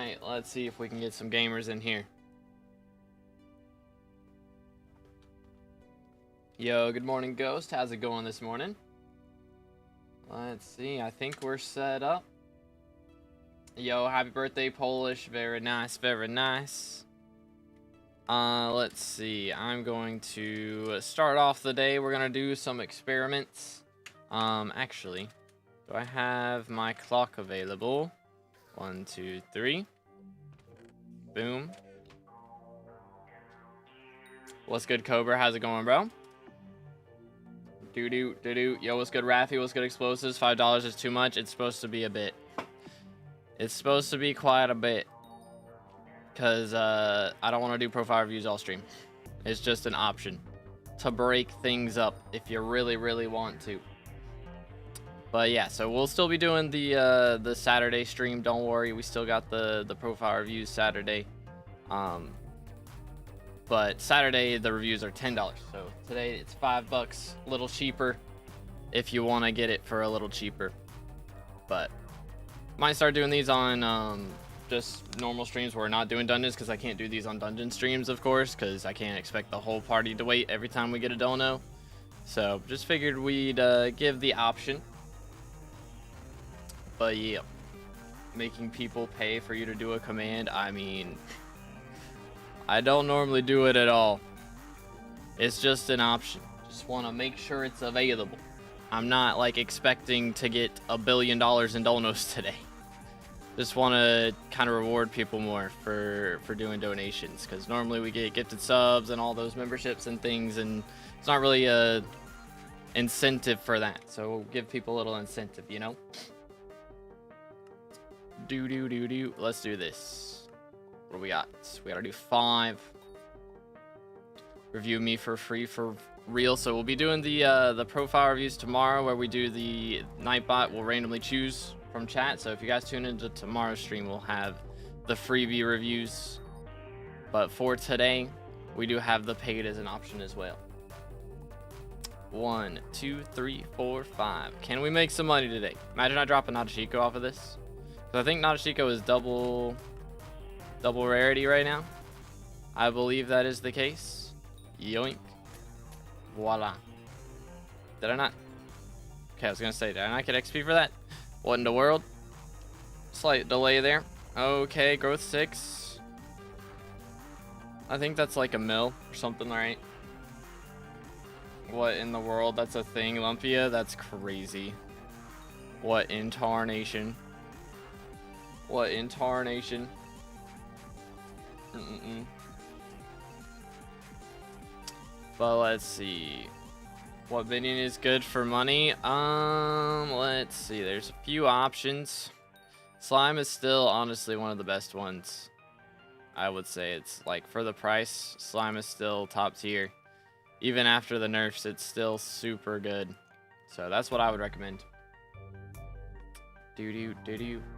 Alright, let's see if we can get some gamers in here. Yo, good morning, Ghost. How's it going this morning? Let's see, I think we're set up. Yo, happy birthday, Polish. Very nice, very nice. Let's see, I'm going to start off the day. We're gonna do some experiments. Actually, do I have my clock available? 1, 2, 3. Boom. What's good, Cobra? How's it going, bro? Doo-doo. Yo, what's good, Raffy? What's good, Explosives? $5 is too much. It's supposed to be a bit. It's supposed to be quite a bit. Because, I don't want to do profile reviews all stream. It's just an option to break things up if you really, really want to. But yeah, so we'll still be doing the Saturday stream. Don't worry, we still got the profile reviews Saturday. But Saturday the reviews are $10. So today it's $5, a little cheaper if you want to get it for a little cheaper. But might start doing these on just normal streams where we're not doing dungeons, because I can't do these on dungeon streams, of course, because I can't expect the whole party to wait every time we get a dono. So just figured we'd give the option. But yeah, making people pay for you to do a command, I mean, I don't normally do it at all. It's just an option. Just want to make sure it's available. I'm not like expecting to get $1 billion in donos today. Just want to kind of reward people more for doing donations, because normally we get gifted subs and all those memberships and things, and it's not really a incentive for that. So we'll give people a little incentive, you know? Let's do this. What do we got? We gotta do 5. Review me for free for real. So we'll be doing the profile reviews tomorrow, where we do the Nightbot. We'll randomly choose from chat. So if you guys tune into tomorrow's stream, we'll have the freebie reviews. But for today, we do have the paid as an option as well. 1, 2, 3, 4, 5. Can we make some money today? Imagine I drop a Nadashiko off of this. So I think Nadashiko is double rarity right now. I believe that is the case. Yoink. Voila. Did I not? Okay, I was gonna say, did I not get XP for that? What in the world? Slight delay there. Okay, growth 6. I think that's like a mil or something, right? What in the world? That's a thing, Lumpia? That's crazy. What in tarnation? What in tarnation? But let's see. What minion is good for money? Let's see. There's a few options. Slime is still honestly one of the best ones. I would say it's like, for the price, slime is still top tier. Even after the nerfs, it's still super good. So that's what I would recommend.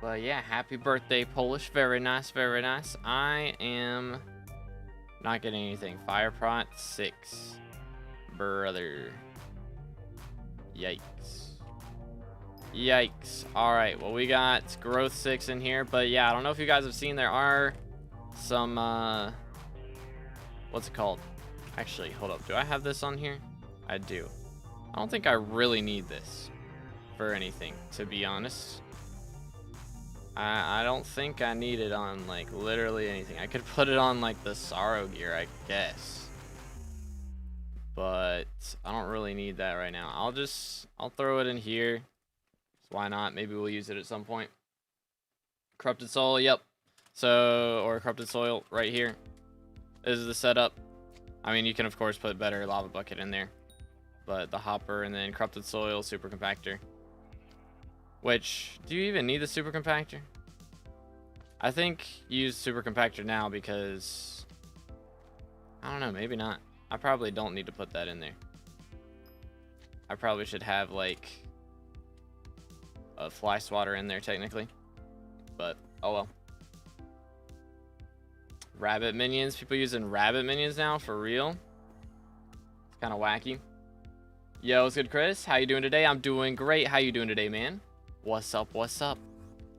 But yeah, happy birthday, Polish. Very nice, very nice. I am not getting anything. Fire prot 6. Brother. Yikes. Yikes. Alright, well, we got growth 6 in here. But yeah, I don't know if you guys have seen, there are some, what's it called? Actually, hold up. Do I have this on here? I do. I don't think I really need this for anything, to be honest. I don't think I need it on, like, literally anything. I could put it on, like, the Sorrow gear, I guess. But I don't really need that right now. I'll throw it in here. So why not? Maybe we'll use it at some point. Corrupted Soul, yep. So, or Corrupted Soil right here. This is the setup. I mean, you can, of course, put better Lava Bucket in there. But the Hopper and then Corrupted Soil, Super Compactor. Which, do you even need the Super Compactor? I think use Super Compactor now because, I don't know, maybe not. I probably don't need to put that in there. I probably should have like a Fly Swatter in there technically. But, oh well. Rabbit minions. People using rabbit minions now, for real? It's kind of wacky. Yo, what's good, Chris? How you doing today? I'm doing great. How you doing today, man? What's up? What's up?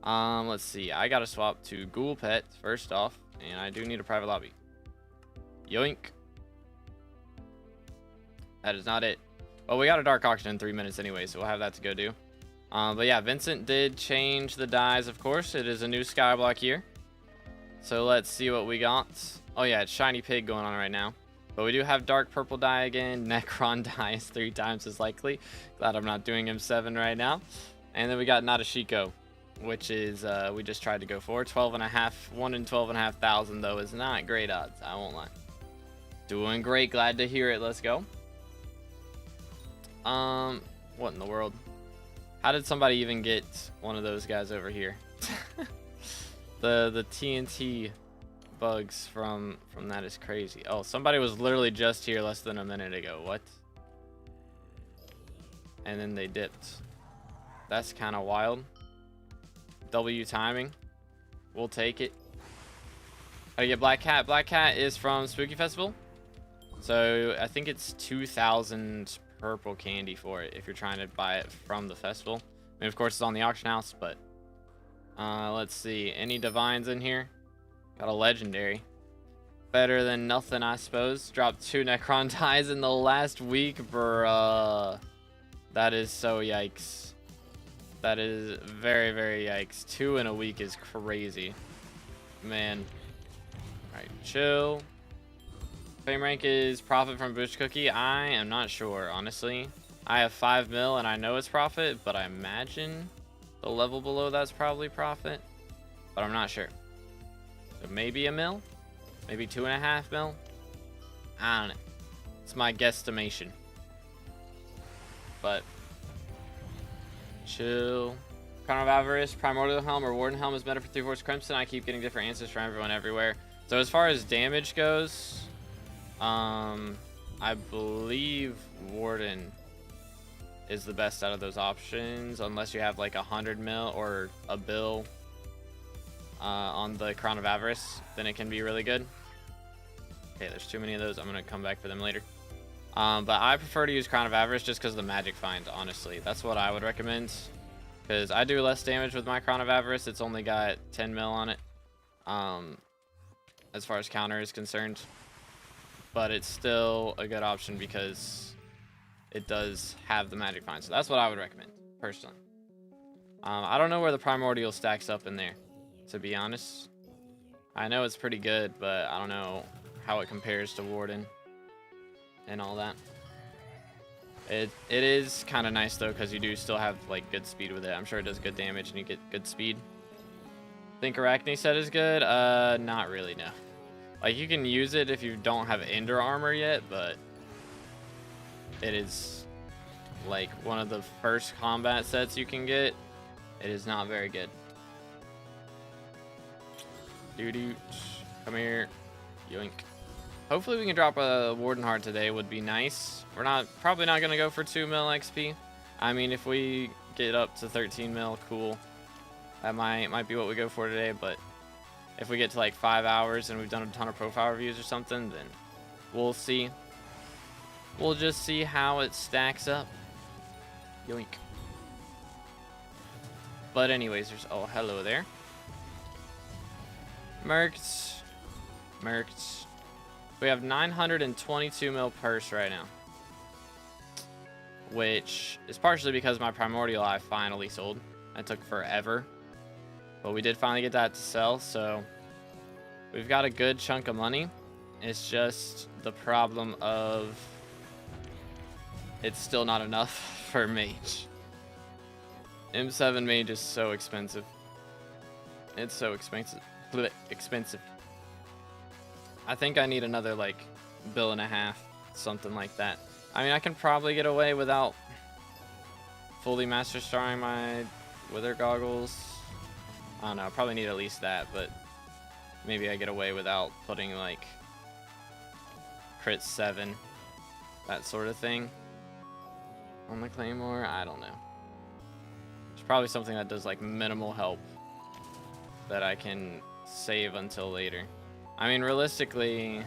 Let's see. I gotta swap to Ghoul Pet first off, and I do need a private lobby. Yoink. That is not it. Well, we got a dark auction in 3 minutes anyway, so we'll have that to go do. But yeah, Vincent did change the dyes, of course. It is a new skyblock here. So let's see what we got. Oh yeah, it's shiny pig going on right now. But we do have dark purple dye again. Necron dye is 3 times as likely. Glad I'm not doing him 7 right now. And then we got Nadashiko, which is we just tried to go for 12.5. 1 in 12,500 though is not great odds. I won't lie. Doing great. Glad to hear it. Let's go. What in the world? How did somebody even get one of those guys over here? the TNT bugs from that is crazy. Oh, somebody was literally just here less than a minute ago. What? And then they dipped. That's kind of wild. W timing. We'll take it. I get Black Cat. Black Cat is from Spooky Festival. So I think it's 2,000 purple candy for it if you're trying to buy it from the festival. I mean, of course, it's on the auction house, but let's see. Any divines in here? Got a legendary. Better than nothing, I suppose. Dropped 2 Necron ties in the last week, bruh. That is so yikes. That is very, very yikes. 2 in a week is crazy. Man. Alright, chill. Fame rank is profit from Bush Cookie. I am not sure, honestly. I have 5 mil and I know it's profit, but I imagine the level below that's probably profit. But I'm not sure. So maybe a mil? Maybe 2.5 mil? I don't know. It's my guesstimation. But chill. Crown of Avarice, Primordial Helm, or Warden Helm is better for 3/4 Crimson. I keep getting different answers from everyone everywhere. So as far as damage goes, I believe Warden is the best out of those options, unless you have like 100 mil or a bill on the Crown of Avarice, then it can be really good. Okay, there's too many of those. I'm gonna come back for them later. But I prefer to use Crown of Avarice just because of the magic find, honestly. That's what I would recommend, because I do less damage with my Crown of Avarice. It's only got 10 mil on it, as far as counter is concerned. But it's still a good option because it does have the magic find. So that's what I would recommend, personally. I don't know where the Primordial stacks up in there, to be honest. I know it's pretty good, but I don't know how it compares to Warden and all that. It is kind of nice, though, because you do still have like good speed with it. I'm sure it does good damage and you get good speed. Think Arachne set is good? Not really, no. Like, you can use it if you don't have Ender Armor yet, but it is like one of the first combat sets you can get. It is not very good. Doo-doo. Come here. Yoink. Hopefully we can drop a Warden Heart today. Would be nice. We're probably not gonna go for 2 mil XP. I mean, if we get up to 13 mil, cool. That might be what we go for today, but if we get to like 5 hours and we've done a ton of profile reviews or something, then we'll see. We'll just see how it stacks up. Yoink. But anyways, there's... Oh, hello there. Mercs. Mercs. We have 922 mil purse right now, which is partially because my Primordial I finally sold. It took forever, but we did finally get that to sell, so we've got a good chunk of money. It's just the problem of it's still not enough for Mage. M7 Mage is so expensive. It's so expensive. Expensive. I think I need another like bill and a half, something like that. I mean, I can probably get away without fully master starring my wither goggles. I don't know, I probably need at least that, but maybe I get away without putting like crit 7, that sort of thing on the Claymore. I don't know. There's probably something that does like minimal help that I can save until later. I mean, realistically,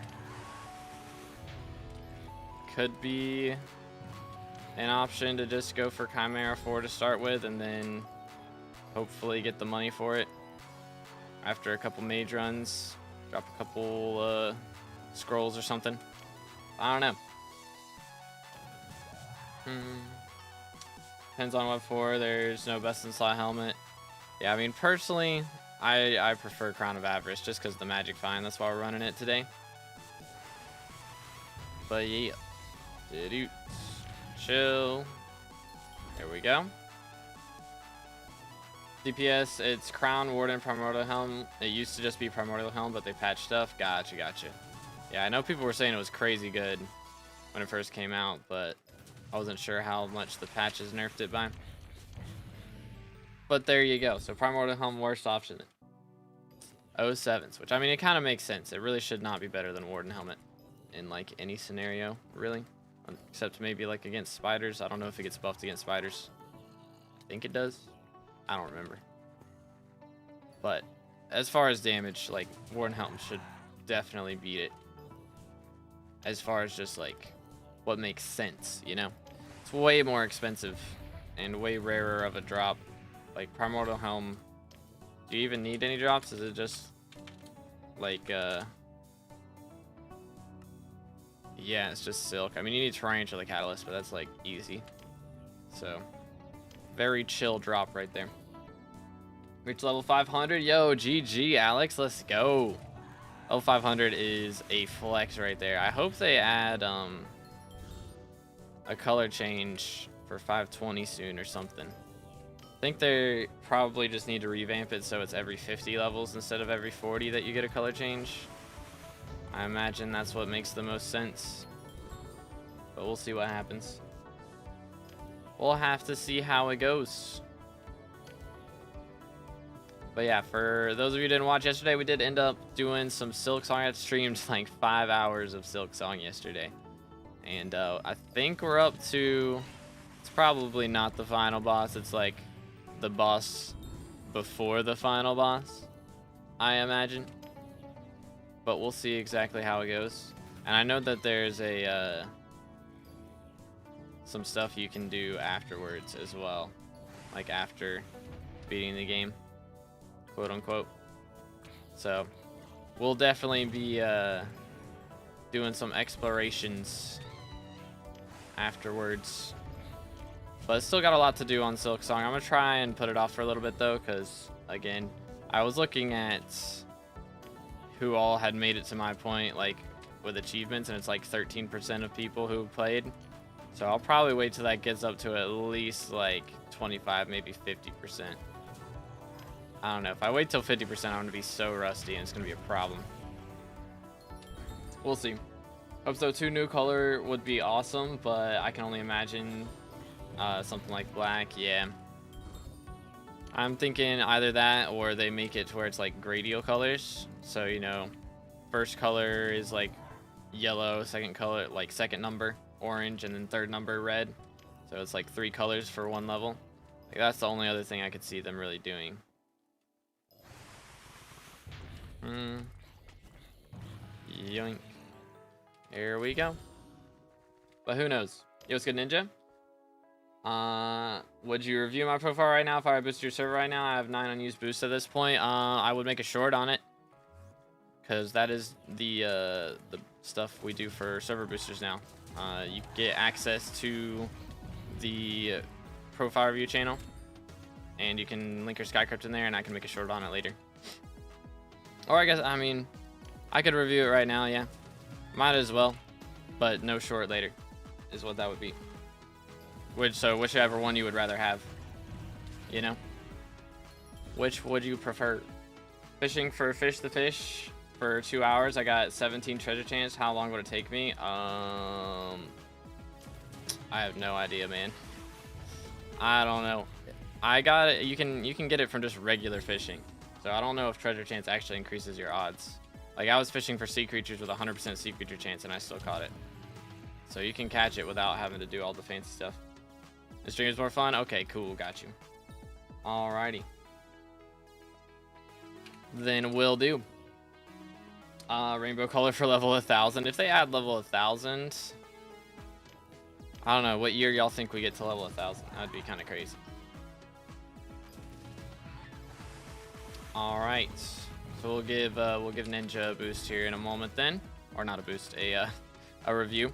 could be an option to just go for Chimera 4 to start with, and then hopefully get the money for it after a couple mage runs. Drop a couple scrolls or something. I don't know. Depends on what for. There's no best in slot helmet. Yeah, I mean, personally, I prefer Crown of Avarice just because the magic fine. That's why we're running it today. But yeah. Chill. There we go. DPS, it's Crown, Warden, Primordial Helm. It used to just be Primordial Helm, but they patched stuff. Gotcha. Yeah, I know people were saying it was crazy good when it first came out, but I wasn't sure how much the patches nerfed it by. But there you go. So Primordial Helm, worst option. 07s, which, I mean, it kind of makes sense. It really should not be better than Warden Helmet in, like, any scenario, really. Except maybe, like, against spiders. I don't know if it gets buffed against spiders. I think it does. I don't remember. But as far as damage, like, Warden Helmet should definitely beat it. As far as just, like, what makes sense, you know? It's way more expensive and way rarer of a drop. Like, Primordial Helm, do you even need any drops? Is it just, like, yeah, it's just Silk. I mean, you need Tarantula Catalyst, but that's, like, easy. So, very chill drop right there. Reach level 500. Yo, GG, Alex. Let's go. Level 500 is a flex right there. I hope they add a color change for 520 soon or something. I think they probably just need to revamp it so it's every 50 levels instead of every 40 that you get a color change. I imagine that's what makes the most sense. But we'll see what happens. We'll have to see how it goes. But yeah, for those of you who didn't watch yesterday, we did end up doing some Silk Song. I streamed like 5 hours of Silk Song yesterday. And I think we're up to... It's probably not the final boss. It's like the boss before the final boss, I imagine. But we'll see exactly how it goes. And I know that there's a some stuff you can do afterwards as well, like after beating the game, quote unquote. So we'll definitely be doing some explorations afterwards. But still got a lot to do on Silk Song. I'm gonna try and put it off for a little bit though, because again, I was looking at who all had made it to my point, like with achievements, and it's like 13% of people who played. So I'll probably wait till that gets up to at least like 25, maybe 50%. I don't know. If I wait till 50%, I'm gonna be so rusty and it's gonna be a problem. We'll see. Hope so. 2 new color would be awesome, but I can only imagine something like black. Yeah. I'm thinking either that or they make it to where it's like gradient colors. So, you know, first color is like yellow, second color, like second number orange, and then third number red. So it's like 3 colors for 1 level. Like, that's the only other thing I could see them really doing. Yoink. Here we go. But who knows? Yo, what's good, Ninja? Would you review my profile right now if I boost your server right now? I have 9 unused boosts at this point. I would make a short on it, because that is the stuff we do for server boosters now. You get access to the profile review channel, and you can link your SkyCrypt in there, and I can make a short on it later. Or I guess, I mean, I could review it right now, yeah. Might as well, but no short later is what that would be. So whichever one you would rather have, you know? Which would you prefer? Fishing for Fish the Fish for 2 hours. I got 17 treasure chance. How long would it take me? I have no idea, man. I don't know. I got it. You can get it from just regular fishing. So I don't know if treasure chance actually increases your odds. Like, I was fishing for sea creatures with 100% sea creature chance, and I still caught it. So you can catch it without having to do all the fancy stuff. The stream is more fun? Okay, cool. Got you. Alrighty. Then will do. Rainbow color for level 1000. If they add level 1000, I don't know. What year y'all think we get to level 1000? That'd be kind of crazy. All right. So we'll give Ninja a boost here in a moment then, or not a boost, a review.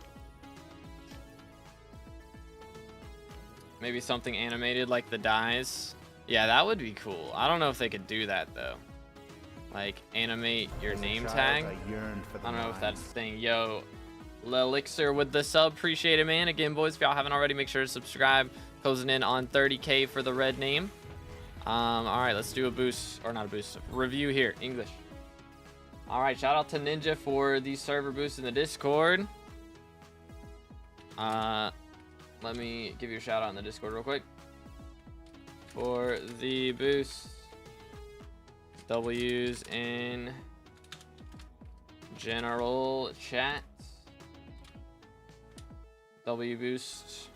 Maybe something animated like the dies. Yeah, that would be cool. I don't know if they could do that though. Like animate your name tag. I don't know if that's the thing. Yo, Lelixir with the sub, appreciate it, man. Again, boys, if y'all haven't already, make sure to subscribe. Closing in on 30K for the red name. All right, let's do a boost, or not a boost, review here, English. All right, shout out to Ninja for the server boost in the Discord. Let me give you a shout out in the Discord real quick. For the boost, W's in general chat. W boost.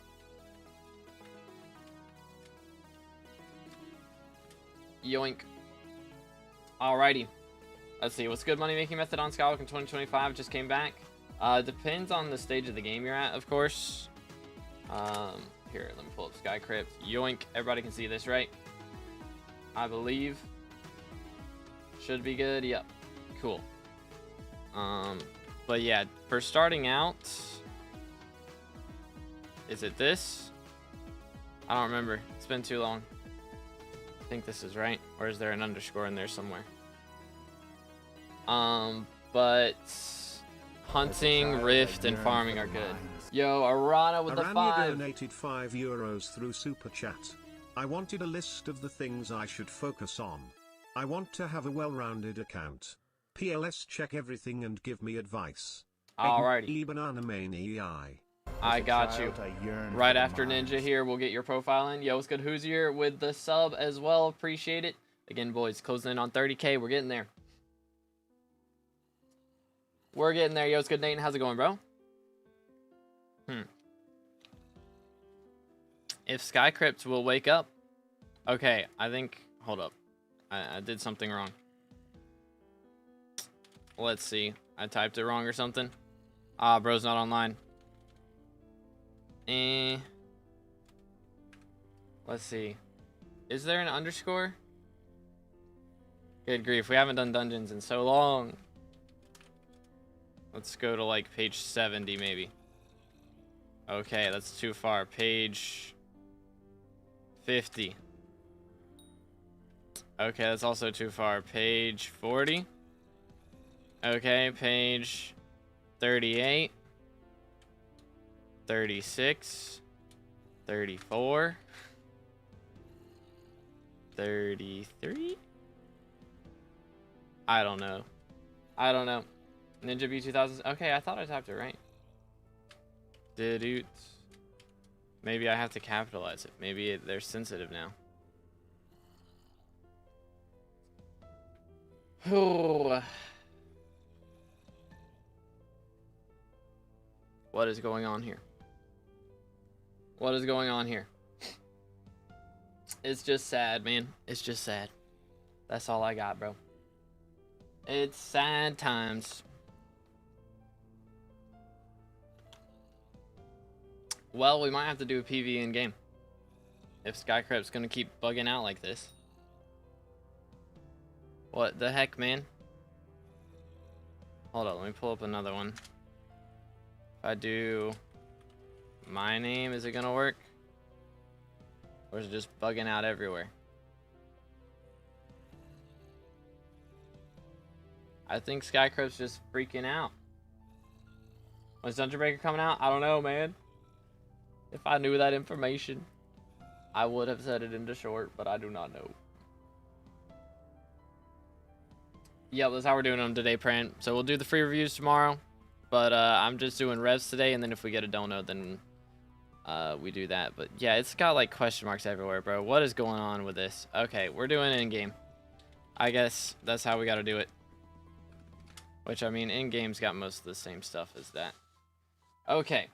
Yoink. Alrighty. Let's see. What's good money making method on Skywalk in 2025? Just came back. Depends on the stage of the game you're at, of course. Here, let me pull up SkyCrypt. Yoink. Everybody can see this, right? I believe. Should be good. Yep. Cool. But yeah, for starting out, is it this? I don't remember. It's been too long. I think this is right, or is there an underscore in there somewhere? But hunting, rift, and farming are good. Yo, Arana with the 5. Donated €5 through Super Chat. I wanted a list of the things I should focus on. I want to have a well-rounded account. PLS, check everything and give me advice. Alrighty. I got you. Right after Ninja here, we'll get your profile in. Yo, what's good, Hoosier with the sub as well. Appreciate it. Again, boys, closing in on 30K. We're getting there. We're getting there. Yo, what's good, Nathan? How's it going, bro? If SkyCrypt will wake up. Okay, I think... Hold up. I did something wrong. Let's see. I typed it wrong or something. Ah, bro's not online. Let's see. Is there an underscore? Good grief, we haven't done dungeons in so long. Let's go to like page 70 maybe. Okay, that's too far. Page 50. Okay, that's also too far. Page 40. Okay, page 38. 36, 34, 33. I don't know. Ninja B2000. Okay, I thought I typed it right. Did maybe I have to capitalize it. Maybe they're sensitive now. What is going on here? What is going on here? It's just sad, man. It's just sad. That's all I got, bro. It's sad times. Well, we might have to do a PV in game. If SkyCrypt's gonna keep bugging out like this. What the heck, man? Hold on, let me pull up another one. If I do my name, is it gonna work? Or is it just bugging out everywhere? I think SkyCrypt's just freaking out. When's Dungeon Breaker coming out? I don't know, man. If I knew that information, I would have said it into short, but I do not know. Yep, that's how we're doing them today, Pran. So we'll do the free reviews tomorrow. But I'm just doing Revs today, and then if we get a dono, then we do that. But yeah, it's got like question marks everywhere, bro. What is going on with this? Okay, we're doing it in-game. I guess that's how we got to do it. Which, I mean, in-game's got most of the same stuff as that. Okay.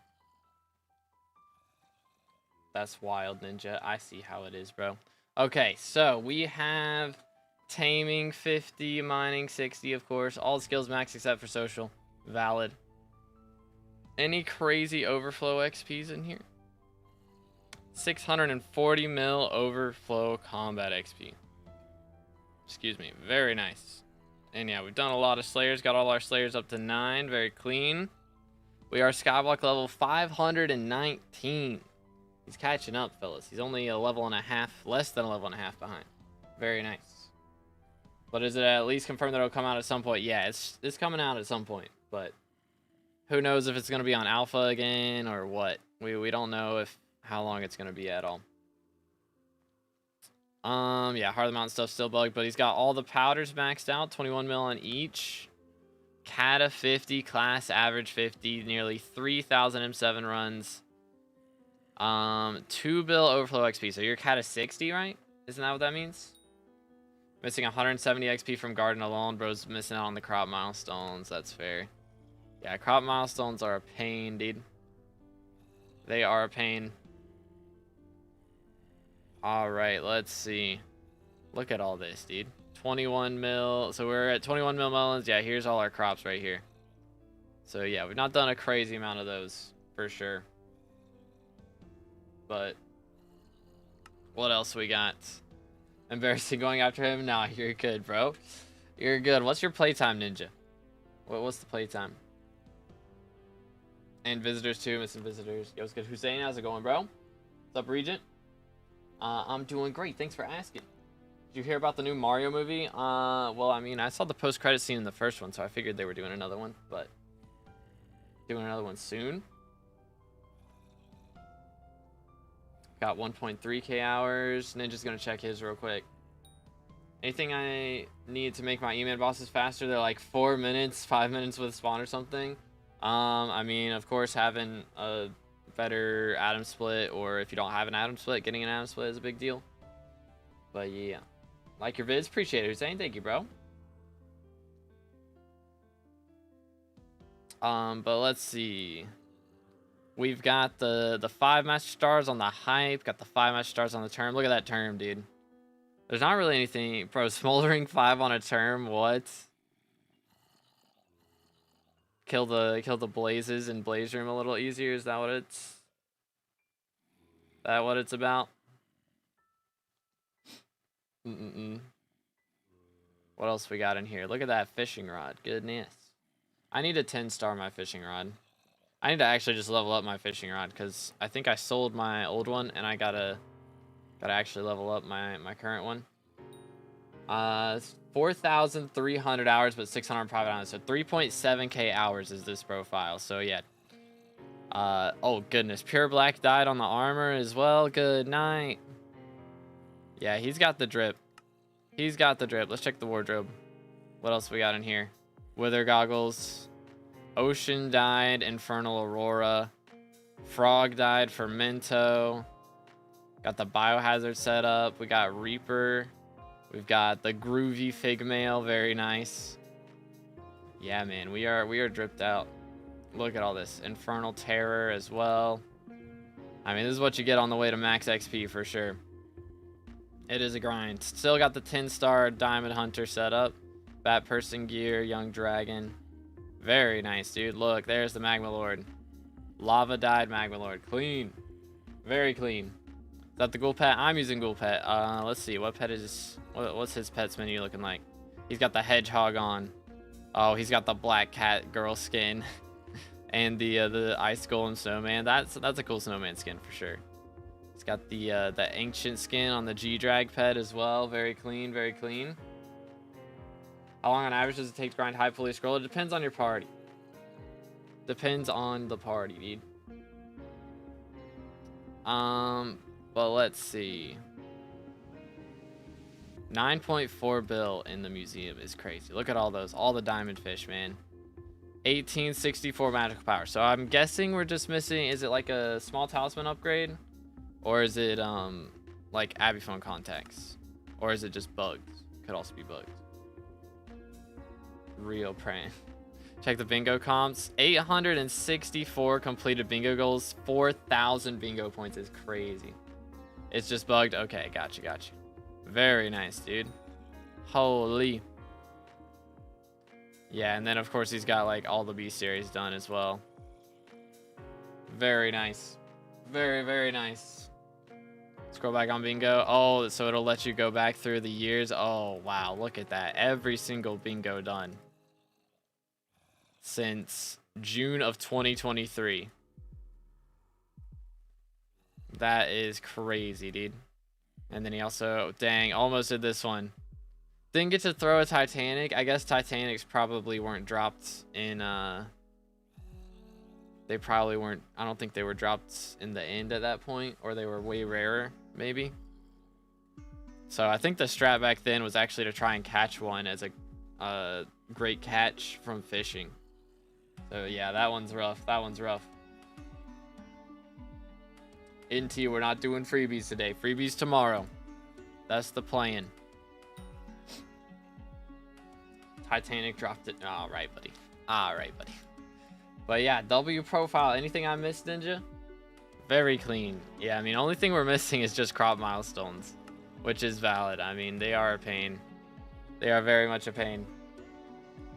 That's wild, Ninja. I see how it is, bro. Okay, so we have taming 50, mining 60, of course. All the skills max except for social. Valid. Any crazy overflow XPs in here? 640 mil overflow combat XP. Excuse me. Very nice. And yeah, we've done a lot of slayers. Got all our slayers up to 9. Very clean. We are skyblock level 519. He's catching up, fellas. He's only a level and a half, less than a level and a half behind. Very nice. But is it at least confirmed that it'll come out at some point? Yeah, it's coming out at some point. But who knows if it's going to be on alpha again or what. We don't know how long it's going to be at all. Yeah, Heart of the Mountain stuff's still bugged, but he's got all the powders maxed out, 21 mil on each. Cata 50, class average 50, nearly 3,000 M7 runs. 2 bill overflow XP. So you're Cata 60, right? Isn't that what that means? Missing 170 XP from Garden alone. Bro's missing out on the crop milestones. That's fair. Yeah, crop milestones are a pain, dude. They are a pain. Alright, let's see. Look at all this, dude. 21 mil. So we're at 21 mil melons. Yeah, here's all our crops right here. So yeah, we've not done a crazy amount of those for sure. But what else we got? Embarrassing going after him? Nah, you're good, bro. You're good. What's your playtime, Ninja? What's the playtime? And visitors too, missing visitors. Yo, what's good? Hussein, how's it going, bro? What's up, Regent? I'm doing great. Thanks for asking. Did you hear about the new Mario movie? Well, I mean, I saw the post-credit scene in the first one, so I figured they were doing another one, but doing another one soon. Got 1.3k hours. Ninja's gonna check his real quick. Anything I need to make my E-man bosses faster? They're like 4 minutes, 5 minutes with spawn or something. I mean, of course, having a better atom split, or if you don't have an atom split, getting an atom split is a big deal. But yeah, like your vids, appreciate it, Hussein. Thank you, bro. But let's see. We've got the 5 master stars on the hype, got the 5 master stars on the term. Look at that term, dude. There's not really anything, bro. Smoldering 5 on a term. What? Kill the blazes in blaze room a little easier. Is that what it's about? What else we got in here? Look at that fishing rod. Goodness. I need a 10-star my fishing rod. I need to actually just level up my fishing rod because I think I sold my old one and I gotta actually level up my current one. 4,300 hours, but 600 private islands. So 3.7k hours is this profile. So yeah. Oh goodness, Pure Black died on the armor as well. Good night. Yeah, he's got the drip. He's got the drip. Let's check the wardrobe. What else we got in here? Wither goggles. Ocean died. Infernal Aurora. Frog died. Fermento. Got the biohazard set up. We got Reaper. We've got the groovy Figmail. Very nice. Yeah, man, we are dripped out. Look at all this. Infernal Terror as well. I mean, this is what you get on the way to max XP for sure. It is a grind. Still got the 10-star Diamond Hunter set up. Bat Person gear, Young Dragon. Very nice, dude. Look, there's the Magma Lord. Lava died Magma Lord. Clean. Very clean. Is that the ghoul pet? I'm using ghoul pet. Let's see. What pet is... What's his pet's menu looking like? He's got the hedgehog on. Oh, he's got the black cat girl skin. And the ice golem snowman. That's a cool snowman skin for sure. He's got the ancient skin on the G-Drag pet as well. Very clean, very clean. How long on average does it take to grind high fully scroll? It depends on your party. Depends on the party, dude. But let's see. 9.4 bill in the museum is crazy. Look at all those. All the diamond fish, man. 1864 magical power. So I'm guessing we're just missing... Is it like a small talisman upgrade? Or is it like Abbey phone contacts? Or is it just bugged? Could also be bugged. Real prank. Check the bingo comps. 864 completed bingo goals. 4,000 bingo points is crazy. It's just bugged. Okay, gotcha. Very nice, dude. Holy. Yeah, and then of course he's got like all the B series done as well. Very nice. Very, very nice. Scroll back on bingo. Oh, so it'll let you go back through the years. Oh, wow. Look at that. Every single bingo done since June of 2023. That is crazy, dude. And then he also, dang, almost did this one. Didn't get to throw a Titanic. I guess Titanics probably weren't dropped in, they probably weren't, I don't think they were dropped in the end at that point, or they were way rarer, maybe. So I think the strat back then was actually to try and catch one as a great catch from fishing. So yeah, that one's rough. That one's rough. NT, we're not doing freebies today. Freebies tomorrow. That's the plan. Titanic dropped it. All right, buddy. All right, buddy. But yeah, W profile. Anything I missed, Ninja? Very clean. Yeah, I mean, only thing we're missing is just crop milestones, which is valid. I mean, they are a pain. They are very much a pain.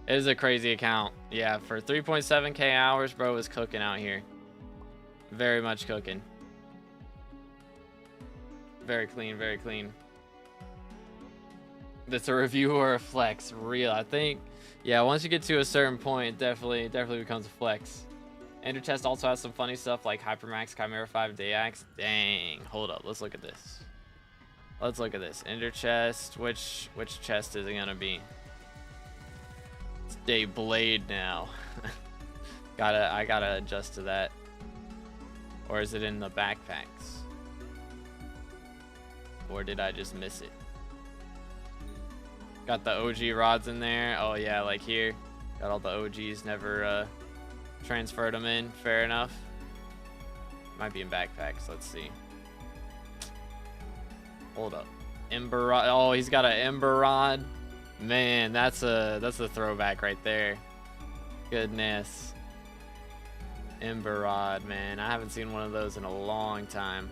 It is a crazy account. Yeah, for 3.7k hours, bro was cooking out here. Very much cooking. Very clean, very clean. That's a review or a flex. Real, I think. Yeah, once you get to a certain point, it definitely becomes a flex. Intrests also has some funny stuff like Hypermax, Chimera 5, Dayax. Dang, hold up, let's look at this. Let's look at this. Interchest, which chest is it gonna be? It's Day Blade now. I gotta adjust to that. Or is it in the backpacks? Or did I just miss it? Got the OG rods in there. Oh yeah, like here. Got all the OGs, never transferred them in. Fair enough. Might be in backpacks, let's see. Hold up. Ember rod. Oh, he's got an ember rod. Man, that's a throwback right there. Goodness. Ember rod, man. I haven't seen one of those in a long time.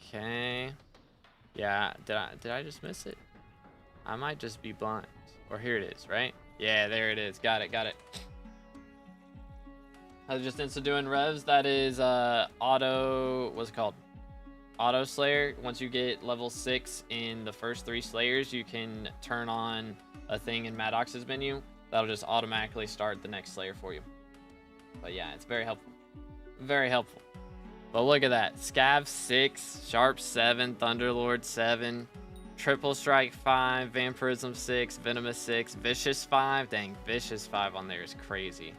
Okay. Yeah, did I just miss it? I might just be blind. Or here it is, right? Yeah, there it is. Got it. I was just insta doing Revs. That is auto, what's it called? Auto Slayer. Once you get level 6 in the first 3 Slayers, you can turn on a thing in Maddox's menu. That'll just automatically start the next Slayer for you. But yeah, it's very helpful. Very helpful. But look at that. Scav 6, Sharp 7, Thunderlord 7, Triple Strike 5, Vampirism 6, Venomous 6, Vicious 5. Dang, Vicious 5 on there is crazy.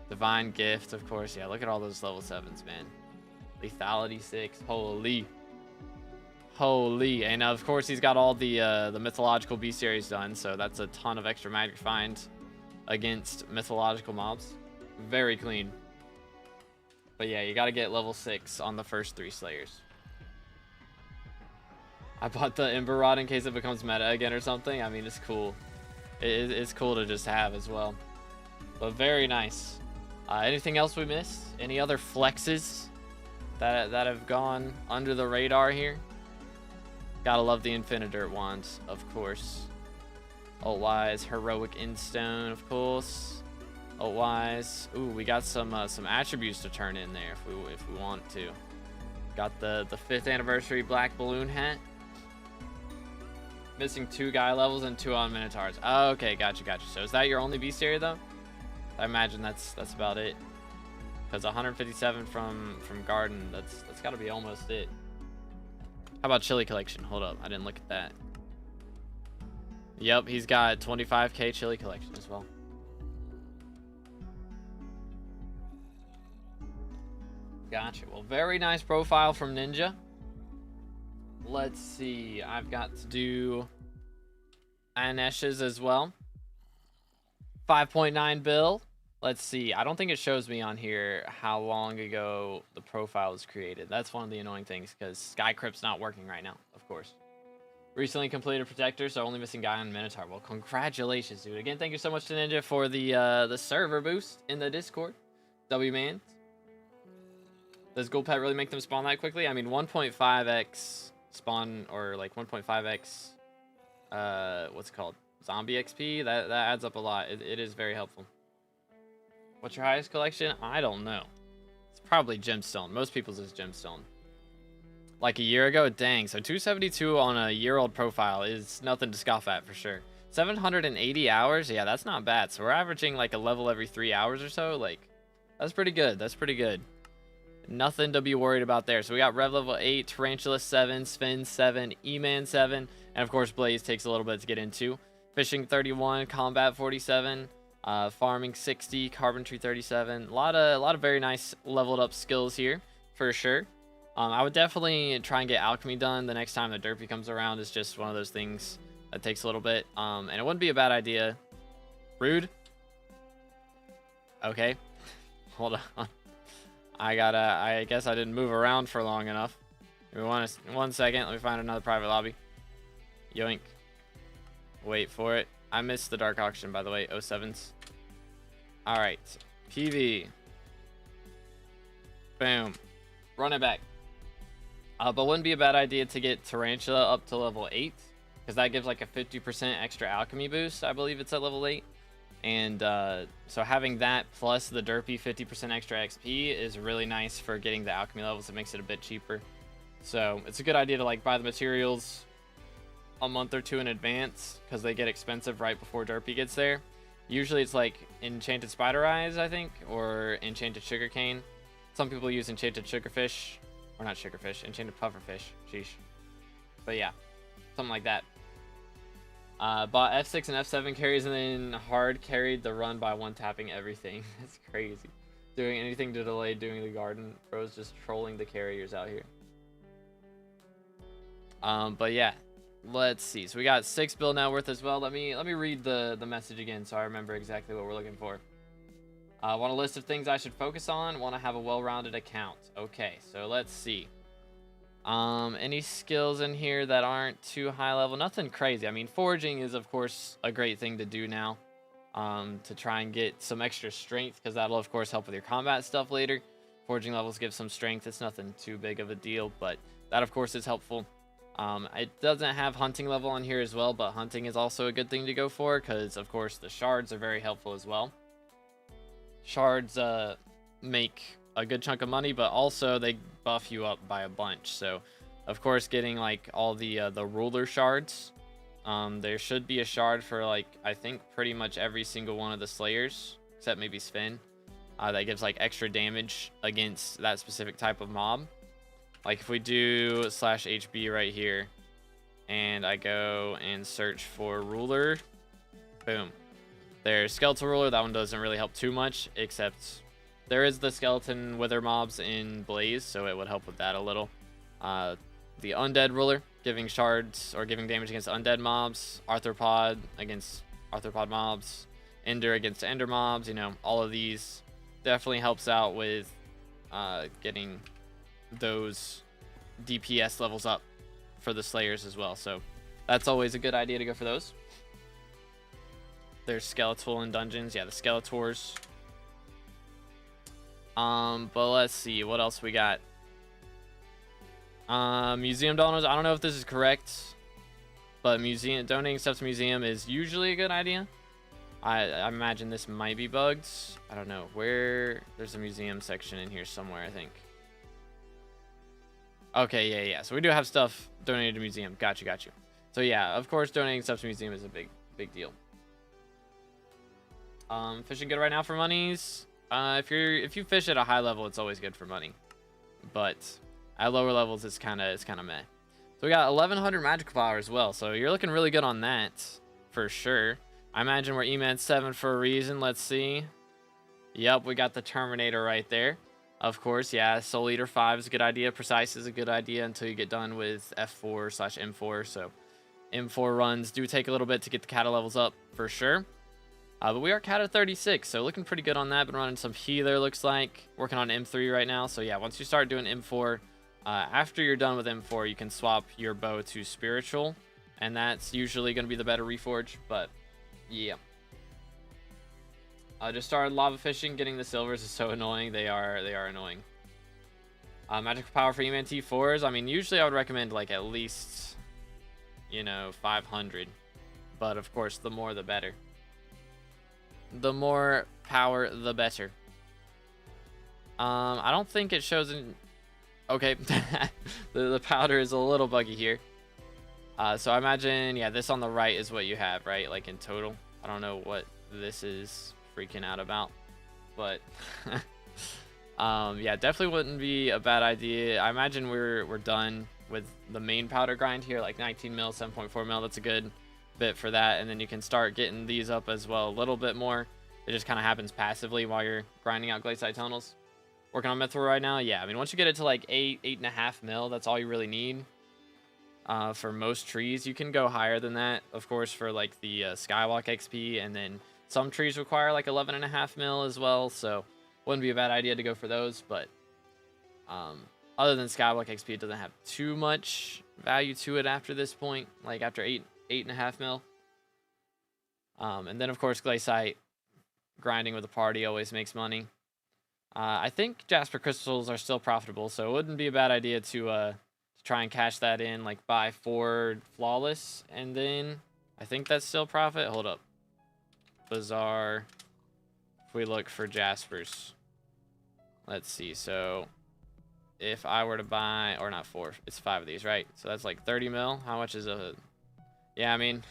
Divine Gift, of course. Yeah, look at all those level 7s, man. Lethality 6. Holy. And of course, he's got all the mythological B series done, so that's a ton of extra magic find against mythological mobs. Very clean. But yeah, you gotta get level 6 on the first 3 Slayers. I bought the Ember Rod in case it becomes meta again or something. I mean, it's cool. It's cool to just have as well. But very nice. Anything else we missed? Any other flexes that have gone under the radar here? Gotta love the Infinidirt wands, of course. Alt-wise, Heroic Instone, of course. Alt-wise, ooh, we got some attributes to turn in there if we want to. Got the 5th anniversary black balloon hat. Missing 2 guy levels and 2 on Minotaurs. Oh, okay, gotcha. So is that your only beast area though? I imagine that's about it. Because 157 from Garden, that's got to be almost it. How about Chili Collection? Hold up, I didn't look at that. Yep, he's got 25k Chili Collection as well. Gotcha. Well, very nice profile from Ninja. Let's see. I've got to do Anesh's as well. 5.9 bill. Let's see. I don't think it shows me on here how long ago the profile was created. That's one of the annoying things because SkyCrypt's not working right now, of course. Recently completed Protector, so only missing guy on Minotaur. Well, congratulations, dude. Again, thank you so much to Ninja for the server boost in the Discord. W-Man. Does Gold Pet really make them spawn that quickly? I mean, 1.5x spawn, or like 1.5x, what's it called? Zombie XP? That adds up a lot. It is very helpful. What's your highest collection? I don't know. It's probably Gemstone. Most people's is Gemstone. like a year ago. Dang, so 272 on a year-old profile is nothing to scoff at for sure. 780 hours, yeah, that's not bad. So we're averaging like a level every 3 hours or so. Like, that's pretty good. That's pretty good. Nothing to be worried about there. So we got Rev level 8, Tarantula 7, Sven 7, E-Man 7, and of course Blaze takes a little bit to get into. Fishing 31, Combat 47, Farming 60, Carpentry 37. A lot of very nice leveled up skills here for sure. I would definitely try and get Alchemy done the next time the Derpy comes around. It's just one of those things that takes a little bit. And it wouldn't be a bad idea. Rude. Okay. Hold on. I guess I didn't move around for long enough. Give me 1 second. Let me find another private lobby. Yoink. Wait for it. I missed the Dark Auction, by the way. 07s. Alright. PV. Boom. Run it back. But wouldn't be a bad idea to get Tarantula up to level 8. Because that gives like a 50% extra alchemy boost. I believe it's at level 8. And so having that plus the derpy 50% extra XP is really nice for getting the alchemy levels. It makes it a bit cheaper. So it's a good idea to like buy the materials a month or two in advance because they get expensive right before derpy gets there. Usually it's like enchanted spider eyes, I think, or enchanted sugarcane. Some people use enchanted sugarfish, or not sugarfish, enchanted pufferfish. Sheesh. But yeah, something like that. Bought F6 and F7 carries and then hard carried the run by one tapping everything. That's crazy. Doing anything to delay doing the garden. Bro's just trolling the carriers out here. But yeah, let's see. So we got 6 bill net worth as well. Let me read the message again so I remember exactly what we're looking for. Want a list of things I should focus on. Want to have a well-rounded account. Okay, so let's see. Any skills in here that aren't too high level? Nothing crazy. I mean, foraging is of course a great thing to do now, to try and get some extra strength, because that'll of course help with your combat stuff later. Foraging levels give some strength. It's nothing too big of a deal, but that of course is helpful. It doesn't have hunting level on here as well, but hunting is also a good thing to go for, because of course the shards are very helpful as well. Shards make a good chunk of money, but also they buff you up by a bunch. So of course getting like all the ruler shards, there should be a shard for like I think pretty much every single one of the slayers except maybe Sven, that gives like extra damage against that specific type of mob. Like if we do /HB right here and I go and search for ruler, boom, there's skeletal ruler. That one doesn't really help too much, except there is the skeleton wither mobs in Blaze, so it would help with that a little. The undead ruler, giving shards or giving damage against undead mobs. Arthropod against arthropod mobs. Ender against ender mobs. You know, all of these definitely helps out with getting those DPS levels up for the slayers as well. So that's always a good idea to go for those. There's skeletal in dungeons. Yeah, the skeletors. But let's see what else we got. Museum donors. I don't know if this is correct, but donating stuff to museum is usually a good idea. I imagine this might be bugged. I don't know where. There's a museum section in here somewhere, I think. Okay, yeah. So we do have stuff donated to museum. Got you. So yeah, of course, donating stuff to museum is a big deal. Fishing good right now for monies. If you fish at a high level, it's always good for money, but at lower levels, it's kind of meh. So we got 1100 magical power as well. So you're looking really good on that for sure. I imagine we're E-Man 7 for a reason. Let's see. Yep, we got the Terminator right there. Of course, yeah. Soul Eater 5 is a good idea. Precise is a good idea until you get done with F4/M4. So M4 runs do take a little bit to get the kata levels up for sure. But we are kata 36, so looking pretty good on that. Been running some healer, looks like. Working on M3 right now. So yeah, once you start doing M4, after you're done with M4, you can swap your bow to spiritual, and that's usually going to be the better reforge. But yeah, just started lava fishing. Getting the silvers is so annoying. They are annoying. Magical power for E-Man T4s. I mean, usually I would recommend like at least, 500, but of course the more the better. The more power, the better. I don't think it shows in Okay, the powder is a little buggy here. So I imagine, yeah, this on the right is what you have, right? Like in total. I don't know what this is freaking out about, but yeah, definitely wouldn't be a bad idea. I imagine we're done with the main powder grind here, like 19 mil, 7.4 mil. That's a good bit for that, and then you can start getting these up as well a little bit more. It just kind of happens passively while you're grinding out glacial tunnels. Working on mithril right now. Yeah, I mean, once you get it to like 8.5 mil, that's all you really need. For most trees, you can go higher than that, of course, for like the Skywalk XP, and then some trees require like 11.5 mil as well, so wouldn't be a bad idea to go for those. But other than Skywalk XP, it doesn't have too much value to it after this point, like after 8.5 mil. And then of course glacial grinding with a party always makes money. I think Jasper crystals are still profitable, so it wouldn't be a bad idea to try and cash that in, like buy 4 flawless, and then I think that's still profit. Hold up. Bazaar. If we look for Jaspers, let's see. So if I were to buy, or not 4, it's 5 of these, right? So that's like 30 mil. How much is a, yeah, I mean,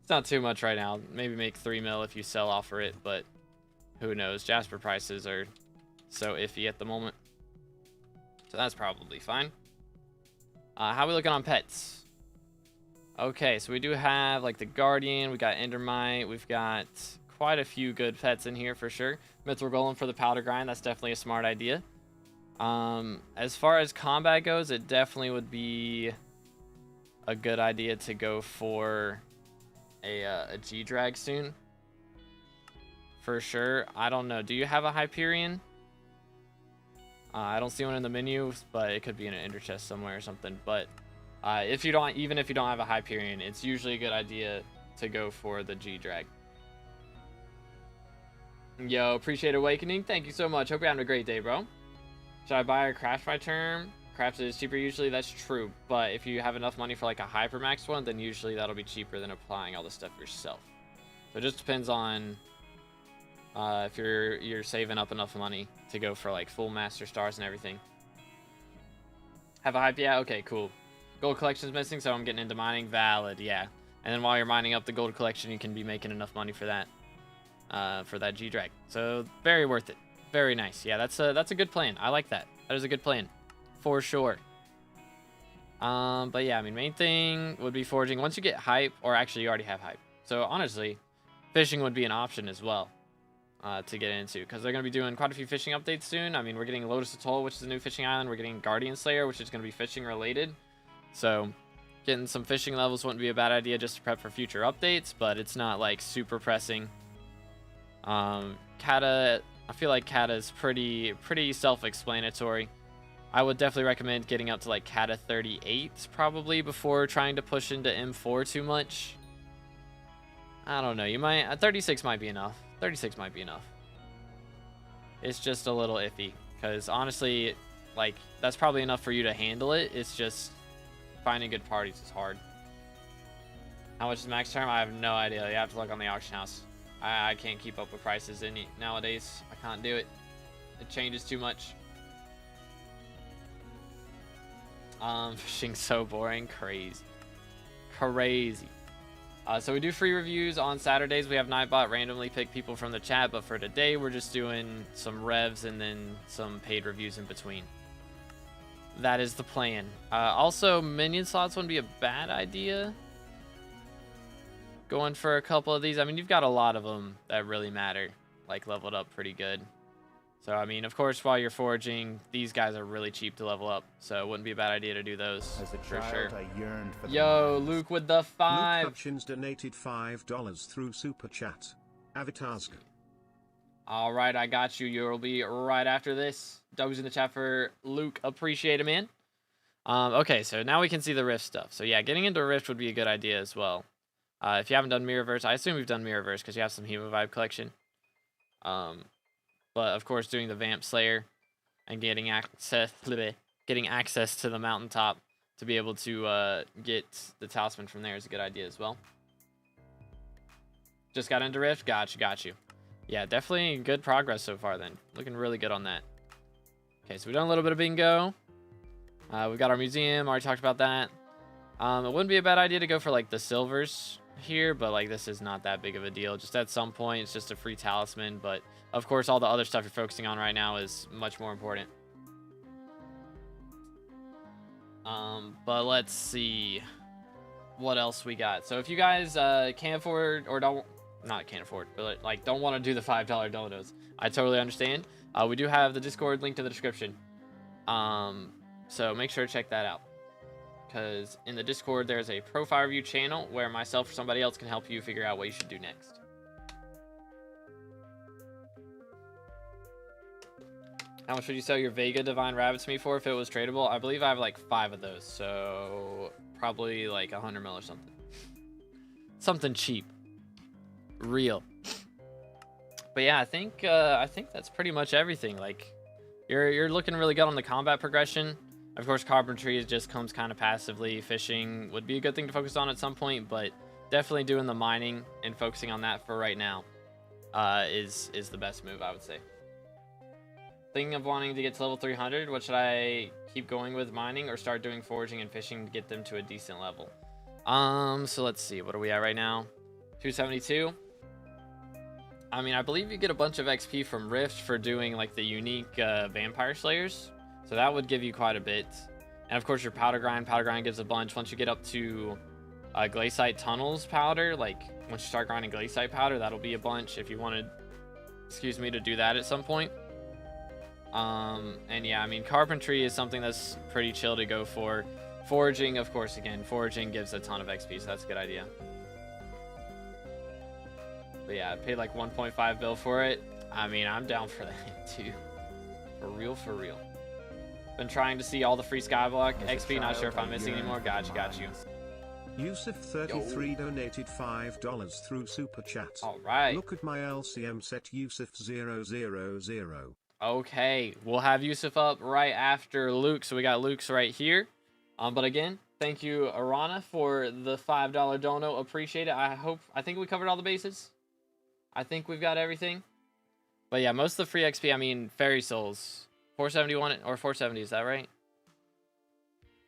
it's not too much right now. Maybe make 3 mil if you sell off for it, but who knows? Jasper prices are so iffy at the moment, so that's probably fine. How are we looking on pets? Okay, so we do have like the Guardian, we got Endermite, we've got quite a few good pets in here for sure. Mithril Golem for the powder grind, that's definitely a smart idea. As far as combat goes, it definitely would be a good idea to go for a G-Drag soon. For sure. I don't know. Do you have a Hyperion? I don't see one in the menu, but it could be in an Interchest somewhere or something. But if you don't, even if you don't have a Hyperion, it's usually a good idea to go for the G-Drag. Yo, appreciate Awakening. Thank you so much. Hope you're having a great day, bro. Should I buy or craft by term? Craft is cheaper usually. That's true. But if you have enough money for like a Hypermax one, then usually that'll be cheaper than applying all the stuff yourself. So it just depends on if you're saving up enough money to go for like full master stars and everything. Have a hype? Yeah, okay, cool. Gold collection's missing, so I'm getting into mining. Valid, yeah. And then while you're mining up the gold collection, you can be making enough money for that G-Drag. So very worth it. Very nice. Yeah, that's a good plan. I like that. That is a good plan for sure. But yeah, I mean, main thing would be foraging. Once you get hype, or actually you already have hype. So honestly, fishing would be an option as well. To get into, because they're going to be doing quite a few fishing updates soon. I mean, we're getting Lotus Atoll, which is a new fishing island. We're getting Guardian Slayer, which is going to be fishing related. So getting some fishing levels wouldn't be a bad idea just to prep for future updates, but it's not like super pressing. Kata, I feel like Kata is pretty self-explanatory. I would definitely recommend getting up to like Kata 38 probably before trying to push into M4 too much. I don't know, you might, 36 might be enough. 36 might be enough. It's just a little iffy, because honestly, like, that's probably enough for you to handle it. It's just finding good parties is hard. How much is max term? I have no idea. You have to look on the auction house. I can't keep up with prices nowadays. I can't do it. It changes too much. Fishing's so boring. Crazy. So we do free reviews on Saturdays. We have Nightbot randomly pick people from the chat, but for today we're just doing some revs and then some paid reviews in between. That is the plan. Also, minion slots wouldn't be a bad idea. Going for a couple of these. I mean, you've got a lot of them that really matter, like leveled up pretty good. So, I mean, of course, while you're foraging, these guys are really cheap to level up. So it wouldn't be a bad idea to do those for sure. Yo, Luke with the 5. Luke Hutchins donated $5 through Super Chat. Avitask. All right, I got you. You'll be right after this. Doug's in the chat for Luke. Appreciate it, man. Okay, so now we can see the Rift stuff. So yeah, getting into Rift would be a good idea as well. If you haven't done Mirrorverse, I assume you've done Mirrorverse because you have some Hemo Vibe collection. But of course, doing the Vamp Slayer and getting access to the mountaintop to be able to get the talisman from there is a good idea as well. Just got into Rift? Got you. Yeah, definitely good progress so far then. Looking really good on that. Okay, so we've done a little bit of bingo. We've got our museum. Already talked about that. It wouldn't be a bad idea to go for like the silvers here, but like this is not that big of a deal. Just at some point, it's just a free talisman. But of course, all the other stuff you're focusing on right now is much more important. But let's see what else we got. So if you guys can't afford or can't afford, but like don't want to do the $5 donos, I totally understand. We do have the Discord link to the description. So make sure to check that out. Because in the Discord, there's a profile review channel where myself or somebody else can help you figure out what you should do next. How much would you sell your Vega Divine Rabbit to me for if it was tradable? I believe I have like 5 of those, so probably like 100 mil or something. Something cheap. Real. But yeah, I think that's pretty much everything. Like, you're looking really good on the combat progression. Of course, carpentry just comes kind of passively. Fishing would be a good thing to focus on at some point, but definitely doing the mining and focusing on that for right now is the best move, I would say. Thinking of wanting to get to level 300, what should I keep going with, mining or start doing foraging and fishing to get them to a decent level? So let's see, what are we at right now? 272. I mean, I believe you get a bunch of XP from Rift for doing like the unique vampire slayers. So that would give you quite a bit. And of course your powder grind gives a bunch. Once you get up to glaciite tunnels powder, like once you start grinding glaciite powder, that'll be a bunch if you wanted, to do that at some point. And yeah, I mean, carpentry is something that's pretty chill to go for. Foraging, of course, again, foraging gives a ton of XP, so that's a good idea. But yeah, I paid like 1.5 bill for it. I mean, I'm down for that too. For real, for real. Been trying to see all the free skyblock XP, not sure if I'm missing anymore. Got you. Yusuf33 donated $5 through Super Chat. Alright. Look at my LCM set Yusuf000. Okay, we'll have Yusuf up right after Luke, so we got Luke's right here. But again, thank you, Arana, for the $5 dono. Appreciate it. I think we covered all the bases. I think we've got everything. But yeah, most of the free XP, I mean, Fairy Souls. 471 or 470, is that right?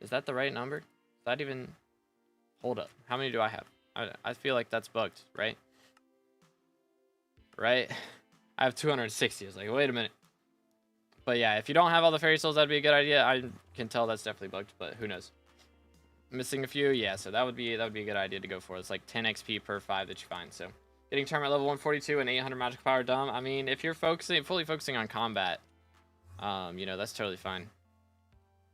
Is that the right number? Is that even... Hold up. How many do I have? I feel like that's bugged, right? Right? I have 260. I was like, wait a minute. But yeah, if you don't have all the Fairy Souls, that'd be a good idea. I can tell that's definitely bugged, but who knows? Missing a few? Yeah, so that would be a good idea to go for. It's like 10 XP per 5 that you find, so... Getting tournament level 142 and 800 magical power dumb. I mean, if you're fully focusing on combat, you know, that's totally fine.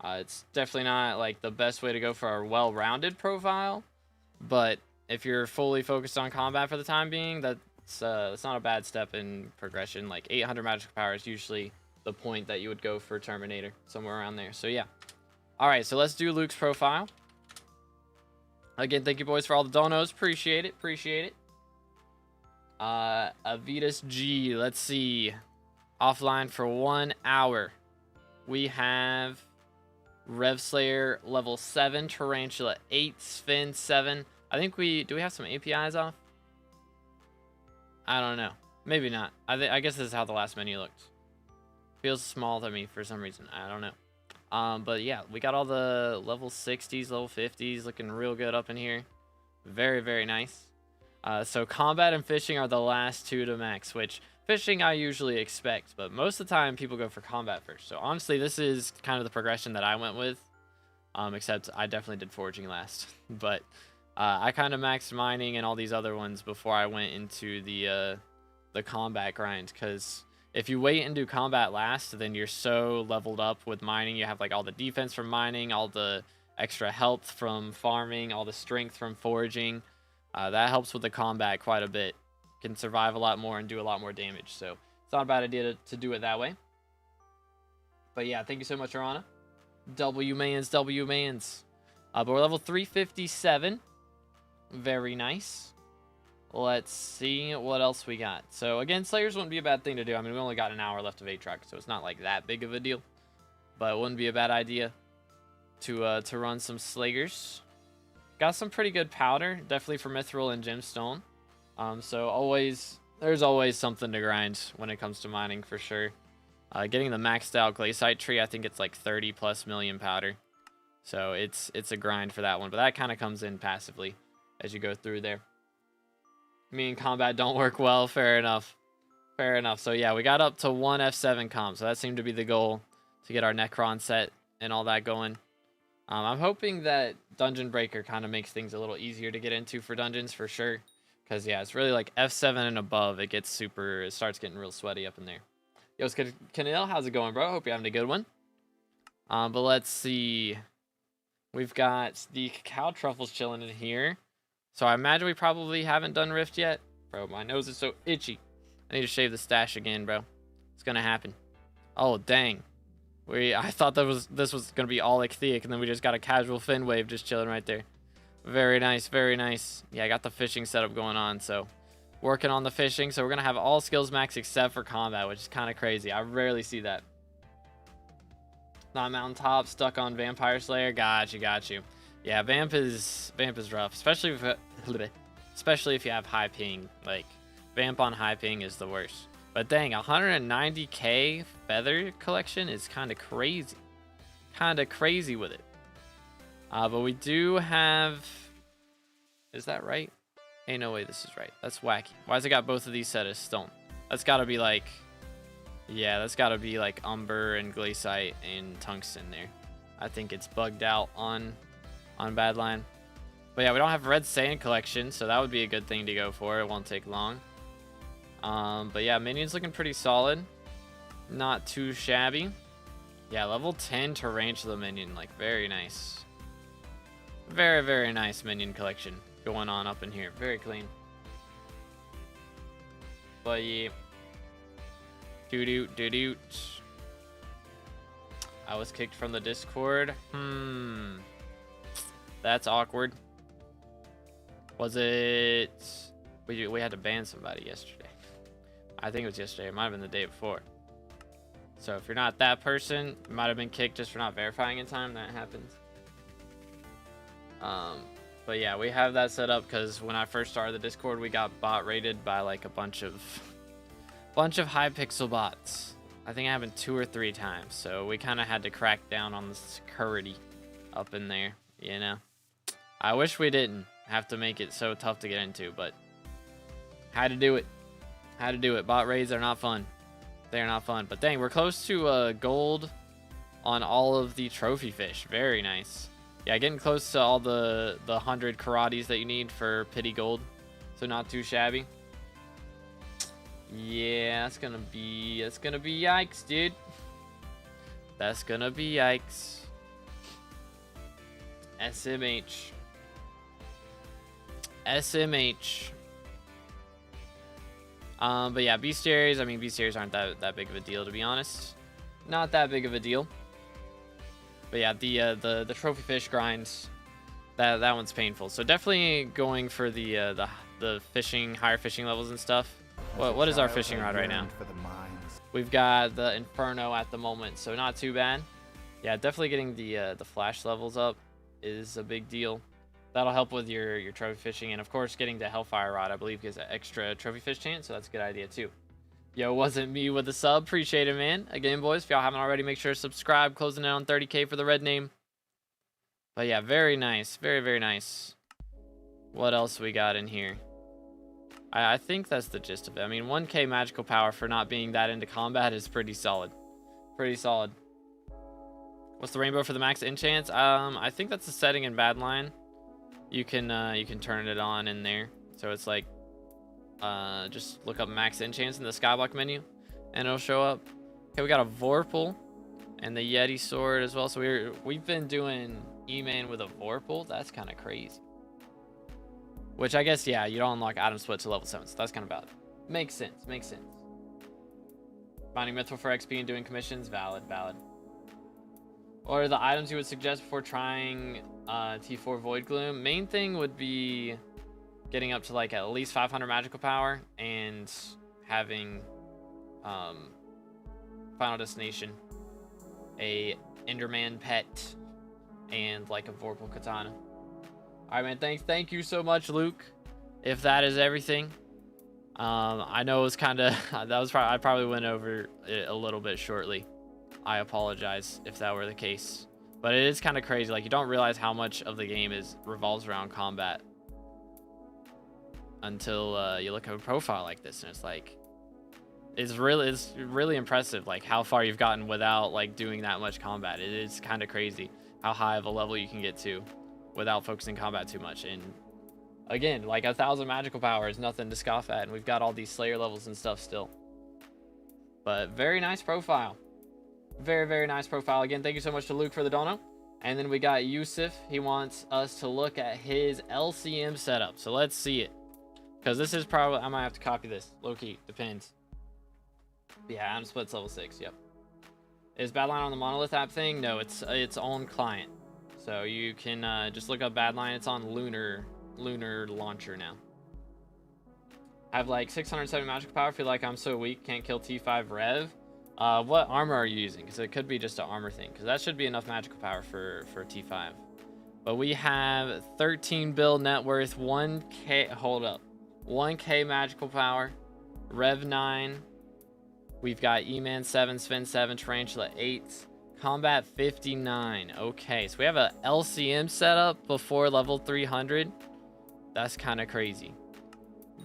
It's definitely not like the best way to go for a well-rounded profile, but if you're fully focused on combat for the time being, that's not a bad step in progression. Like 800 magical power is usually the point that you would go for Terminator, somewhere around there. So yeah. All right, so let's do Luke's profile. Again, thank you boys for all the donos. Appreciate it. Avitas G, let's see. Offline for 1 hour. We have Rev Slayer level 7, Tarantula 8, Sphin 7. I think do we have some APIs off? I don't know. Maybe not. I guess this is how the last menu looked. Feels small to me for some reason. I don't know. But yeah, we got all the level 60s, level 50s looking real good up in here. Very, very nice. So combat and fishing are the last 2 to max, which fishing I usually expect, but most of the time people go for combat first. So honestly, this is kind of the progression that I went with, except I definitely did foraging last. But I kind of maxed mining and all these other ones before I went into the combat grind, because if you wait and do combat last, then you're so leveled up with mining. You have like all the defense from mining, all the extra health from farming, all the strength from foraging. That helps with the combat quite a bit. Can survive a lot more and do a lot more damage. So it's not a bad idea to do it that way. But yeah, thank you so much, Arana. W-mans. But we're level 357. Very nice. Let's see what else we got. So again, Slayers wouldn't be a bad thing to do. I mean, we only got an hour left of Aatrox, so it's not like that big of a deal. But it wouldn't be a bad idea to run some Slayers. Got some pretty good powder, definitely for Mithril and Gemstone. So there's always something to grind when it comes to mining for sure. Getting the maxed out Glaciite tree, I think it's like 30+ million powder. So it's a grind for that one, but that kind of comes in passively as you go through there. Me and combat don't work well. Fair enough. Fair enough. So yeah, we got up to 1 F7 comp. So that seemed to be the goal, to get our Necron set and all that going. I'm hoping that Dungeon Breaker kind of makes things a little easier to get into for dungeons for sure. Because yeah, it's really like F7 and above. It starts getting real sweaty up in there. Yo, Kanil, how's it going, bro? Hope you're having a good one. But let's see. We've got the cacao truffles chilling in here. So I imagine we probably haven't done Rift yet. Bro, my nose is so itchy. I need to shave the stash again, bro. It's gonna happen. Oh, dang. I thought this was gonna be all Ichthytic, and then we just got a casual fin wave just chilling right there. Very nice, very nice. Yeah, I got the fishing setup going on, so working on the fishing. So we're gonna have all skills max except for combat, which is kind of crazy. I rarely see that. Not mountaintop, stuck on Vampire Slayer. Got you. Yeah, Vamp is rough, especially if you have high ping. Like, Vamp on high ping is the worst. But dang, 190k feather collection is kind of crazy. Kind of crazy with it. But we do have... Is that right? Ain't no way this is right. That's wacky. Why has it got both of these set as stone? That's got to be like... Yeah, that's got to be like Umber and Glaciite and Tungsten there. I think it's bugged out on Badline. But yeah, we don't have Red Sand collection, so that would be a good thing to go for. It won't take long. But yeah, Minion's looking pretty solid. Not too shabby. Yeah, level 10 Tarantula Minion. Like, very nice. Very, very nice Minion collection going on up in here. Very clean. But yeah. Doo-doot. I was kicked from the Discord. That's awkward. Was it... We had to ban somebody yesterday. I think it was yesterday. It might have been the day before. So if you're not that person, you might have been kicked just for not verifying in time. That happens. But yeah, we have that set up because when I first started the Discord, we got bot raided by like a bunch of Hypixel bots. I think it happened 2 or 3 times. So we kind of had to crack down on the security up in there, you know. I wish we didn't have to make it so tough to get into, but had to do it. Had to do it. Bot raids are not fun. They're not fun. But dang, we're close to gold on all of the trophy fish. Very nice. Yeah, getting close to all the 100 karates that you need for pity gold. So not too shabby. Yeah, that's gonna be yikes, dude. That's gonna be yikes. SMH. But yeah, bestiaries. I mean, bestiaries aren't that big of a deal, to be honest. Not that big of a deal. But yeah, the trophy fish grinds. That one's painful. So definitely going for the fishing, higher fishing levels and stuff. What is our fishing rod right now? We've got the Inferno at the moment, so not too bad. Yeah, definitely getting the flash levels up is a big deal. That'll help with your trophy fishing, and of course getting the Hellfire Rod, I believe, gives an extra trophy fish chance, so that's a good idea too. Yo, wasn't me with the sub. Appreciate it, man. Again, boys, if y'all haven't already, make sure to subscribe. Closing in on 30k for the red name. But yeah, very nice. Very, very nice. What else we got in here? I think that's the gist of it. I mean, 1k magical power for not being that into combat is pretty solid. Pretty solid. What's the rainbow for the max enchants? I think that's the setting in Badline. You can turn it on in there. So it's like, just look up max enchants in the skyblock menu, and it'll show up. Okay, we got a Vorpal and the Yeti sword as well. So we've been doing E-Man with a Vorpal. That's kind of crazy. Which I guess, yeah, you don't unlock item split to level 7, so that's kind of valid. Makes sense, makes sense. Finding Mithril for XP and doing commissions, valid. What are the items you would suggest before trying T4 Void Gloom? Main thing would be getting up to like at least 500 magical power and having Final Destination, a Enderman pet, and like a Vorpal katana. All right, man. Thank you so much, Luke. If that is everything, I know it was kind of I probably went over it a little bit shortly. I apologize if that were the case. But it is kind of crazy. Like, you don't realize how much of the game revolves around combat until you look at a profile like this, and it's like, it's really impressive, like how far you've gotten without like doing that much combat. It is kind of crazy how high of a level you can get to without focusing combat too much. And again, like 1,000 magical power is nothing to scoff at, and we've got all these Slayer levels and stuff still. But very nice profile. Very nice profile. Again, thank you so much to Luke for the dono. And then we got Yusuf. He wants us to look at his LCM setup. So let's see it. Because this is probably... I might have to copy this. Low-key. Depends. Yeah, I'm splits level 6. Yep. Is Badline on the Monolith app thing? No, it's its own client. So you can just look up Badline. It's on Lunar Launcher now. I have like 670 magical power. Feel like I'm so weak. Can't kill T5 Rev. What armor are you using? Because it could be just an armor thing. Because that should be enough magical power for T5. But we have 13 bill net worth, 1k. Hold up. 1k magical power. Rev 9. We've got E-Man 7, Sven 7, Tarantula 8. Combat 59. Okay, so we have a LCM setup before level 300. That's kind of crazy.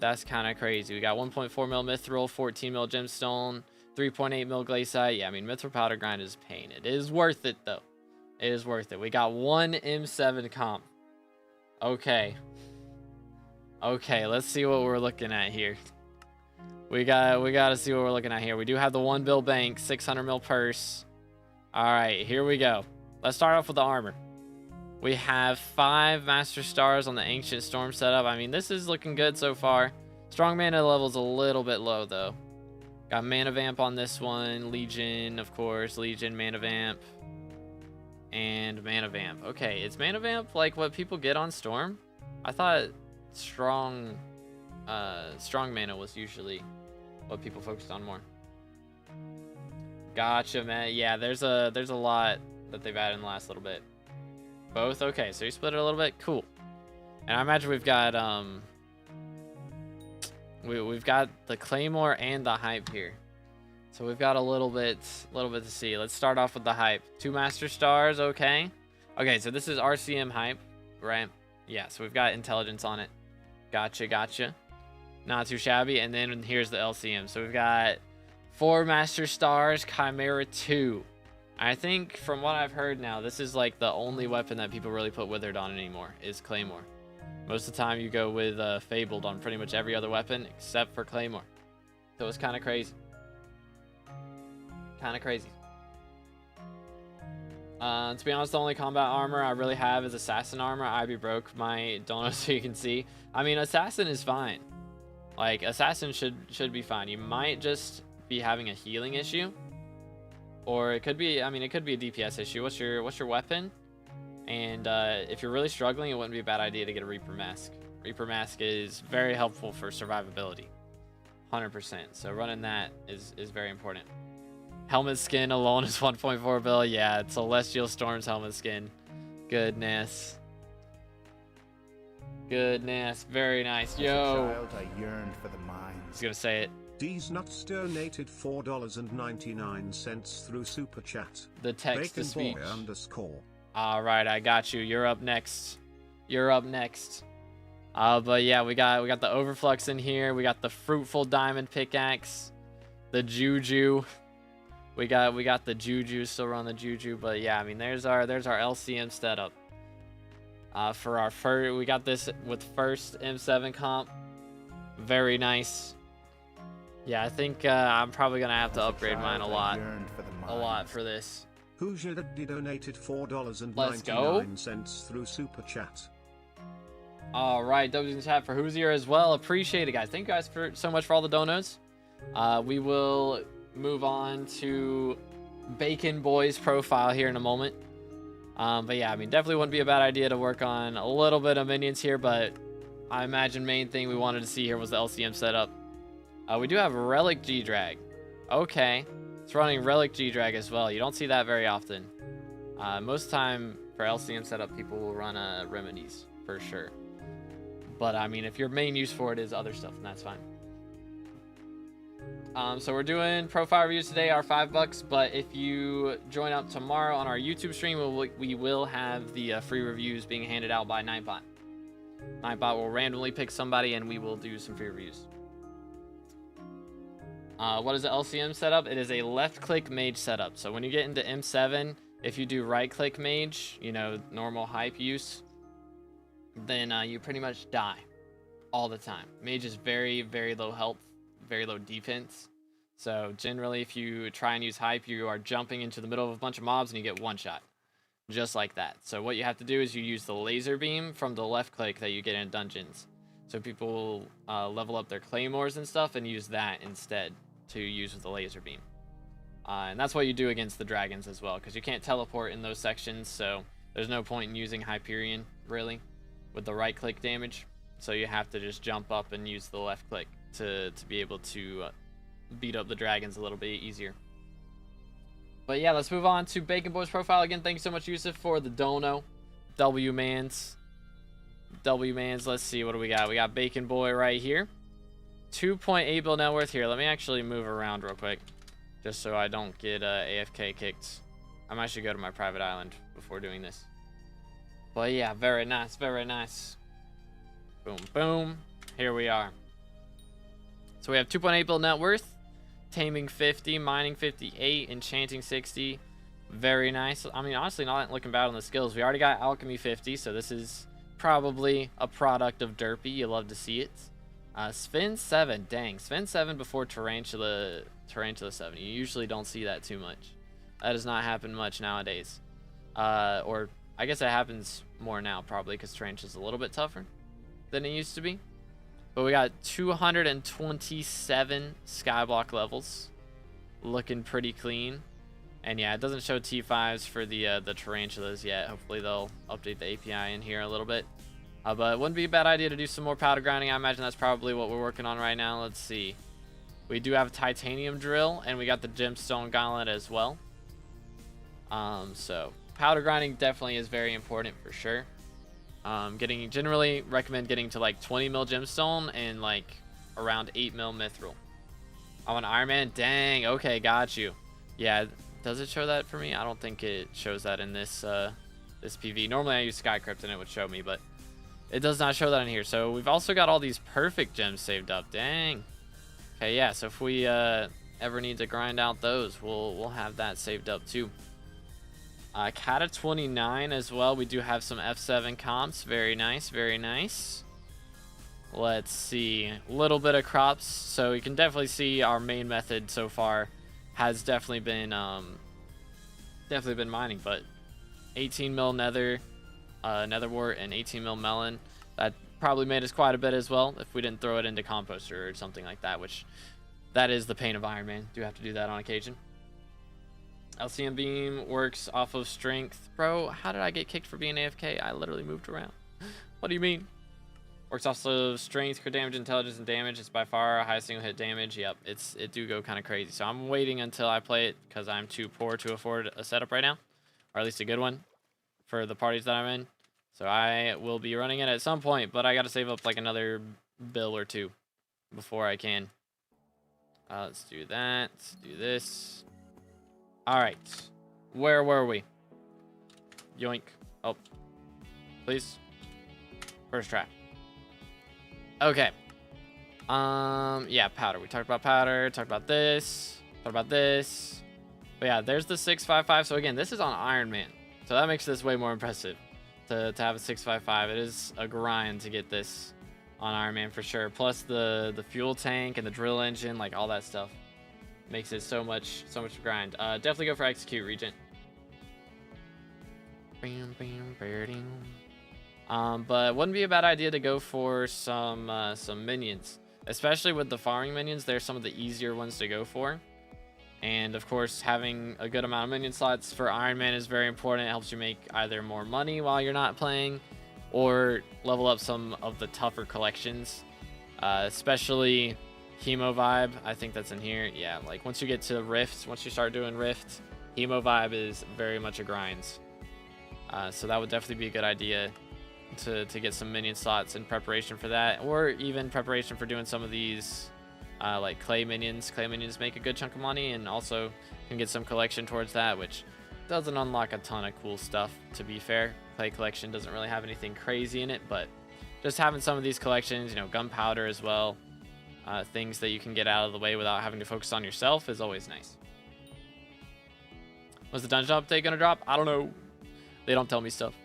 That's kind of crazy. We got 1.4 mil mithril, 14 mil gemstone, 3.8 mil glaciite. Yeah, I mean, mithril powder grind is pain. It is worth it, though. It is worth it. We got one M7 comp. Okay. Okay, let's see what we're looking at here. We gotta see what we're looking at here. We do have the 1 bill bank, 600 mil purse. All right, here we go. Let's start off with the armor. We have 5 Master Stars on the Ancient Storm setup. I mean, this is looking good so far. Strong mana level's a little bit low, though. Got Mana Vamp on this one. Legion, of course. Legion, Mana Vamp. And Mana Vamp. Okay, is Mana Vamp like what people get on Storm? I thought strong mana was usually what people focused on more. Gotcha, man. Yeah, there's a lot that they've added in the last little bit. Both? Okay, so you split it a little bit? Cool. And I imagine we've got we've got the Claymore and the Hype here. So we've got a little bit to see. Let's start off with the Hype. 2 Master Stars, okay. Okay, so this is RCM Hype, right? Yeah, so we've got intelligence on it. Gotcha. Not too shabby. And then here's the LCM. So we've got 4 Master Stars, Chimera 2. I think from what I've heard now, this is like the only weapon that people really put Withered on anymore, is Claymore. Most of the time you go with Fabled on pretty much every other weapon except for Claymore. So it's kind of crazy. To be honest, the only combat armor I really have is Assassin armor. I broke my dono so you can see. I mean, Assassin is fine. Like, Assassin should be fine. You might just be having a healing issue. Or it could be, I mean, it could be a DPS issue. What's your weapon? And if you're really struggling, it wouldn't be a bad idea to get a Reaper Mask. Reaper Mask is very helpful for survivability. 100%. So running that is very important. Helmet skin alone is 1.4 bill. Yeah, Celestial Storm's helmet skin. Goodness. Very nice. Yo. As a child, I yearned for the mines. I was gonna say it. D's Nuts donated $4.99 through Super Chat. The text to speech. _. All right, I got you. You're up next. But yeah, we got the Overflux in here. We got the Fruitful Diamond Pickaxe. The Juju. We got the Juju, still run the Juju. But yeah, I mean, there's our LCM setup. For our first, we got this with first M7 comp. Very nice. Yeah, I think I'm probably gonna have to upgrade mine a lot for this. Hoosier donated $4.99 through Super Chat. All right, W's in chat for Hoosier as well. Appreciate it, guys. Thank you guys so much for all the donos. We will move on to Bacon Boy's profile here in a moment. But yeah, I mean, definitely wouldn't be a bad idea to work on a little bit of minions here, but I imagine main thing we wanted to see here was the LCM setup. We do have Relic G-Drag. Okay. It's running Relic G-Drag as well. You don't see that very often. Most time for LCM setup, people will run Remedies for sure. But I mean, if your main use for it is other stuff, then that's fine. So we're doing profile reviews today, are $5, but if you join up tomorrow on our YouTube stream, we will have the free reviews being handed out by Nightbot. Nightbot will randomly pick somebody and we will do some free reviews. What is the LCM setup? It is a left-click mage setup. So when you get into M7, if you do right-click mage, you know, normal hype use, then you pretty much die all the time. Mage is very, very low health, very low defense. So generally, if you try and use hype, you are jumping into the middle of a bunch of mobs and you get one shot. Just like that. So what you have to do is you use the laser beam from the left click that you get in dungeons. So people will level up their claymores and stuff and use that instead to use with the laser beam. And that's what you do against the dragons as well, because you can't teleport in those sections, so there's no point in using Hyperion, really, with the right click damage. So you have to just jump up and use the left click to be able to beat up the dragons a little bit easier. But yeah, let's move on to Bacon Boy's profile. Again, thank you so much, Yusuf, for the dono. W-Mans. Let's see, what do we got? We got Bacon Boy right here. 2.8 bill net worth. Here, let me actually move around real quick, just so I don't get AFK kicked. I might should go to my private island before doing this. But yeah, very nice, very nice. Boom, boom. Here we are. So we have 2.8 bill net worth. Taming 50, mining 58, enchanting 60. Very nice. I mean, honestly, not looking bad on the skills. We already got alchemy 50, so this is probably a product of Derpy. You love to see it. Sven 7, dang, Sven 7 before Tarantula 7. You usually don't see that too much. That does not happen much nowadays. Or I guess it happens more now, probably because Tarantula's a little bit tougher than it used to be. But we got 227 skyblock levels, looking pretty clean. And yeah, it doesn't show T5s for the tarantulas yet. Hopefully they'll update the API in here a little bit. But it wouldn't be a bad idea to do some more powder grinding. I imagine that's probably what we're working on right now. Let's see. We do have a titanium drill, and we got the gemstone gauntlet as well. So powder grinding definitely is very important for sure. Generally recommend getting to like 20 mil gemstone and like around 8 mil mithril. Oh, an Iron Man, dang. Okay, got you. Yeah, does it show that for me? I don't think it shows that in this this PV. Normally I use Skycrypt and it would show me, but it does not show that in here. So we've also got all these perfect gems saved up. Dang. Okay, yeah. So if we ever need to grind out those, we'll have that saved up too. Kata 29 as well. We do have some F7 comps. Very nice, very nice. Let's see. A little bit of crops. So you can definitely see our main method so far has definitely been mining. But 18 mil nether, netherwort, and 18 mil melon. That probably made us quite a bit as well if we didn't throw it into composter or something like that. Which that is the pain of Iron Man. Do have to do that on occasion. LCM beam works off of strength. Bro, how did I get kicked for being AFK? I literally moved around. What do you mean? Works off of strength, crit damage, intelligence, and damage. It's by far our highest single hit damage. Yep, it do go kind of crazy. So I'm waiting until I play it because I'm too poor to afford a setup right now. Or at least a good one for the parties that I'm in. So I will be running it at some point, but I got to save up like another bill or two before I can. Let's do that. Let's do this. All right, where were we? Yoink. Oh, please. First try. Okay. Yeah, powder. We talked about powder, talked about this, talked about this. But yeah, there's the 655. So again, this is on Iron Man. So that makes this way more impressive to have a 655. It is a grind to get this on Iron Man for sure. Plus the fuel tank and the drill engine, like all that stuff. Makes it so much grind. Definitely go for execute, Regent. But wouldn't be a bad idea to go for some minions, especially with the farming minions. They're some of the easier ones to go for, and of course having a good amount of minion slots for Iron Man is very important. It helps you make either more money while you're not playing, or level up some of the tougher collections, especially Hemo Vibe. I think that's in here. Yeah, like once you get to Rift, once you start doing Rift, Hemo Vibe is very much a grind. So that would definitely be a good idea to get some minion slots in preparation for that, or even preparation for doing some of these like clay minions. Clay minions make a good chunk of money, and also can get some collection towards that, which doesn't unlock a ton of cool stuff, to be fair. Clay collection doesn't really have anything crazy in it, but just having some of these collections, you know, gunpowder as well, things that you can get out of the way without having to focus on yourself is always nice. Was the dungeon update gonna drop? I don't know. They don't tell me stuff.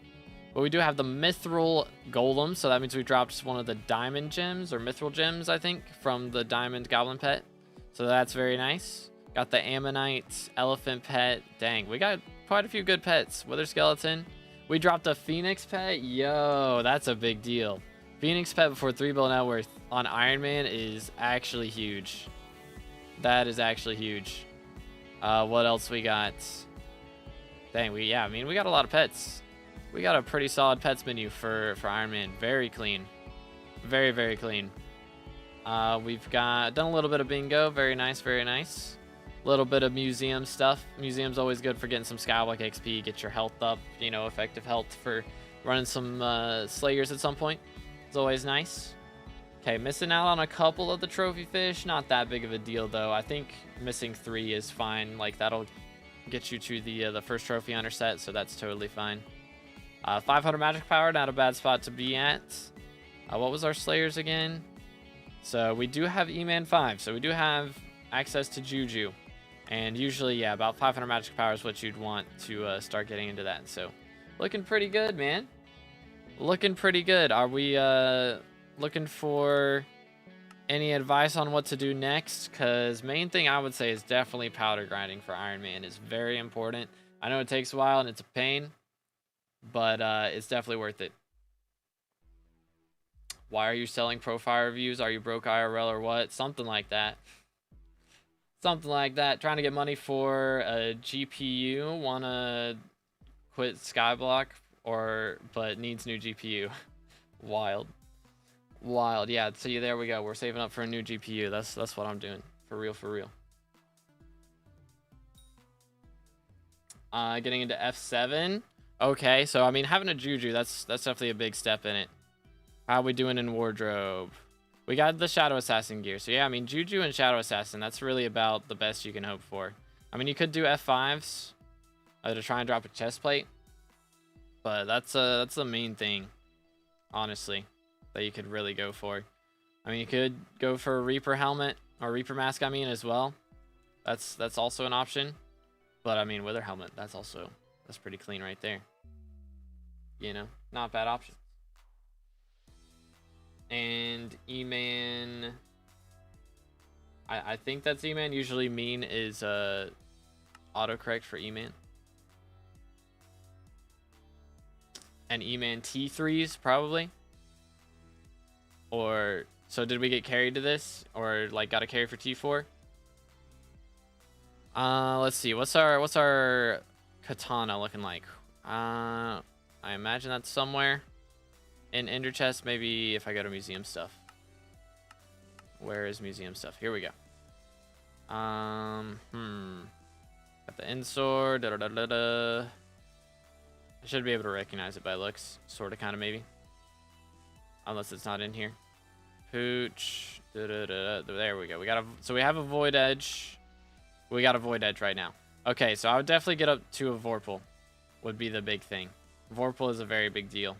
But we do have the mithril golem, so that means we dropped one of the diamond gems, or mithril gems, I think, from the diamond goblin pet. So that's very nice. Got the ammonite elephant pet. Dang, we got quite a few good pets. Wither skeleton. We dropped a phoenix pet. Yo, that's a big deal. Phoenix pet before 3 bill net worth on Iron Man is actually huge. That is actually huge. What else we got? Dang, we got a lot of pets. We got a pretty solid pets menu for Iron Man. Very clean. Very, very clean. We've done a little bit of bingo. Very nice, very nice. A little bit of museum stuff. Museum's always good for getting some SkyBlock XP, get your health up, you know, effective health for running some Slayers at some point. It's always nice. Okay, missing out on a couple of the trophy fish. Not that big of a deal, though. I think missing 3 is fine. Like, that'll get you to the first trophy hunter set, so that's totally fine. 500 magic power, not a bad spot to be at. What was our Slayers again? So we do have E-Man 5, so we do have access to Juju. And usually, yeah, about 500 magic power is what you'd want to start getting into that. So looking pretty good, man. Looking pretty good. Are we looking for any advice on what to do next? Because main thing I would say is definitely powder grinding for Iron Man is very important. I know it takes a while and it's a pain, but it's definitely worth it. Why are you selling profile reviews? Are you broke IRL or what? Something like that. Something like that. Trying to get money for a GPU. Wanna quit SkyBlock but needs new GPU. Wild. Yeah, see, there we go. We're saving up for a new GPU. That's what I'm doing. For real. Getting into F7. Okay, so I mean, having a Juju, that's definitely a big step in it. How we doing in wardrobe? We got the Shadow Assassin gear. So yeah, I mean, Juju and Shadow Assassin, that's really about the best you can hope for. I mean, you could do F5s to try and drop a chest plate, but that's the main thing, honestly, that you could really go for. I mean, you could go for a Reaper helmet, or Reaper mask, I mean, as well. That's also an option. But I mean, Wither helmet, that's pretty clean right there. You know, not bad option. And E-Man, I think that's E-Man. Usually mean is autocorrect for E-Man. And E-Man T3s probably. Or so did we get carried to this, or like got a carry for T4? Let's see. What's our katana looking like? I imagine that's somewhere in Ender Chest. Maybe if I go to museum stuff. Where is museum stuff? Here we go. Got the end sword. I should be able to recognize it by looks, sort of, kind of, maybe. Unless it's not in here. Pooch. There we go. So we have a Void Edge. We got a Void Edge right now. Okay, so I would definitely get up to a Vorpal. Would be the big thing. Vorpal is a very big deal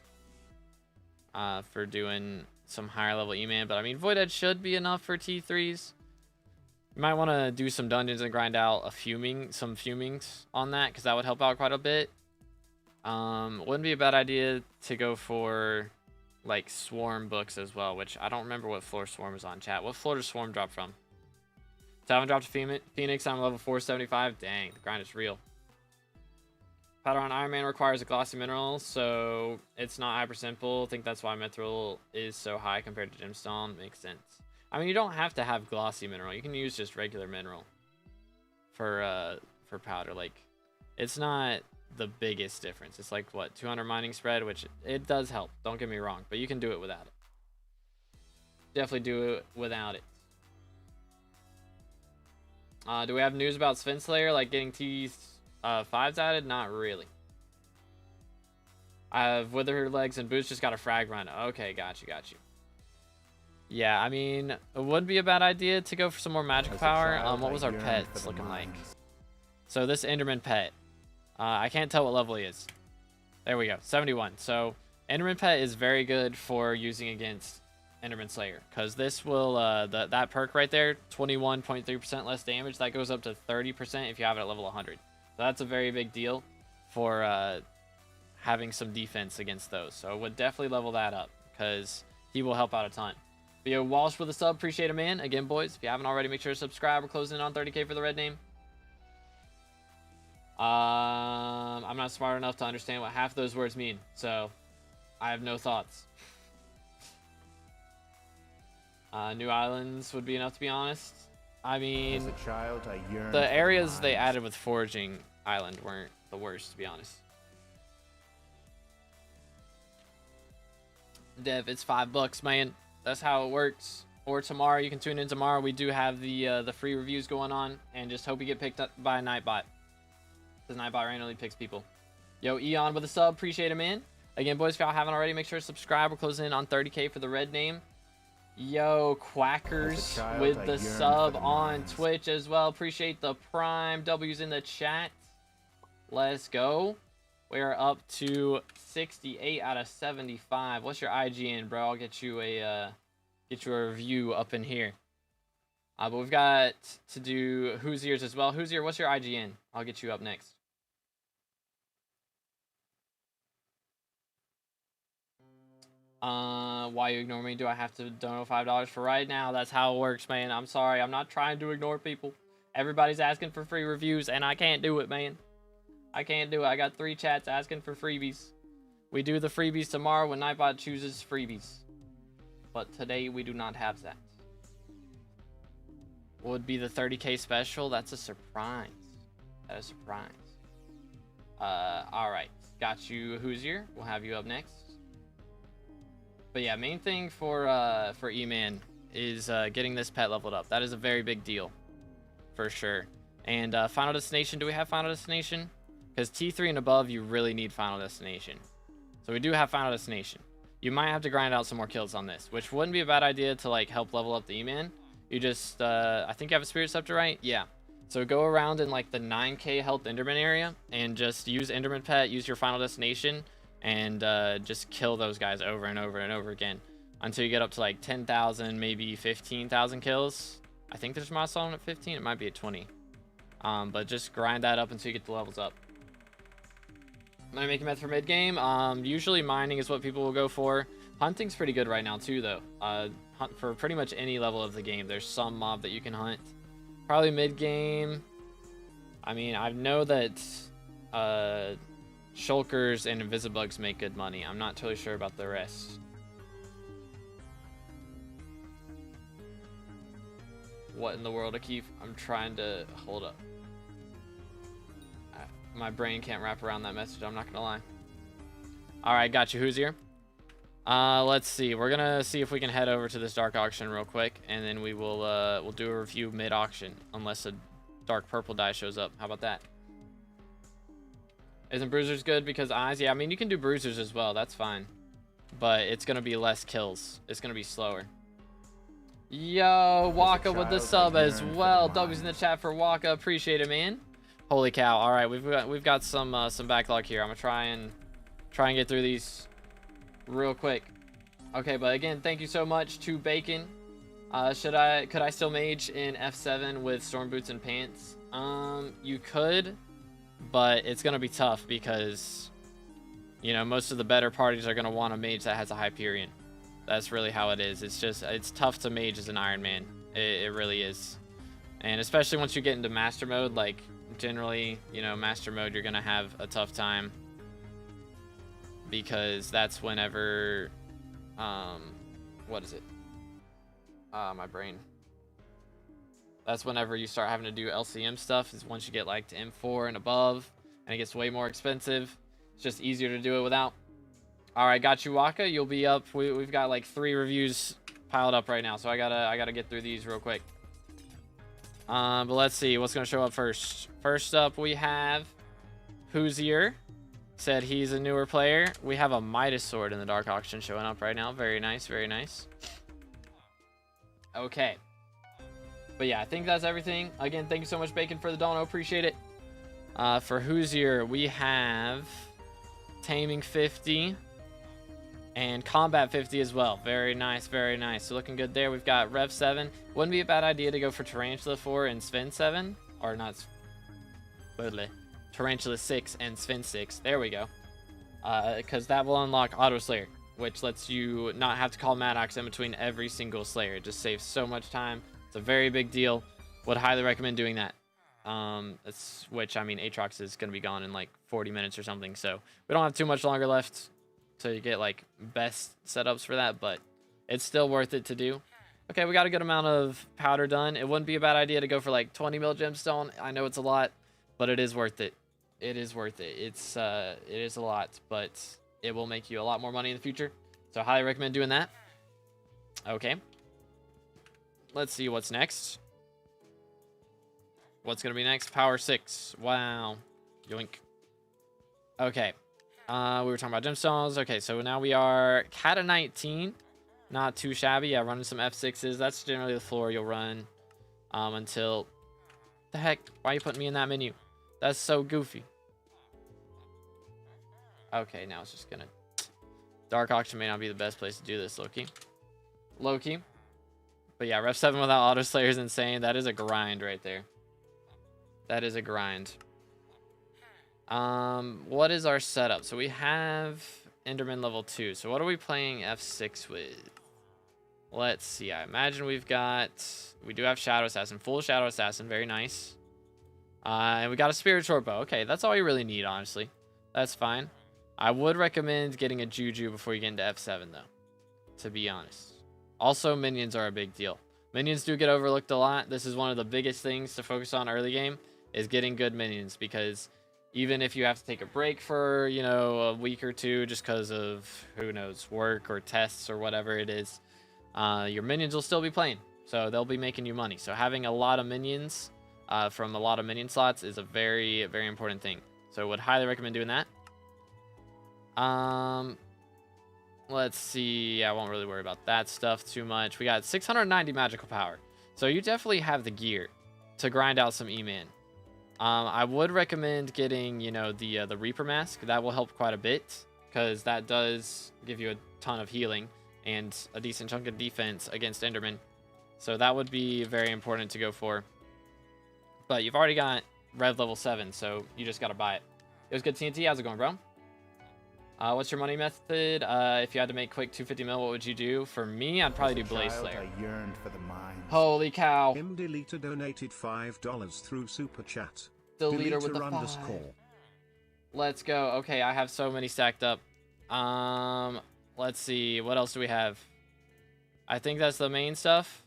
for doing some higher level E-Man. But I mean, Void Edge should be enough for T3s. You might want to do some dungeons and grind out some fumings on that, because that would help out quite a bit. Wouldn't be a bad idea to go for like Swarm books as well, which I don't remember what floor Swarm is on, chat. What floor does Swarm drop from? So I haven't dropped a Phoenix on level 475. Dang, the grind is real. Powder on Iron Man requires a glossy mineral, so it's not hyper simple. I think that's why mithril is so high compared to gemstone. Makes sense. I mean, you don't have to have glossy mineral. You can use just regular mineral for powder. Like, it's not the biggest difference. It's like, what, 200 mining spread, which it does help. Don't get me wrong, but you can do it without it. Definitely do it without it. Do we have news about Sphinx Slayer, like getting T5s added? Not really. I have Wither legs and boots, just got a frag run. Okay, got you. Yeah, I mean, it would be a bad idea to go for some more magic power. What was our pets looking like? So this Enderman pet, I can't tell what level he is. There we go, 71. So Enderman pet is very good for using against Enderman Slayer, because this will that perk right there, 21.3% less damage, that goes up to 30% if you have it at level 100. So that's a very big deal for having some defense against those. So I would definitely level that up, because he will help out a ton. But yo, Walsh with a sub, appreciate it, man. Again, boys, if you haven't already, make sure to subscribe. We're closing in on 30K for the red name. I'm not smart enough to understand what half those words mean, so I have no thoughts. New islands would be enough, to be honest. I mean, As a child, I yearned the for areas they mines. added with foraging island weren't the worst, to be honest. Dev, it's $5, man. That's how it works. Or tomorrow, you can tune in tomorrow. We do have the free reviews going on, and just hope you get picked up by a Nightbot. Because Nightbot randomly picks people. Yo, Eon with a sub, appreciate it, man. Again, boys, if y'all haven't already, make sure to subscribe. We're closing in on 30K for the red name. Yo, Quackers child, with I the yearned sub for the on mines. Twitch as well. Appreciate the prime W's in the chat. Let's go. We are up to 68 out of 75. What's your IGN, bro? I'll get you a review up in here. But we've got to do Who's Ears as well. Who's Ear, what's your IGN? I'll get you up next. Why you ignore me? Do I have to donate $5 for right now? That's how it works, man. I'm sorry. I'm not trying to ignore people. Everybody's asking for free reviews, and I can't do it, man. I can't do it. I got 3 chats asking for freebies. We do the freebies tomorrow when Nightbot chooses freebies. But today we do not have that. Would be the 30K special? That's a surprise. That is a surprise. Alright. Got you, Hoosier. We'll have you up next. But yeah, main thing for E-Man is getting this pet leveled up. That is a very big deal. For sure. And Final Destination, do we have Final Destination? Because T3 and above, you really need Final Destination. So we do have Final Destination. You might have to grind out some more kills on this, which wouldn't be a bad idea to like help level up the E-Man. You just, I think you have a Spirit Scepter, right? Yeah. So go around in like the 9K health Enderman area and just use Enderman Pet, use your Final Destination, and just kill those guys over and over and over again until you get up to like 10,000, maybe 15,000 kills. I think there's a milestone at 15. It might be at 20. But just grind that up until you get the levels up. Am I making meth for mid game? Usually mining is what people will go for. Hunting's pretty good right now too, though. Hunt for pretty much any level of the game. There's some mob that you can hunt. Probably mid game. I mean, I know that shulkers and invisibugs make good money. I'm not totally sure about the rest. What in the world, Akeef? I'm trying to hold up. My brain can't wrap around that message, I'm not gonna lie. Alright, got you. Who's here? Let's see. We're gonna see if we can head over to this dark auction real quick, and then we will we'll do a review mid-auction, unless a dark purple die shows up. How about that? Isn't bruisers good because eyes? Yeah, I mean, you can do bruisers as well. That's fine. But it's gonna be less kills. It's gonna be slower. Yo, Waka with the sub as well. W's in the chat for Waka. Appreciate it, man. Holy cow! All right, we've got some backlog here. I'm gonna try and get through these real quick. Okay, but again, thank you so much to Bacon. Could I still mage in F7 with storm boots and pants? You could, but it's gonna be tough because, you know, most of the better parties are gonna want a mage that has a Hyperion. That's really how it is. It's tough to mage as an Iron Man. It really is, and especially once you get into master mode, like. Generally, you know, master mode, you're gonna have a tough time because that's whenever what is it? My brain. That's whenever you start having to do LCM stuff, is once you get like to M4 and above, and it gets way more expensive. It's just easier to do it without. All right, got you, Waka. You'll be up. We've got like 3 reviews piled up right now, so I gotta get through these real quick. But let's see what's gonna show up first. First up, we have Hoosier. Said he's a newer player. We have a Midas sword in the dark auction showing up right now. Very nice, very nice. Okay. But yeah, I think that's everything. Again, thank you so much, Bacon, for the dono. Appreciate it. For Hoosier, we have Taming 50 and Combat 50 as well. Very nice, very nice. So looking good there. We've got Rev 7. Wouldn't be a bad idea to go for Tarantula 4 and Sven 7. Or not. Tarantula 6 and Sven 6. There we go. Because that will unlock Auto Slayer, which lets you not have to call Maddox in between every single Slayer. It just saves so much time. It's a very big deal. Would highly recommend doing that. Which, I mean, Aatrox is going to be gone in like 40 minutes or something. So we don't have too much longer left to get like best setups for that. But it's still worth it to do. Okay, we got a good amount of powder done. It wouldn't be a bad idea to go for like 20 mil gemstone. I know it's a lot, but it is worth it. It is worth it. It is a lot, but it will make you a lot more money in the future. So I highly recommend doing that. Okay. Let's see what's next. What's going to be next? Power 6. Wow. Yoink. Okay. We were talking about gemstones. Okay, so now we are Kata 19. Not too shabby. Yeah, running some F6s. That's generally the floor you'll run until... The heck? Why are you putting me in that menu? That's so goofy. Okay, now it's just going to... Dark Auction may not be the best place to do this, Loki. Loki. But yeah, Rev 7 without Auto Slayer is insane. That is a grind right there. That is a grind. What is our setup? So we have Enderman level 2. So what are we playing F6 with? Let's see. I imagine we do have Shadow Assassin. Full Shadow Assassin. Very nice. And we got a Spirit Short Bow. Okay, that's all you really need, honestly. That's fine. I would recommend getting a Juju before you get into F7, though. To be honest. Also, minions are a big deal. Minions do get overlooked a lot. This is one of the biggest things to focus on early game, is getting good minions, because even if you have to take a break for, you know, a week or two just because of, who knows, work or tests or whatever it is, your minions will still be playing. So they'll be making you money. So having a lot of minions from a lot of minion slots is a very, very important thing. So I would highly recommend doing that. Let's see. I won't really worry about that stuff too much. We got 690 magical power. So you definitely have the gear to grind out some E-Man. I would recommend getting, you know, the Reaper Mask. That will help quite a bit, because that does give you a ton of healing and a decent chunk of defense against Enderman. So that would be very important to go for. But you've already got Rev level 7, so you just got to buy it. It was good, TNT. How's it going, bro? What's your money method? If you had to make quick 250 mil, what would you do? For me, I'd probably do Blaze Slayer. I yearned for the mines. Holy cow. Deleter donated $5 through Super Chat. Deleter with the 5. Let's go. Okay, I have so many stacked up. Let's see. What else do we have? I think that's the main stuff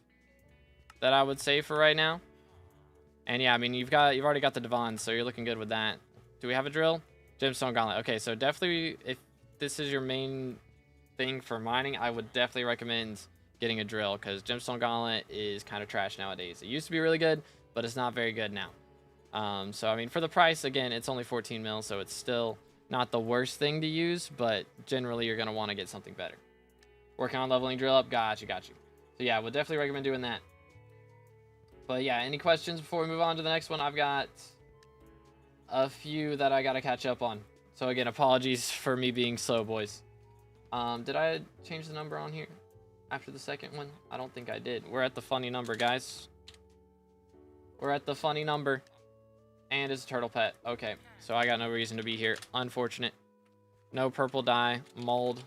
that I would say for right now. And yeah, I mean, you've already got the Devon, so you're looking good with that. Do we have a drill? Gemstone Gauntlet. Okay, so definitely, if this is your main thing for mining, I would definitely recommend getting a drill, because Gemstone Gauntlet is kind of trash nowadays. It used to be really good, but it's not very good now. So, I mean, for the price, again, it's only 14 mil, so it's still not the worst thing to use, but generally, you're going to want to get something better. Working on leveling drill up. Got you. So, yeah, I would definitely recommend doing that. But, yeah, any questions before we move on to the next one? I've got a few that I gotta catch up on. So again, apologies for me being slow, boys. Did I change the number on here after the second one? I don't think I did. We're at the funny number, guys. We're at the funny number. And it's a turtle pet. Okay, so I got no reason to be here. Unfortunate. No purple dye. Mold.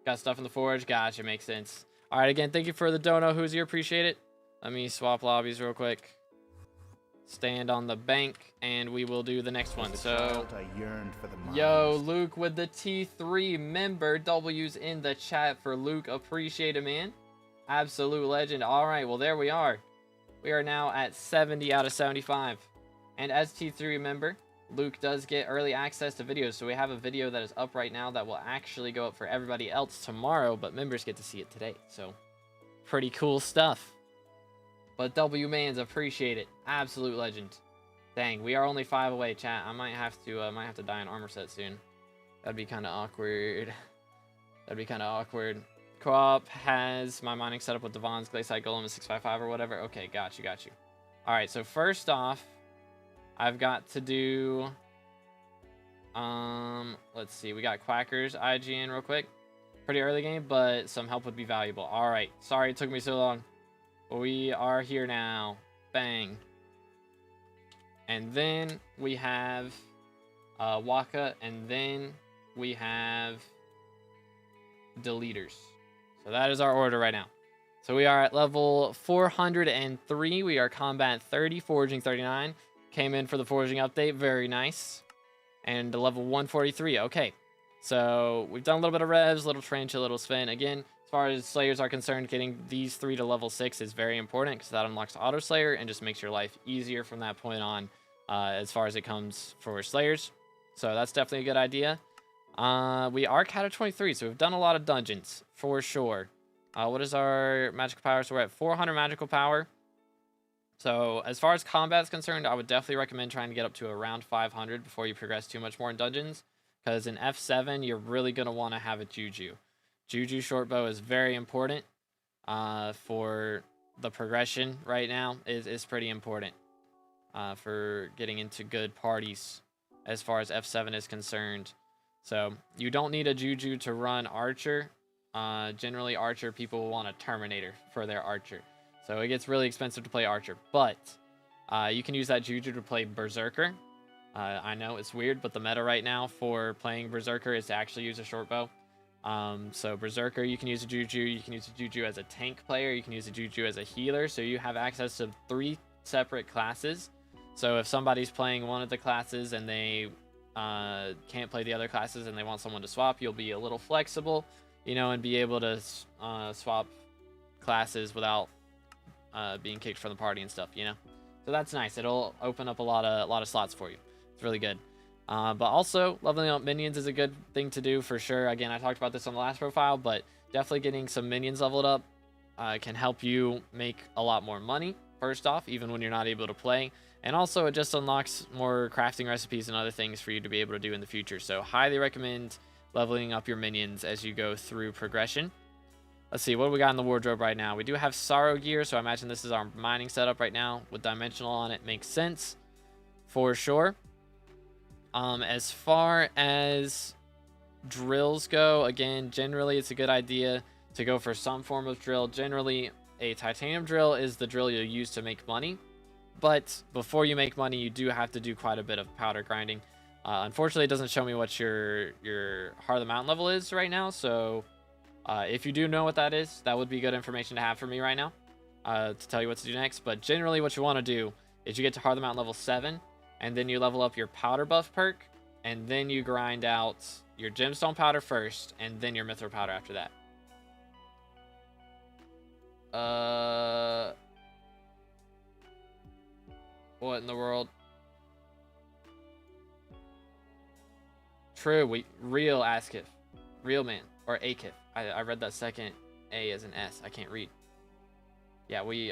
Got stuff in the forge. Gotcha, makes sense. Alright, again, thank you for the dono, Hoosier. Appreciate it. Let me swap lobbies real quick. Stand on the bank, and we will do the next one. So, yo, Luke with the T3 member. W's in the chat for Luke. Appreciate it, man. Absolute legend. All right, well, there we are. We are now at 70 out of 75. And as T3 member, Luke does get early access to videos. So we have a video that is up right now that will actually go up for everybody else tomorrow, but members get to see it today. So, pretty cool stuff. But W-Mans, appreciate it. Absolute legend. Dang, we are only 5 away, chat. I might have to dye an armor set soon. That'd be kind of awkward. Co-op has my mining setup with Devon's Glacial Golem is 655 or whatever. Okay, got you. All right, so first off, I've got to do, let's see, we got Quackers IGN real quick. Pretty early game, but some help would be valuable. All right, sorry it took me so long. We are here now. Bang. And then we have Waka, and then we have Deleters. So that is our order right now. So we are at level 403. We are combat 30, foraging 39. Came in for the foraging update. Very nice. And level 143. Okay. So we've done a little bit of Revs, little Trench, a little Sven. Again, as far as Slayers are concerned, getting these 3 to level 6 is very important because that unlocks Auto Slayer and just makes your life easier from that point on as far as it comes for Slayers. So that's definitely a good idea. We are Cat 23, so we've done a lot of dungeons for sure. What is our magical power? So we're at 400 magical power. So as far as combat is concerned, I would definitely recommend trying to get up to around 500 before you progress too much more in dungeons. Because in F7, you're really going to want to have a Juju. Juju short bow is very important for the progression right now. Is pretty important for getting into good parties as far as F7 is concerned. So you don't need a Juju to run Archer. Generally, Archer people will want a Terminator for their Archer. So it gets really expensive to play Archer. But you can use that Juju to play Berserker. I know it's weird, but the meta right now for playing Berserker is to actually use a short bow. So Berserker, you can use a Juju. You can use a Juju as a tank player. You can use a Juju as a healer. So you have access to 3 separate classes. So if somebody's playing one of the classes and they can't play the other classes and they want someone to swap, you'll be a little flexible, you know, and be able to swap classes without being kicked from the party and stuff, you know. So that's nice. It'll open up a lot of slots for you. It's really good. But also, leveling up minions is a good thing to do for sure. Again, I talked about this on the last profile, but definitely getting some minions leveled up can help you make a lot more money, first off, even when you're not able to play. And also, it just unlocks more crafting recipes and other things for you to be able to do in the future. So, highly recommend leveling up your minions as you go through progression. Let's see, what do we got in the wardrobe right now? We do have Sorrow gear, so I imagine this is our mining setup right now with Dimensional on it. Makes sense for sure. As far as drills go, again, generally it's a good idea to go for some form of drill. Generally, a titanium drill is the drill you'll use to make money. But before you make money, you do have to do quite a bit of powder grinding. Unfortunately, it doesn't show me what your Heart of the Mountain level is right now. So if you do know what that is, that would be good information to have for me right now to tell you what to do next. But generally, what you want to do is you get to Heart of the Mountain level 7, and then you level up your powder buff perk, and then you grind out your gemstone powder first, and then your mithril powder after that. What in the world? True, real Askif. Real man. Or Akif. I read that second A as an S. I can't read. Yeah, we,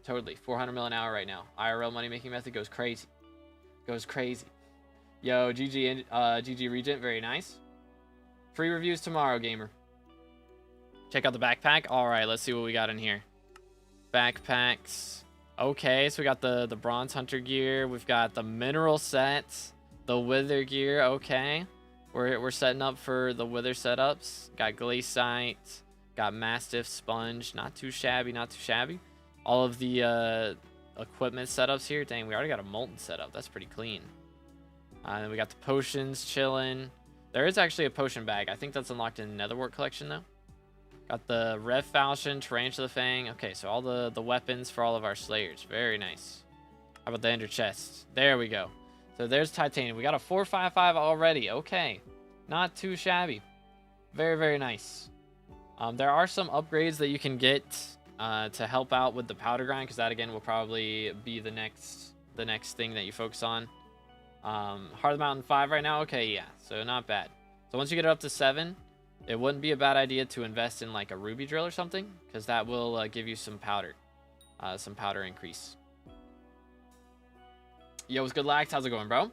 totally. 400 mil an hour right now. IRL money making method goes crazy. Goes crazy. Yo, GG Regent. Very nice. Free reviews tomorrow, gamer. Check out the backpack. Alright, let's see what we got in here. Backpacks. Okay, so we got the Bronze Hunter gear. We've got the Mineral sets. The Wither gear. Okay. We're setting up for the Wither setups. Got Glaciite. Got Mastiff Sponge. Not too shabby, not too shabby. All of the equipment setups here. Dang, we already got a Molten setup. That's pretty clean. And then we got the potions chilling. There is actually a potion bag. I think that's unlocked in Netherwort collection, though. Got the Rev Falchion, Tarantula Fang. Okay, so all the weapons for all of our Slayers. Very nice. How about the Ender Chest? There we go. So there's Titanium. We got a 455 already. Okay. Not too shabby. Very, very nice. There are some upgrades that you can get to help out with the powder grind, because that, again, will probably be the next thing that you focus on. Heart of the Mountain 5 right now. Okay, yeah. So not bad. So once you get it up to 7... it wouldn't be a bad idea to invest in like a ruby drill or something, because that will give you some powder increase. Yo, what's good, Lax? How's it going, bro?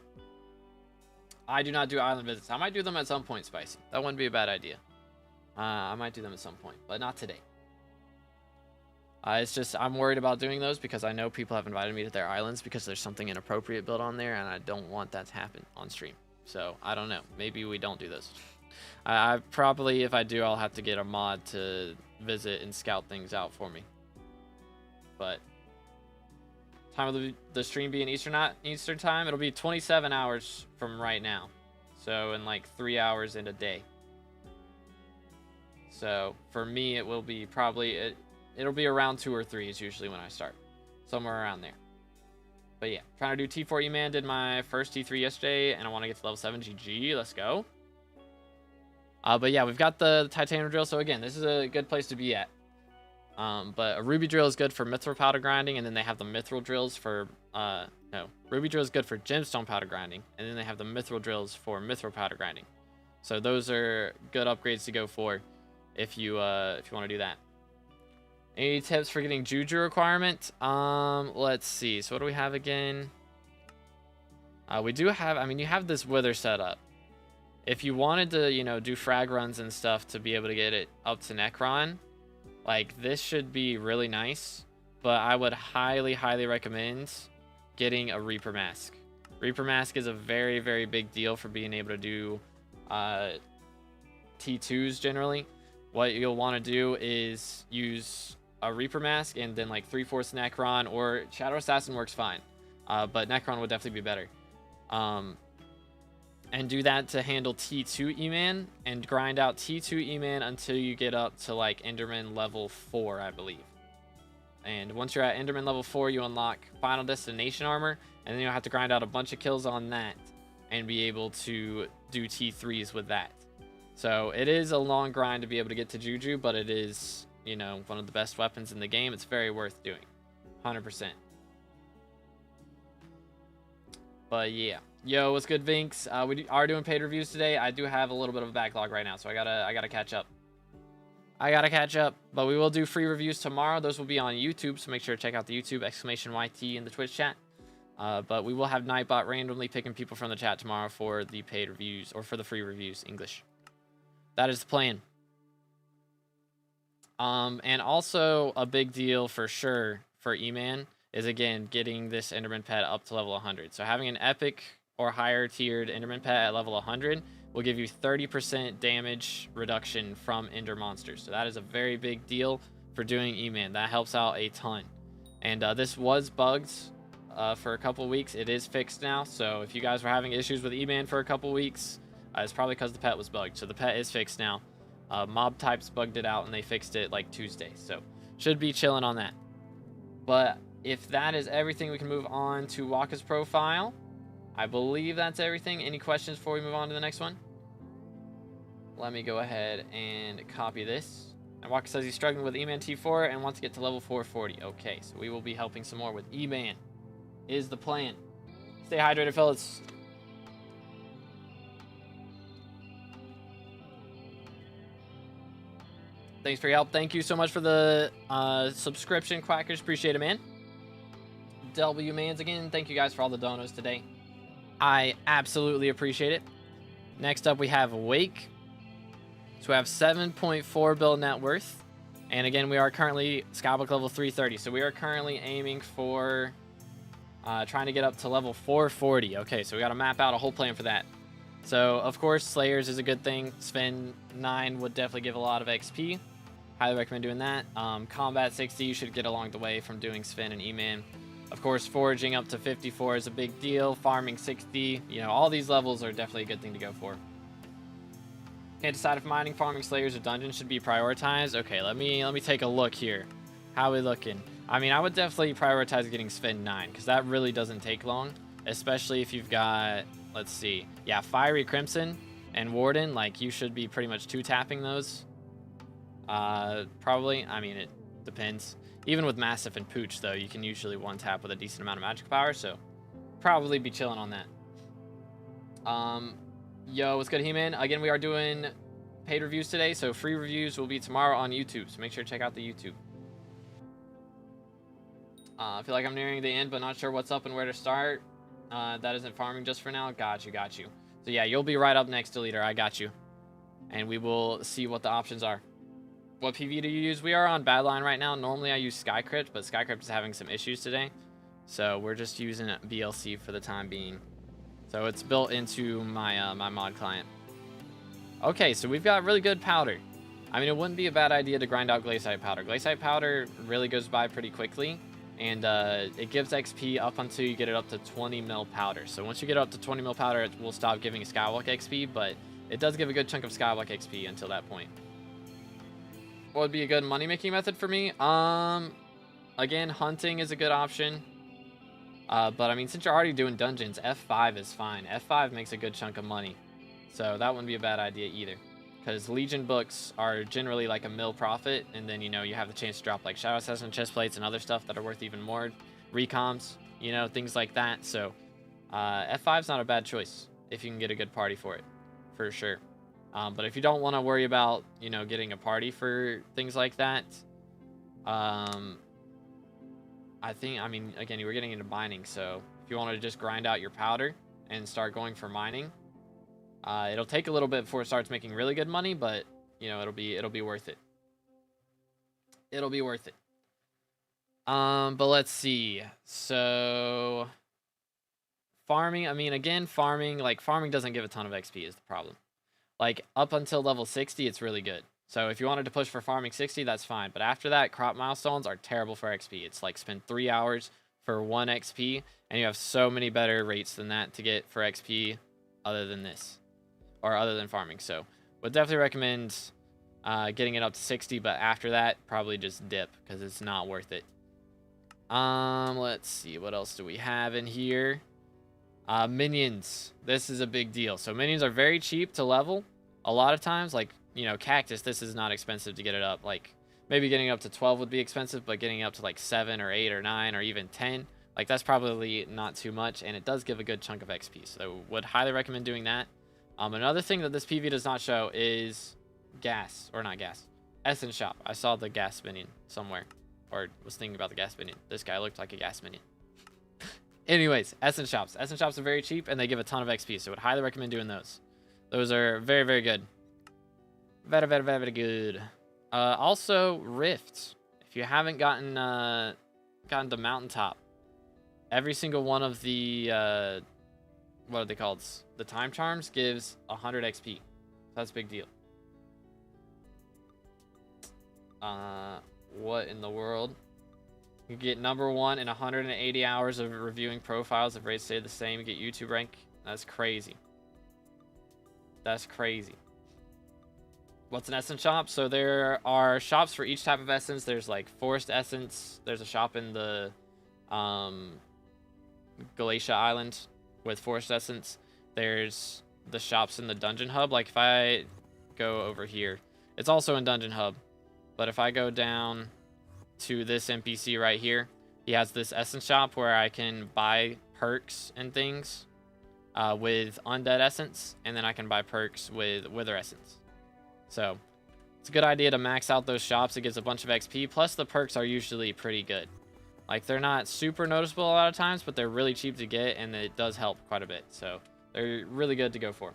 I do not do island visits. I might do them at some point, Spicy. That wouldn't be a bad idea. I might do them at some point, but not today. It's just I'm worried about doing those because I know people have invited me to their islands because there's something inappropriate built on there, and I don't want that to happen on stream. So I don't know. Maybe we don't do those. I probably, if I do, I'll have to get a mod to visit and scout things out for me. But time of the stream being Eastern time, it'll be 27 hours from right now. So in like 3 hours in a day. So for me, it will be probably it'll be around 2 or 3 is usually when I start, somewhere around there. But yeah, trying to do T4 E-Man. Did my first T3 yesterday, and I want to get to level 7. GG, let's go. But yeah, we've got the titanium drill. So again, this is a good place to be at. But a ruby drill is good for mithril powder grinding, and then they have the mithril drills for no, ruby drill is good for gemstone powder grinding, and then they have the mithril drills for mithril powder grinding. So those are good upgrades to go for if you want to do that. Any tips for getting Juju requirement? Let's see. So what do we have again? We do have, I mean, you have this wither set up. If you wanted to, you know, do frag runs and stuff to be able to get it up to Necron, like, this should be really nice. But I would highly, highly recommend getting a Reaper Mask. Reaper Mask is a very, very big deal for being able to do T2s generally. What you'll want to do is use a Reaper Mask and then like 3/4 Necron, or Shadow Assassin works fine. But Necron would definitely be better. And do that to handle T2 E-Man and grind out T2 E-Man until you get up to like Enderman level 4, I believe. And once you're at Enderman level 4, you unlock Final Destination armor, and then you'll have to grind out a bunch of kills on that and be able to do T3s with that. So it is a long grind to be able to get to Juju, but it is, you know, one of the best weapons in the game. It's very worth doing, 100%. But yeah. Yo, what's good, Vinks? We are doing paid reviews today. I do have a little bit of a backlog right now, so I gotta catch up. But we will do free reviews tomorrow. Those will be on YouTube, so make sure to check out the YouTube !YT in the Twitch chat. But we will have Nightbot randomly picking people from the chat tomorrow for the paid reviews, or for the free reviews, English. That is the plan. And also a big deal for sure for E-Man is, again, getting this Enderman pet up to level 100. So having an epic or higher tiered Enderman pet at level 100 will give you 30% damage reduction from Ender monsters. So that is a very big deal for doing E-Man. That helps out a ton. And this was bugged for a couple weeks. It is fixed now. So if you guys were having issues with E-Man for a couple weeks, it's probably because the pet was bugged. So the pet is fixed now. Mob types bugged it out and they fixed it like Tuesday. So should be chilling on that. But if that is everything, we can move on to Waka's profile. I believe that's everything. Any questions before we move on to the next one? Let me go ahead and copy this. And Waka says he's struggling with E-Man T4 and wants to get to level 440. Okay, so we will be helping some more with E-Man. Is the plan. Stay hydrated, fellas. Thanks for your help. Thank you so much for the subscription, Quackers. Appreciate it, man. W Mans again. Thank you guys for all the donos today. I absolutely appreciate it. Next up, we have Wake. So we have 7.4 bill net worth. And again, we are currently SkyBlock level 330. So we are currently aiming for trying to get up to level 440. Okay, so we got to map out a whole plan for that. So, of course, Slayers is a good thing. Sven 9 would definitely give a lot of XP. Highly recommend doing that. Combat 60, you should get along the way from doing Sven and E-Man. Of course, foraging up to 54 is a big deal. Farming 60, you know, all these levels are definitely a good thing to go for. Can't decide if mining, farming, Slayers, or dungeons should be prioritized. Okay, let me take a look here. How are we looking? I mean, I would definitely prioritize getting Sven 9, because that really doesn't take long, especially if you've got, let's see, yeah, Fiery Crimson and Warden. Like, you should be pretty much two-tapping those. Probably. I mean, it depends. Even with Massive and Pooch, though, you can usually one-tap with a decent amount of magic power, so probably be chilling on that. Yo, what's good, He-Man? Again, we are doing paid reviews today, so free reviews will be tomorrow on YouTube, so make sure to check out the YouTube. I feel like I'm nearing the end, but not sure what's up and where to start. That isn't farming just for now. Got you. So yeah, you'll be right up next, Deleter. I got you. and we will see what the options are. What PV do you use? We are on Badline right now. Normally I use Skycrypt, but Skycrypt is having some issues today. So we're just using BLC for the time being. So it's built into my my mod client. Okay, so we've got really good powder. I mean, it wouldn't be a bad idea to grind out glaciite powder. Glaciite powder really goes by pretty quickly, and it gives XP up until you get it up to 20 mil powder. So once you get up to 20 mil powder, it will stop giving Skyblock XP, but it does give a good chunk of Skyblock XP until that point. What would be a good money-making method for me? Again, hunting is a good option. But I mean, since you're already doing dungeons, F5 is fine. F5 makes a good chunk of money. So that wouldn't be a bad idea either. Because Legion books are generally like a mil profit, and then, you know, you have the chance to drop like Shadow Assassin chest plates and other stuff that are worth even more. Recoms, you know, things like that. So F5's not a bad choice if you can get a good party for it, for sure. But if you don't want to worry about, you know, getting a party for things like that, I mean, again, you were getting into mining, so if you want to just grind out your powder and start going for mining, it'll take a little bit before it starts making really good money, but, you know, it'll be worth it. It'll be worth it. But let's see. So farming, I mean, again, farming doesn't give a ton of XP is the problem. Like, up until level 60, it's really good. So if you wanted to push for farming 60, that's fine. But after that, crop milestones are terrible for XP. It's like spend 3 hours for 1 XP, and you have so many better rates than that to get for XP other than this, or other than farming. So would definitely recommend getting it up to 60, but after that, probably just dip, because it's not worth it. Let's see, what else do we have in here? Minions. This is a big deal. So minions are very cheap to level. A lot of times, like, you know, cactus, this is not expensive to get it up. Like, maybe getting up to 12 would be expensive, but getting up to like 7 or 8 or 9 or even 10, like, that's probably not too much, and it does give a good chunk of XP. So would highly recommend doing that. Another thing that this PV does not show is gas, or not gas, Essence Shop. I saw the gas minion somewhere, or was thinking about the gas minion. This guy looked like a gas minion. Anyways, Essence Shops. Essence Shops are very cheap, and they give a ton of XP, so I would highly recommend doing those. Those are very, very good. Very, very, very, very good. Also, Rifts. If you haven't gotten to Mountaintop, every single one of the, what are they called? The Time Charms gives 100 XP. So that's a big deal. What in the world? You get #1 in 180 hours of reviewing profiles. If rates stay the same, you get YouTube rank. That's crazy. That's crazy. What's an essence shop? So there are shops for each type of essence. There's like forest essence. There's a shop in the Galatia Island with forest essence. There's the shops in the dungeon hub. Like if I go over here, it's also in dungeon hub. But if I go down to this NPC right here, he has this essence shop where I can buy perks and things with undead essence, and then I can buy perks with wither essence. So it's a good idea to max out those shops. It gives a bunch of XP, plus the perks are usually pretty good. Like, they're not super noticeable a lot of times, but they're really cheap to get, and it does help quite a bit. So they're really good to go for.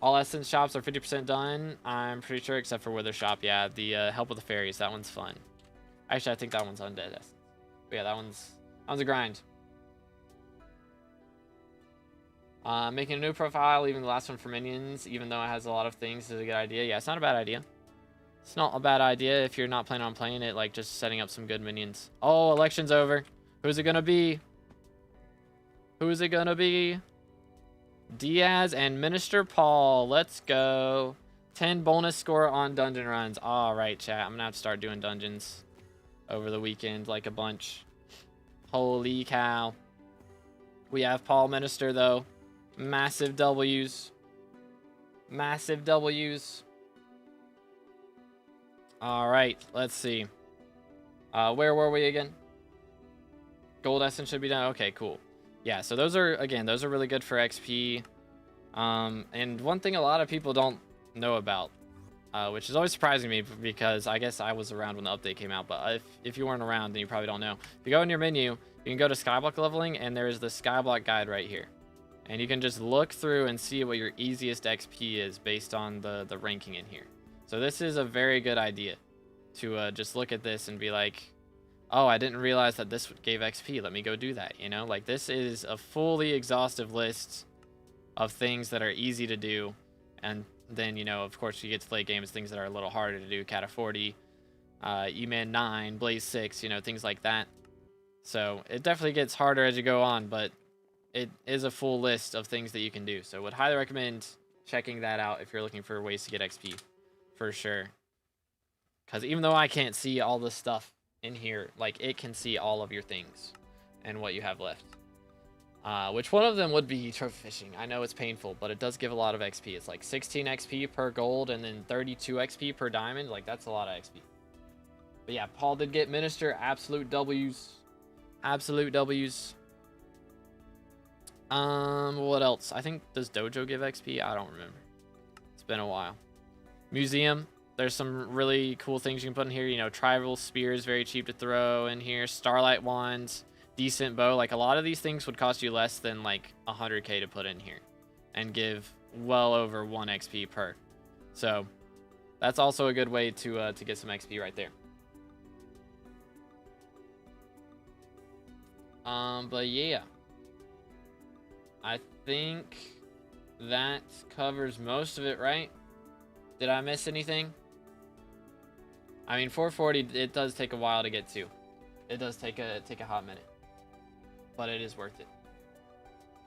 All essence shops are 50% done, I'm pretty sure, except for wither shop. Yeah, the help with the fairies, that one's fun. Actually, I think that one's undead essence. But yeah, that one's a grind. Making a new profile, leaving the last one for minions, even though it has a lot of things, is a good idea. Yeah, it's not a bad idea. It's not a bad idea if you're not planning on playing it, like just setting up some good minions. Oh, election's over. Who's it gonna be? Who's it gonna be? Diaz and Minister Paul. Let's go. 10 bonus score on dungeon runs. All right, chat. I'm gonna have to start doing dungeons over the weekend, like a bunch. Holy cow. We have Paul Minister, though. Massive W's. Massive W's. All right, let's see. Where were we again? Gold essence should be done. Okay, cool. Yeah, so those are, again, those are really good for XP. And one thing a lot of people don't know about, which is always surprising me because I guess I was around when the update came out, but if you weren't around, then you probably don't know. If you go in your menu, you can go to Skyblock leveling, and there is the Skyblock guide right here. And you can just look through and see what your easiest XP is based on the ranking in here. So this is a very good idea to just look at this and be like, oh, I didn't realize that this gave XP. Let me go do that, you know? Like, this is a fully exhaustive list of things that are easy to do. And then, you know, of course, you get to late games, things that are a little harder to do. Cata 40, E-Man 9, Blaze 6, you know, things like that. So it definitely gets harder as you go on, but it is a full list of things that you can do. So would highly recommend checking that out if you're looking for ways to get XP, for sure. Because even though I can't see all the stuff in here, like, it can see all of your things and what you have left. Which one of them would be trophy fishing? I know it's painful, but it does give a lot of XP. It's like 16 XP per gold and then 32 XP per diamond. Like, that's a lot of XP. But yeah, Paul did get Minister. Absolute W's. Absolute W's. What else? I think, does Dojo give XP? I don't remember. It's been a while. Museum. There's some really cool things you can put in here. You know, Tribal Spears, very cheap to throw in here. Starlight Wands, decent bow. Like, a lot of these things would cost you less than, like, 100k to put in here. And give well over 1 XP per. So, that's also a good way to get some XP right there. But yeah. I think that covers most of it, right? Did I miss anything? I mean, 440, it does take a while to get to. It does take a hot minute. But it is worth it.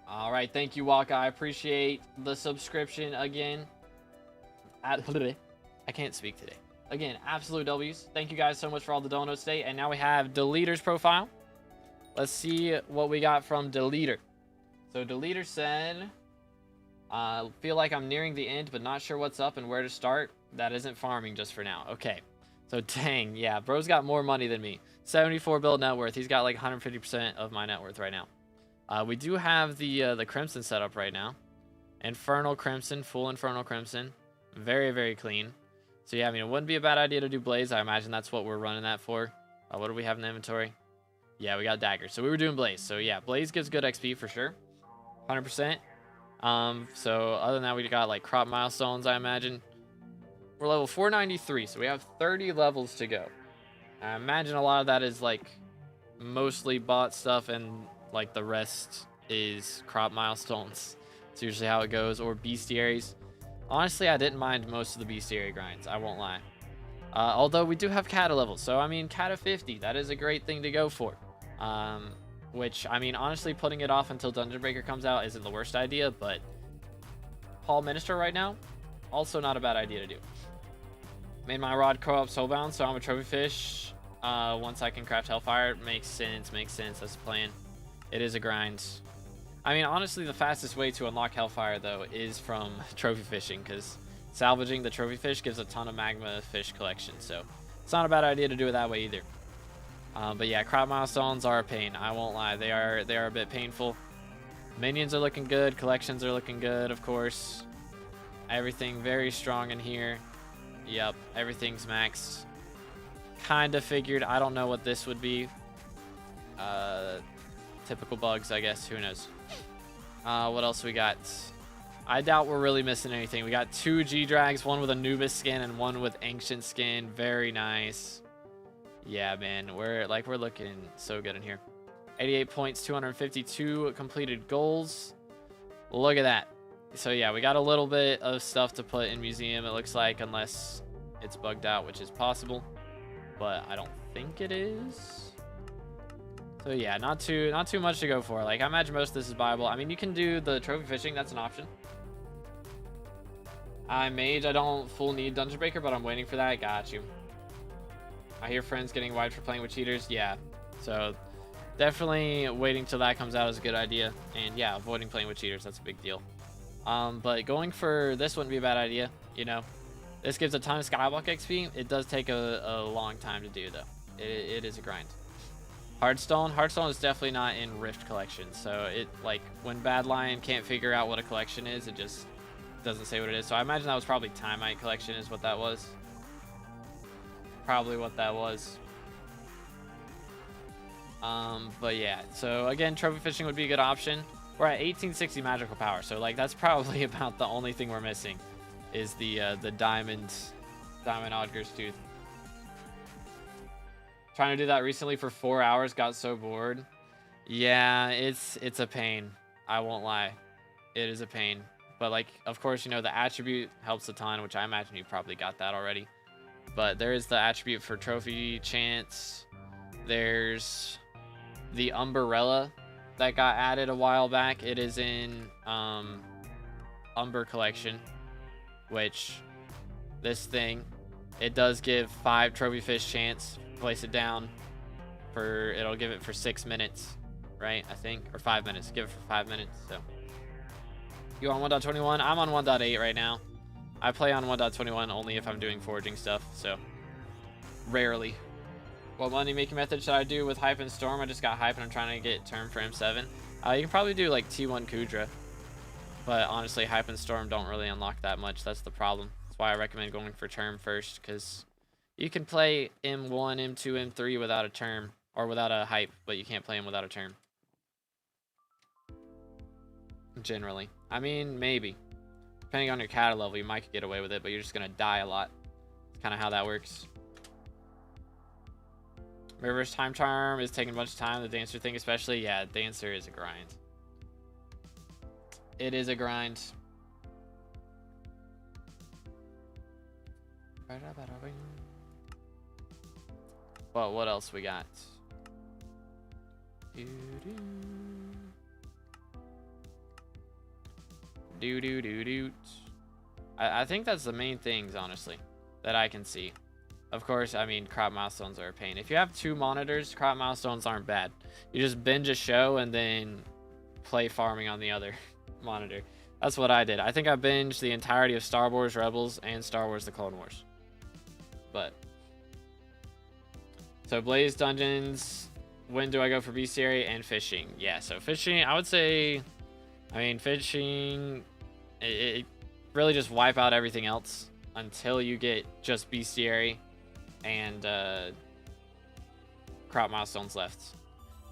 All right, thank you, Waka. I appreciate the subscription again. I can't speak today. Again, absolute W's. Thank you guys so much for all the donuts today. And now we have Deleter's profile. Let's see what we got from Deleter. So Deleter said, feel like I'm nearing the end, but not sure what's up and where to start. That isn't farming just for now. Okay. So dang, yeah, bro's got more money than me. 74 build net worth. He's got like 150% of my net worth right now. We do have the Crimson set up right now. Infernal Crimson, full Infernal Crimson. Very, very clean. So yeah, I mean, it wouldn't be a bad idea to do Blaze. I imagine that's what we're running that for. What do we have in the inventory? Yeah, we got Dagger. So we were doing Blaze. So yeah, Blaze gives good XP for sure. 100%. So other than that, we got like crop milestones, I imagine. We're level 493, so we have 30 levels to go. I imagine a lot of that is like mostly bot stuff, and like the rest is crop milestones. It's usually how it goes, or bestiaries. Honestly, I didn't mind most of the bestiary grinds, I won't lie. Although we do have Cata levels, so I mean, Cata 50, that is a great thing to go for. Which, I mean, honestly, putting it off until Dungeon Breaker comes out isn't the worst idea, but Paul Minister right now, also not a bad idea to do. Made my rod co-op soulbound, so I'm a trophy fish. Once I can craft Hellfire, makes sense, that's the plan. It is a grind. I mean, honestly, the fastest way to unlock Hellfire, though, is from trophy fishing, because salvaging the trophy fish gives a ton of magma fish collection, so it's not a bad idea to do it that way either. But yeah, crop milestones are a pain. I won't lie. They are a bit painful. Minions are looking good. Collections are looking good, of course. Everything very strong in here. Yep, everything's maxed. Kind of figured. I don't know what this would be. Typical bugs, I guess. Who knows? What else we got? I doubt we're really missing anything. We got 2 G-Drags, one with Anubis skin and one with Ancient skin. Very nice. Yeah, man, we're looking so good in here. 88 points, 252 completed goals. Look at that. So yeah, we got a little bit of stuff to put in museum, it looks like, unless it's bugged out, which is possible, but I don't think it is. So yeah, not too much to go for. Like, I imagine most of this is buyable. I mean, you can do the trophy fishing, that's an option. I'm mage, I don't full need Dungeon Breaker, but I'm waiting for that. Got you. I hear friends getting wiped for playing with cheaters. Yeah, so definitely waiting till that comes out is a good idea. And yeah, avoiding playing with cheaters, that's a big deal. But going for this wouldn't be a bad idea, you know. This gives a ton of Skyblock XP. It does take a long time to do, though. It is a grind. Hearthstone is definitely not in Rift collection. So it, like, when Bad Lion can't figure out what a collection is, it just doesn't say what it is. So I imagine that was probably Timite collection is what that was. Probably what that was. But yeah, so again, trophy fishing would be a good option. We're at 1860 magical power, so like that's probably about the only thing we're missing, is the diamond Odger's Tooth. Trying to do that recently for 4 hours, got so bored. Yeah, it's a pain. I won't lie, it is a pain. But like, of course, you know, the attribute helps a ton, which I imagine you probably got that already. But there is the attribute for trophy chance. There's the umbrella that got added a while back. It is in Umber collection, which this thing, it does give 5 trophy fish chance. Place it down for, it'll give it for 6 minutes, right? I think, or 5 minutes. Give it for 5 minutes. So you on 1.21? I'm on 1.8 right now. I play on 1.21 only if I'm doing foraging stuff, so rarely. What money making method should I do with Hype and Storm? I just got Hype and I'm trying to get Term for M7. You can probably do like T1 Kudra, but honestly, Hype and Storm don't really unlock that much. That's the problem. That's why I recommend going for Term first, because you can play M1, M2, M3 without a Term, or without a Hype, but you can't play them without a Term. Generally. I mean, maybe. Depending on your cattle level, you might get away with it, but you're just going to die a lot. It's kind of how that works. Reverse time charm is taking a bunch of time. The dancer thing especially. Yeah, dancer is a grind. It is a grind. But what else we got? I think that's the main things, honestly, that I can see. Of course, I mean, crop milestones are a pain. If you have 2 monitors, crop milestones aren't bad. You just binge a show and then play farming on the other monitor. That's what I did. I think I binged the entirety of Star Wars Rebels and Star Wars The Clone Wars. But so Blaze Dungeons, when do I go for bestiary and fishing? Yeah, so fishing, I would say, I mean, fishing, it really just wipe out everything else until you get just bestiary and crop milestones left,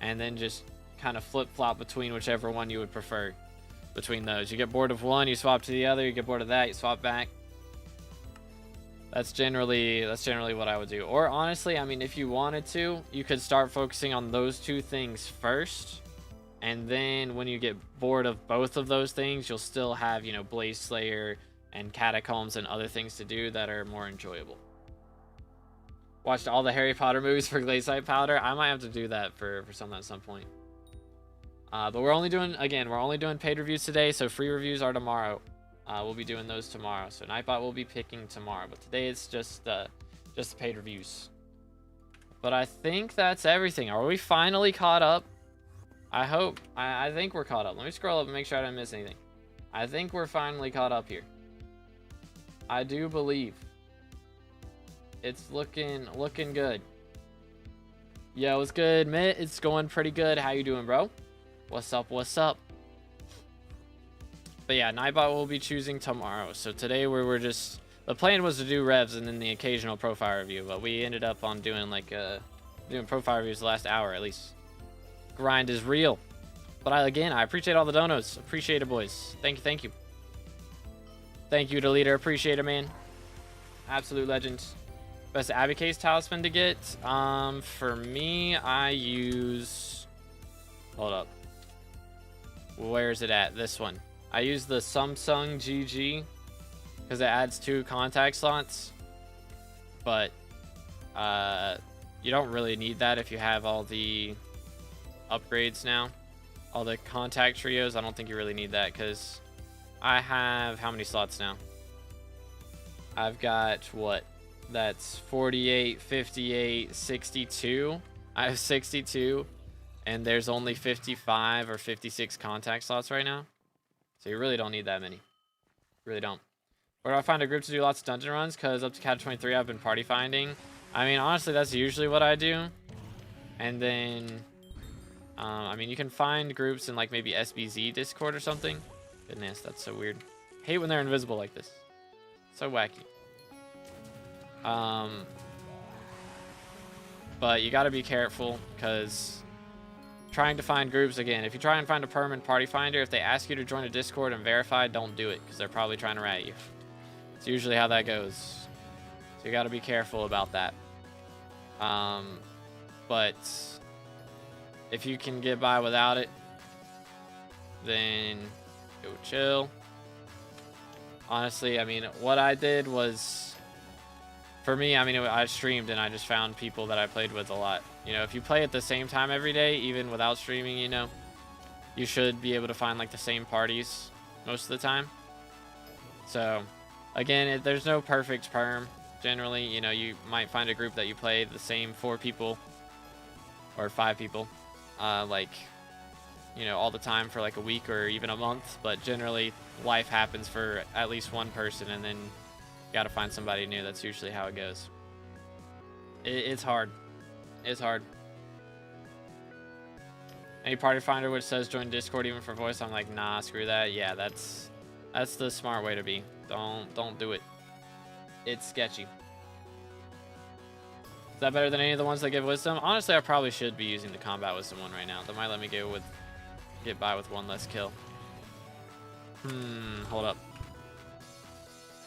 and then just kind of flip-flop between whichever one you would prefer between those. You get bored of one, you swap to the other. You get bored of that, you swap back. That's generally what I would do. Or honestly, I mean, if you wanted to, you could start focusing on those 2 things first, and then when you get bored of both of those things, you'll still have, you know, Blaze Slayer and Catacombs and other things to do that are more enjoyable. Watched all the Harry Potter movies for Glaciite Powder. I might have to do that for something at some point. But we're only doing paid reviews today, so free reviews are tomorrow. We'll be doing those tomorrow. So Nightbot will be picking tomorrow, but today it's just paid reviews. But I think that's everything. Are we finally caught up? I hope. I think we're caught up. Let me scroll up and make sure I didn't miss anything. I think we're finally caught up here. I do believe. It's looking good. Yo, what's good, Mitt? It's going pretty good. How you doing, bro? What's up? What's up? But yeah, Nightbot will be choosing tomorrow. So today we were just, the plan was to do Revs and then the occasional profile review, but we ended up on doing like doing profile reviews the last hour at least. Grind is real. But I appreciate all the donos. Appreciate it, boys. Thank you. Thank you to Leader. Appreciate it, man. Absolute legends. Best Abacase talisman to get. For me, I use, hold up. Where is it at? This one. I use the Samsung GG because it adds 2 contact slots, but you don't really need that if you have all the upgrades now, all the contact trios. I don't think you really need that because I have how many slots now? I've got what? That's 48, 58, 62. I have 62, and there's only 55 or 56 contact slots right now. So you really don't need that many. Really don't. Where do I find a group to do lots of dungeon runs? Because up to Cat 23, I've been party finding. I mean, honestly, that's usually what I do. And then, I mean, you can find groups in like maybe SBZ Discord or something. Goodness, that's so weird. I hate when they're invisible like this. So wacky. But you gotta be careful because trying to find groups, again, if you try and find a permanent party finder, if they ask you to join a Discord and verify, don't do it, because they're probably trying to rat you. It's usually how that goes. So you got to be careful about that. But if you can get by without it, then go chill. Honestly, I mean, what I did was, for me, I mean, I streamed and I just found people that I played with a lot. You know, if you play at the same time every day, even without streaming, you know, you should be able to find like the same parties most of the time. So, again, there's no perfect perm. Generally, you know, you might find a group that you play the same 4 people or 5 people, like, you know, all the time for like a week or even a month. But generally, life happens for at least one person, and then you gotta find somebody new. That's usually how it goes. It's hard. It's hard. Any party finder which says join Discord even for voice, I'm like, nah, screw that. Yeah, that's the smart way to be. Don't do it. It's sketchy. Is that better than any of the ones that give wisdom? Honestly, I probably should be using the combat wisdom one right now. That might let me get by with 1 less kill. Hold up.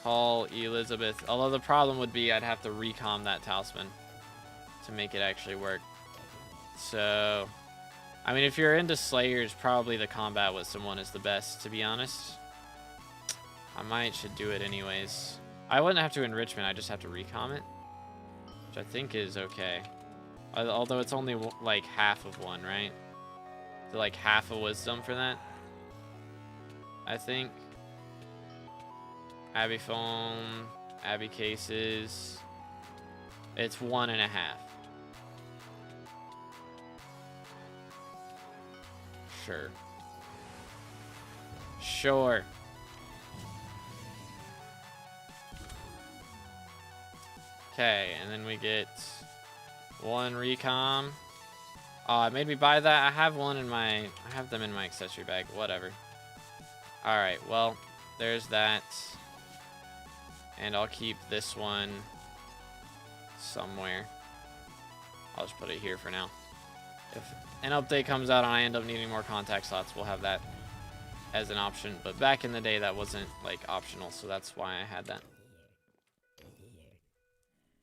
Call Elizabeth. Although the problem would be I'd have to recom that talisman to make it actually work. So, I mean, if you're into Slayers, probably the combat wisdom one is the best, to be honest. I should do it anyways. I wouldn't have to enrichment, I just have to recom it, which I think is okay. Although it's only like half of one, right? So like half a wisdom for that, I think. Abbey foam, Abbey cases. It's 1.5. Sure. Okay, and then we get 1 recom. Oh, it made me buy that. I have them in my accessory bag. Whatever. Alright, well, there's that. And I'll keep this one somewhere. I'll just put it here for now. If an update comes out and I end up needing more contact slots, we'll have that as an option. But back in the day, that wasn't like optional, so that's why I had that.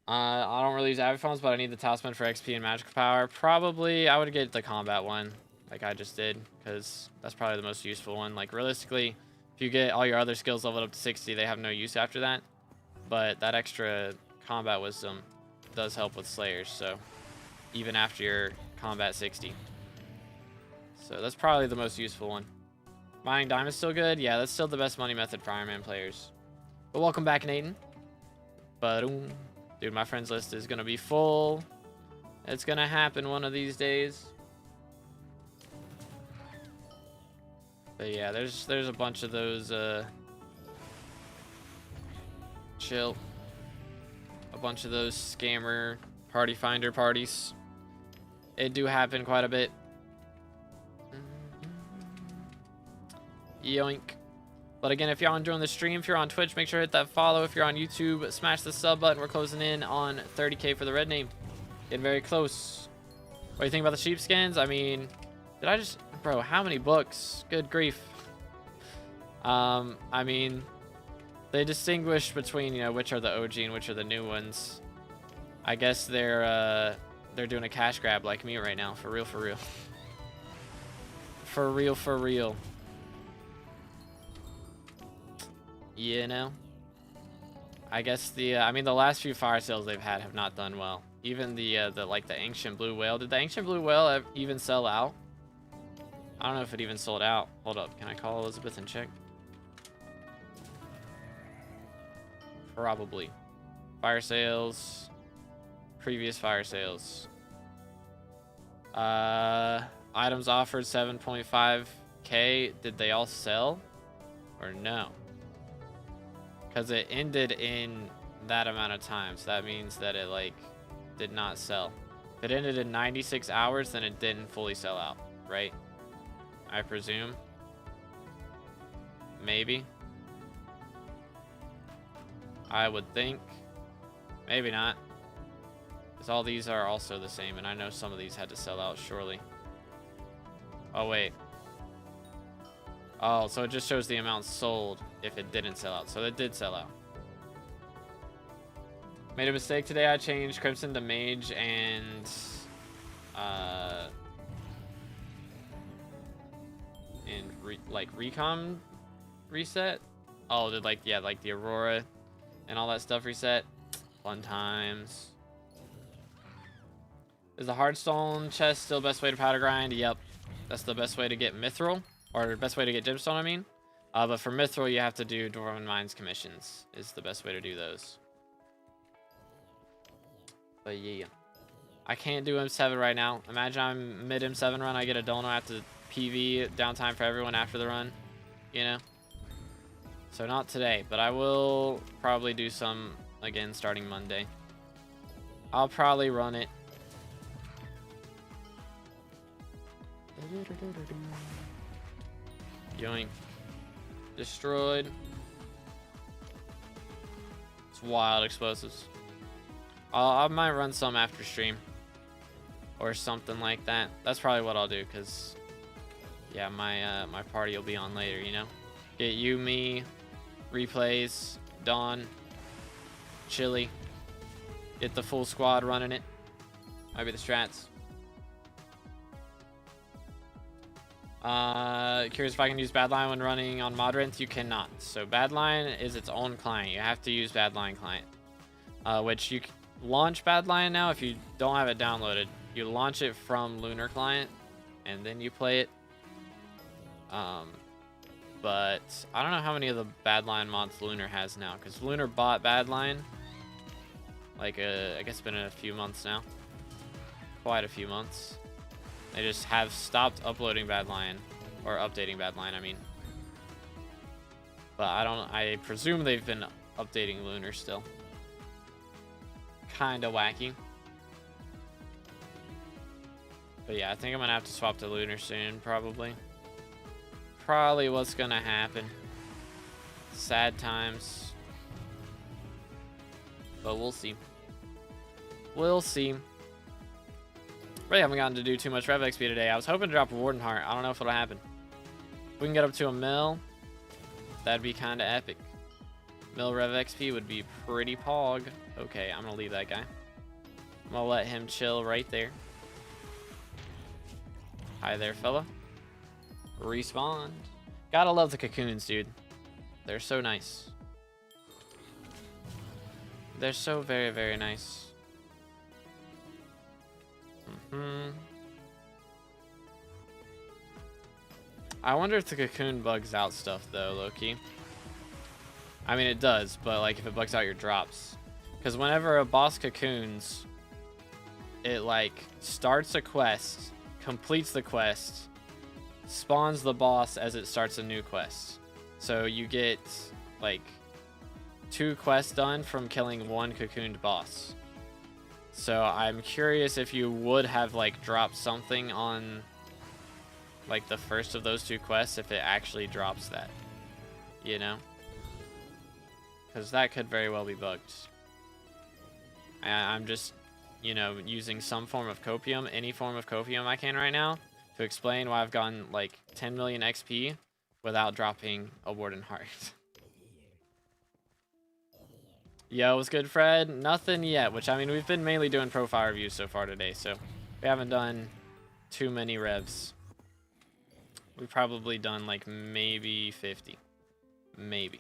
I don't really use Abbey phones, but I need the talisman for XP and magical power. Probably, I would get the combat one, like I just did, because that's probably the most useful one. Like, realistically, if you get all your other skills leveled up to 60, they have no use after that. But that extra combat wisdom does help with Slayers, so even after your combat 60. So that's probably the most useful one. Mining diamond's still good? Yeah, that's still the best money method for Iron Man players. But welcome back, Nathan. Dude, my friends list is gonna be full. It's gonna happen one of these days. But yeah, there's a bunch of those chill. A bunch of those scammer party finder parties. It do happen quite a bit. Yoink. But again, if y'all enjoying the stream, if you're on Twitch, make sure to hit that follow. If you're on YouTube, smash the sub button. We're closing in on 30K for the red name. Getting very close. What do you think about the sheepskins? I mean, bro, how many books? Good grief. I mean, they distinguish between, you know, which are the OG and which are the new ones. I guess they're doing a cash grab like me right now. For real, for real. For real, for real. You know, I guess I mean, the last few fire sales they've had have not done well. Even the ancient blue whale. Did the ancient blue whale even sell out? I don't know if it even sold out. Hold up, can I call Elizabeth and check? Probably. Fire sales. Previous fire sales. Items offered 7.5K. Did they all sell? Or no? Because it ended in that amount of time, so that means that it like did not sell. If it ended in 96 hours, then it didn't fully sell out, right? I presume. Maybe. I would think. Maybe not. Because all these are also the same, and I know some of these had to sell out, surely. Oh, wait. Oh, so it just shows the amount sold if it didn't sell out. So it did sell out. Made a mistake today. I changed Crimson to Mage and Recon reset. Oh, did like the Aurora and all that stuff reset. Fun times. Is the Hardstone chest still the best way to powder grind? Yep. That's the best way to get Mithril. Or best way to get Gemstone, I mean. But for Mithril, you have to do Dwarven Mines commissions. Is the best way to do those. But yeah. I can't do M7 right now. Imagine I'm mid M7 run. I get a dono after PV. Downtime for everyone after the run. You know? So not today. But I will probably do some again starting Monday. I'll probably run it. Yoink. Destroyed. It's wild explosives. I might run some after stream. Or something like that. That's probably what I'll do, because yeah, my party will be on later, you know? Get you, me, replays, Dawn, Chili. Get the full squad running it. Might be the strats. Curious if I can use Badline when running on Modrinth. You cannot. So Badline is its own client. You have to use Badline client. Which you can launch Badline now if you don't have it downloaded. You launch it from Lunar client and then you play it. But I don't know how many of the Badline mods Lunar has now, because Lunar bought Badline. Like I guess it's been a few months now. Quite a few months. They just have stopped uploading Badline, or updating Badline, I mean. But I presume they've been updating Lunar still. Kinda wacky. But yeah, I think I'm gonna have to swap to Lunar soon, probably. Probably what's gonna happen. Sad times. But we'll see. We'll see. Really haven't gotten to do too much Rev XP today. I was hoping to drop a Warden Heart. I don't know if it'll happen. If we can get up to a mil, that'd be kind of epic. Mil Rev XP would be pretty pog. Okay, I'm gonna leave that guy. I'm gonna let him chill right there. Hi there, fella. Respawn. Gotta love the cocoons, dude. They're so nice. They're so very, very nice. I wonder if the cocoon bugs out stuff though, Loki. I mean, it does, but like if it bugs out your drops. Because whenever a boss cocoons, it like starts a quest, completes the quest, spawns the boss as it starts a new quest. So you get like 2 quests done from killing 1 cocooned boss. So I'm curious if you would have like dropped something on like the first of those 2 quests, if it actually drops that, you know? Because that could very well be bugged. I'm just, you know, using some form of copium, any form of copium I can right now, to explain why I've gotten like 10 million XP without dropping a Warden Heart. Yo, what's good, Fred? Nothing yet, which, I mean, we've been mainly doing profile reviews so far today, so we haven't done too many revs. We've probably done, like, maybe 50. Maybe.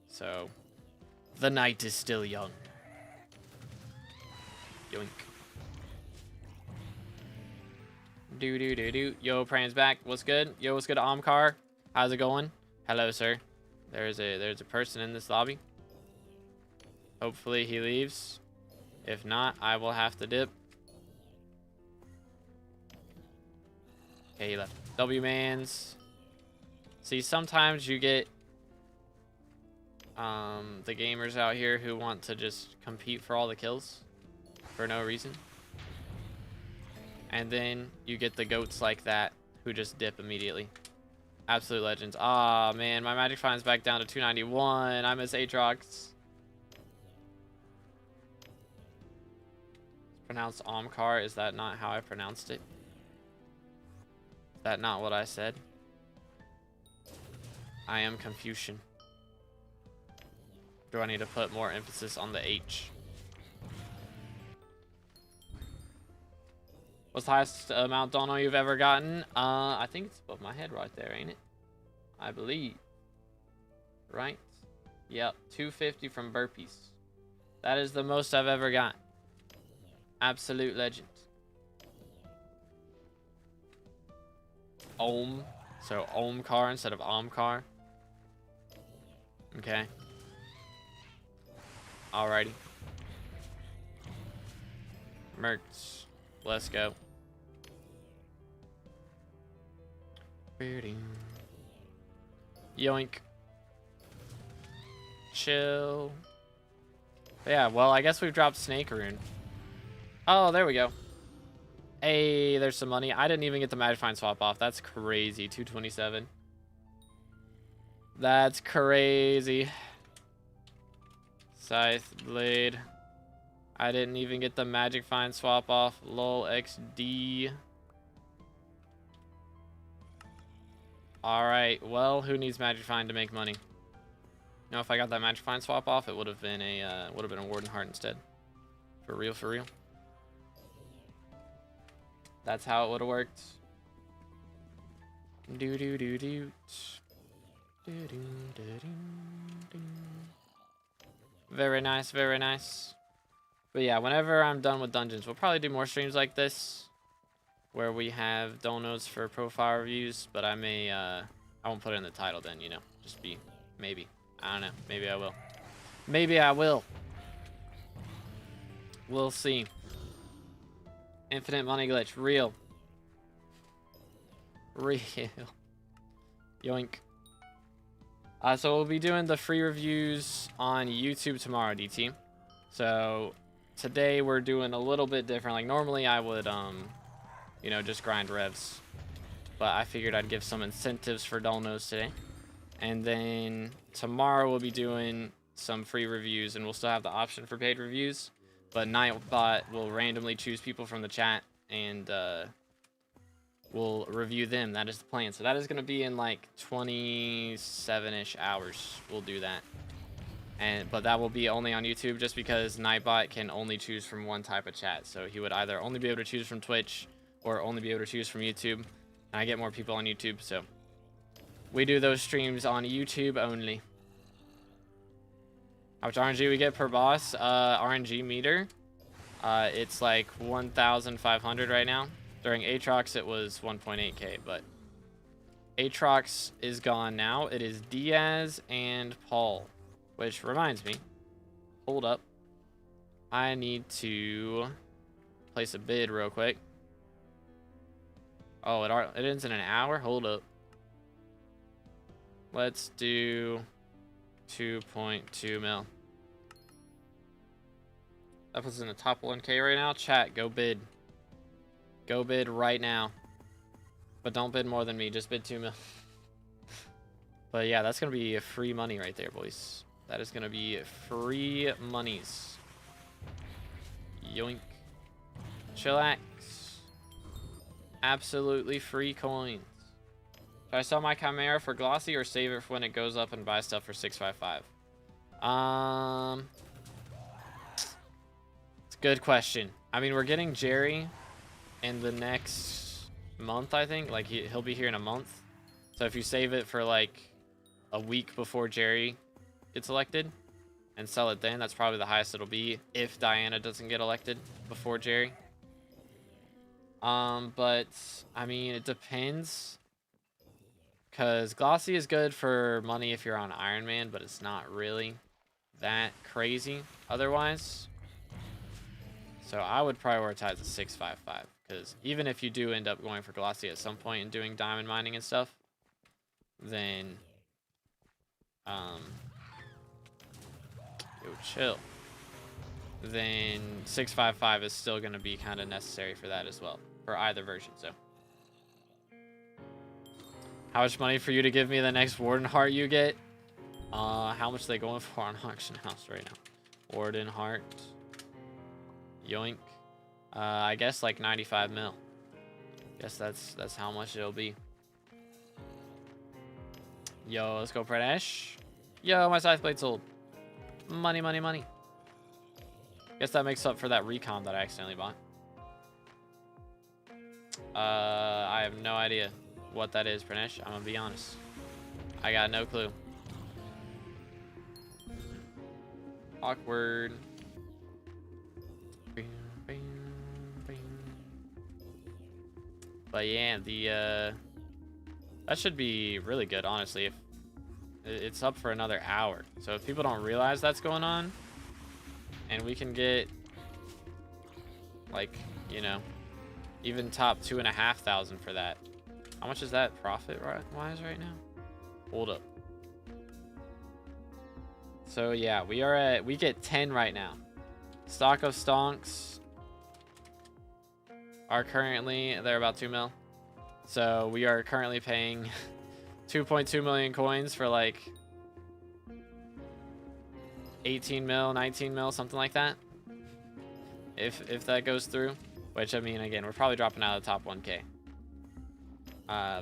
So, the night is still young. Yoink. Do. Yo, Pran's back. What's good? Yo, what's good, Omcar? How's it going? Hello, sir. There's a person in this lobby. Hopefully he leaves. If not, I will have to dip. Okay, he left. W-mans. See, sometimes you get the gamers out here who want to just compete for all the kills for no reason. And then you get the goats like that who just dip immediately. Absolute legends. Ah, man, my magic fine's back down to 291. I miss Aatrox. Pronounced Omkar. Is that not how I pronounced it? that not what I said? I am Confucian. Do I need to put more emphasis on the H? What's the highest amount dono you've ever gotten? I think it's above my head right there, ain't it? I believe. Right? Yep, 250 from burpees. That is the most I've ever got. Absolute legend. Ohm. So Omkar instead of Omkar. Okay. Alrighty. Mercs. Let's go. Yoink. Chill. Yeah, well, I guess we've dropped Snake Rune. Oh, there we go. Hey, there's some money. I didn't even get the Magic Find swap off. That's crazy. 227. That's crazy. Scythe Blade. I didn't even get the Magic Find swap off. Lol XD. Alright, well, who needs Magic Find to make money? You know, if I got that Magic Find swap off, it would have been a Warden Heart instead. For real, for real. That's how it would have worked. Do do do do. Very nice, very nice. But yeah, whenever I'm done with dungeons, we'll probably do more streams like this, where we have donos for profile reviews. But I may, I won't put it in the title then, you know, just be maybe. I don't know. Maybe I will. Maybe I will. We'll see. Infinite money glitch. Real. Real. Yoink. So we'll be doing the free reviews on YouTube tomorrow, DT. So today we're doing a little bit different. Like normally I would, you know, just grind revs. But I figured I'd give some incentives for donos today. And then tomorrow we'll be doing some free reviews, and we'll still have the option for paid reviews. But Nightbot will randomly choose people from the chat, and we'll review them. That is the plan. So that is going to be in like 27-ish hours. We'll do that. But that will be only on YouTube, just because Nightbot can only choose from one type of chat. So he would either only be able to choose from Twitch or only be able to choose from YouTube. And I get more people on YouTube, so we do those streams on YouTube only. How much RNG we get per boss? RNG meter. It's like 1,500 right now. During Aatrox it was 1.8k, but Aatrox is gone now. It is Diaz and Paul. Which reminds me, hold up. I need to place a bid real quick. Oh, it ends in an hour? Hold up. Let's do 2.2 mil. That puts us in the top 1k right now. Chat, go bid. Go bid right now. But don't bid more than me. Just bid 2 mil. But yeah, that's going to be free money right there, boys. That is going to be free monies. Yoink. Chillax. Absolutely free coins. Should I sell my Chimera for Glossy or save it for when it goes up and buy stuff for 655? It's a good question. I mean, we're getting Jerry in the next month, I think. Like, he'll be here in a month. So if you save it for, like, a week before Jerry gets elected and sell it then, that's probably the highest it'll be if Diana doesn't get elected before Jerry. But, I mean, it depends. Because Glossy is good for money if you're on Iron Man, but it's not really that crazy otherwise. So I would prioritize a 655, because even if you do end up going for Glossy at some point and doing diamond mining and stuff, then chill. Then 655 is still going to be kind of necessary for that as well, for either version. So how much money for you to give me the next Warden Heart you get? How much are they going for on auction house right now? Warden Heart. Yoink. I guess like 95 mil. Guess that's how much it'll be. Yo, let's go Pradesh. Yo, my scythe blade sold. Money, money, money. Guess that makes up for that recon that I accidentally bought. I have no idea what that is, Pranesh. I'm gonna be honest. I got no clue. Awkward. But yeah, the that should be really good, honestly. If it's up for another hour, so if people don't realize that's going on, and we can get like, you know, even top 2,500 for that. How much is that profit wise right now? Hold up. So yeah, we get 10 right now. Stock of stonks are currently, they're about 2 mil. So we are currently paying 2.2 million coins for like 18 mil, 19 mil, something like that. If that goes through, which I mean, again, we're probably dropping out of the top 1K.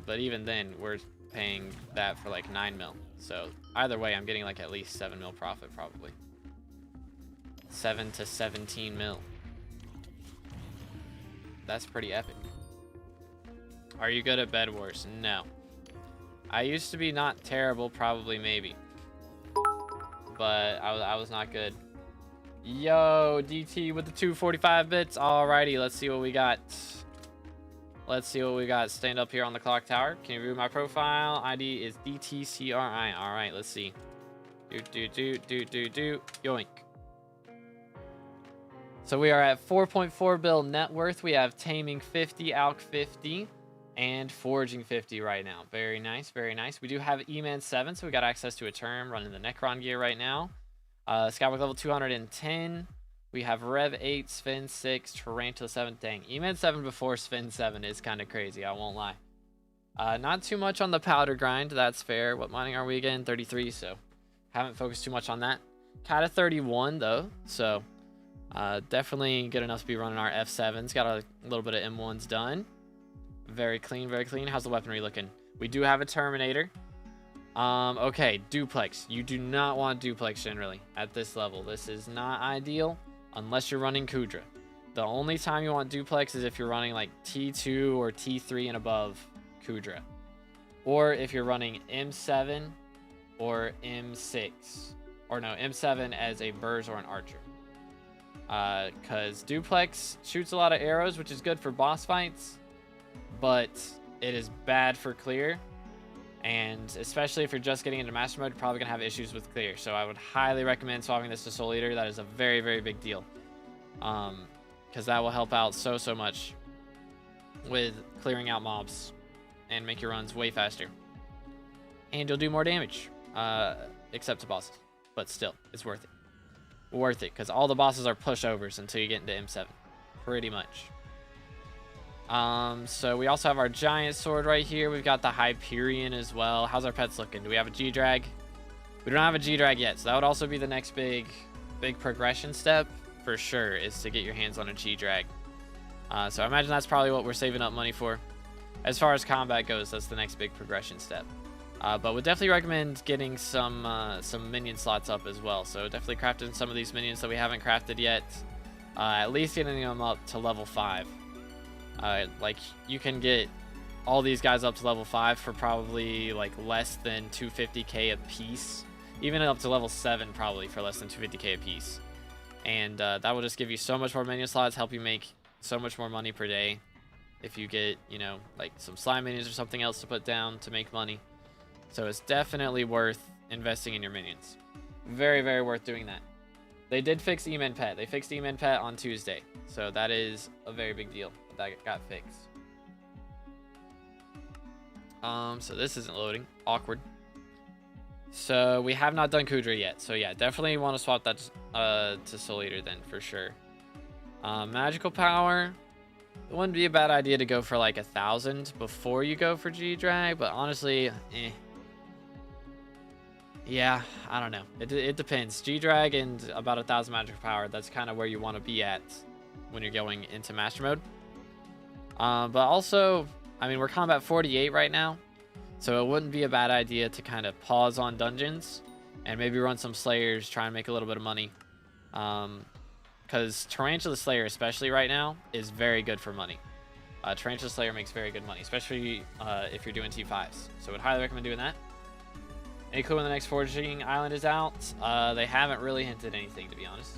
But even then, we're paying that for like 9 mil. So either way, I'm getting like at least 7 mil profit probably. 7 to 17 mil. That's pretty epic. Are you good at Bed Wars? No. I used to be not terrible, probably, maybe. But I was not good. Yo, DT with the 245 bits. Alrighty, let's see what we got. Let's see what we got. Stand up here on the clock tower. Can you view my profile? ID is DTCRI. Alright, let's see. Yoink. So we are at 4.4 bill net worth. We have Taming 50, Alk 50, and Foraging 50 right now. Very nice, very nice. We do have E-Man 7, so we got access to a term running the Necron gear right now. Skywalk level 210. We have Rev 8, Sven 6, Tarantula 7. Dang, E-Man 7 before Sven 7 is kind of crazy, I won't lie. Not too much on the powder grind, that's fair. What mining are we again? 33, so haven't focused too much on that. Kata 31 though, so definitely good enough to be running our F7s. Got a little bit of M1s done. Very clean, very clean. How's the weaponry looking? We do have a Terminator. Okay, duplex. You do not want duplex generally at this level. This is not ideal unless you're running Kudra. The only time you want duplex is if you're running like T2 or T3 and above Kudra. Or if you're running M7 or M6. Or no, M7 as a Burz or an Archer. Because duplex shoots a lot of arrows, which is good for boss fights, but it is bad for clear. And especially if you're just getting into master mode, you're probably going to have issues with clear. So I would highly recommend swapping this to Soul Eater. That is a very, very big deal. Because that will help out so much with clearing out mobs and make your runs way faster. And you'll do more damage, except to bosses. But still, it's worth it. Worth it, because all the bosses are pushovers until you get into M7. Pretty much. So we also have our giant sword right here. We've got the Hyperion as well. How's our pets looking? Do we have a G-Drag? We don't have a G-Drag yet, so that would also be the next big progression step for sure, is to get your hands on a G-Drag. So I imagine that's probably what we're saving up money for. As far as combat goes, that's the next big progression step. But would definitely recommend getting some minion slots up as well. So definitely crafting some of these minions that we haven't crafted yet. At least getting them up to level 5. Like you can get all these guys up to level 5 for probably like less than 250k a piece. Even up to level 7 probably for less than 250k a piece. And that will just give you so much more minion slots, help you make so much more money per day. If you get, you know, like some slime minions or something else to put down to make money. So it's definitely worth investing in your minions. Very, very worth doing that. They did fix E-Man Pet. They fixed E-Man Pet on Tuesday. So that is a very big deal that got fixed. So this isn't loading. Awkward. So we have not done Kudra yet. So yeah, definitely want to swap that to Soul Eater then for sure. Magical power. It wouldn't be a bad idea to go for like 1,000 before you go for G-Drag, but honestly, yeah, I don't know. It depends. G-Drag and about 1,000 magical power, that's kind of where you want to be at when you're going into master mode. But also, I mean, we're combat 48 right now, so it wouldn't be a bad idea to kind of pause on dungeons and maybe run some slayers, try and make a little bit of money. Because Tarantula Slayer, especially right now, is very good for money. Tarantula Slayer makes very good money, especially if you're doing T5s. So I would highly recommend doing that. Any clue when the next foraging island is out? They haven't really hinted anything, to be honest.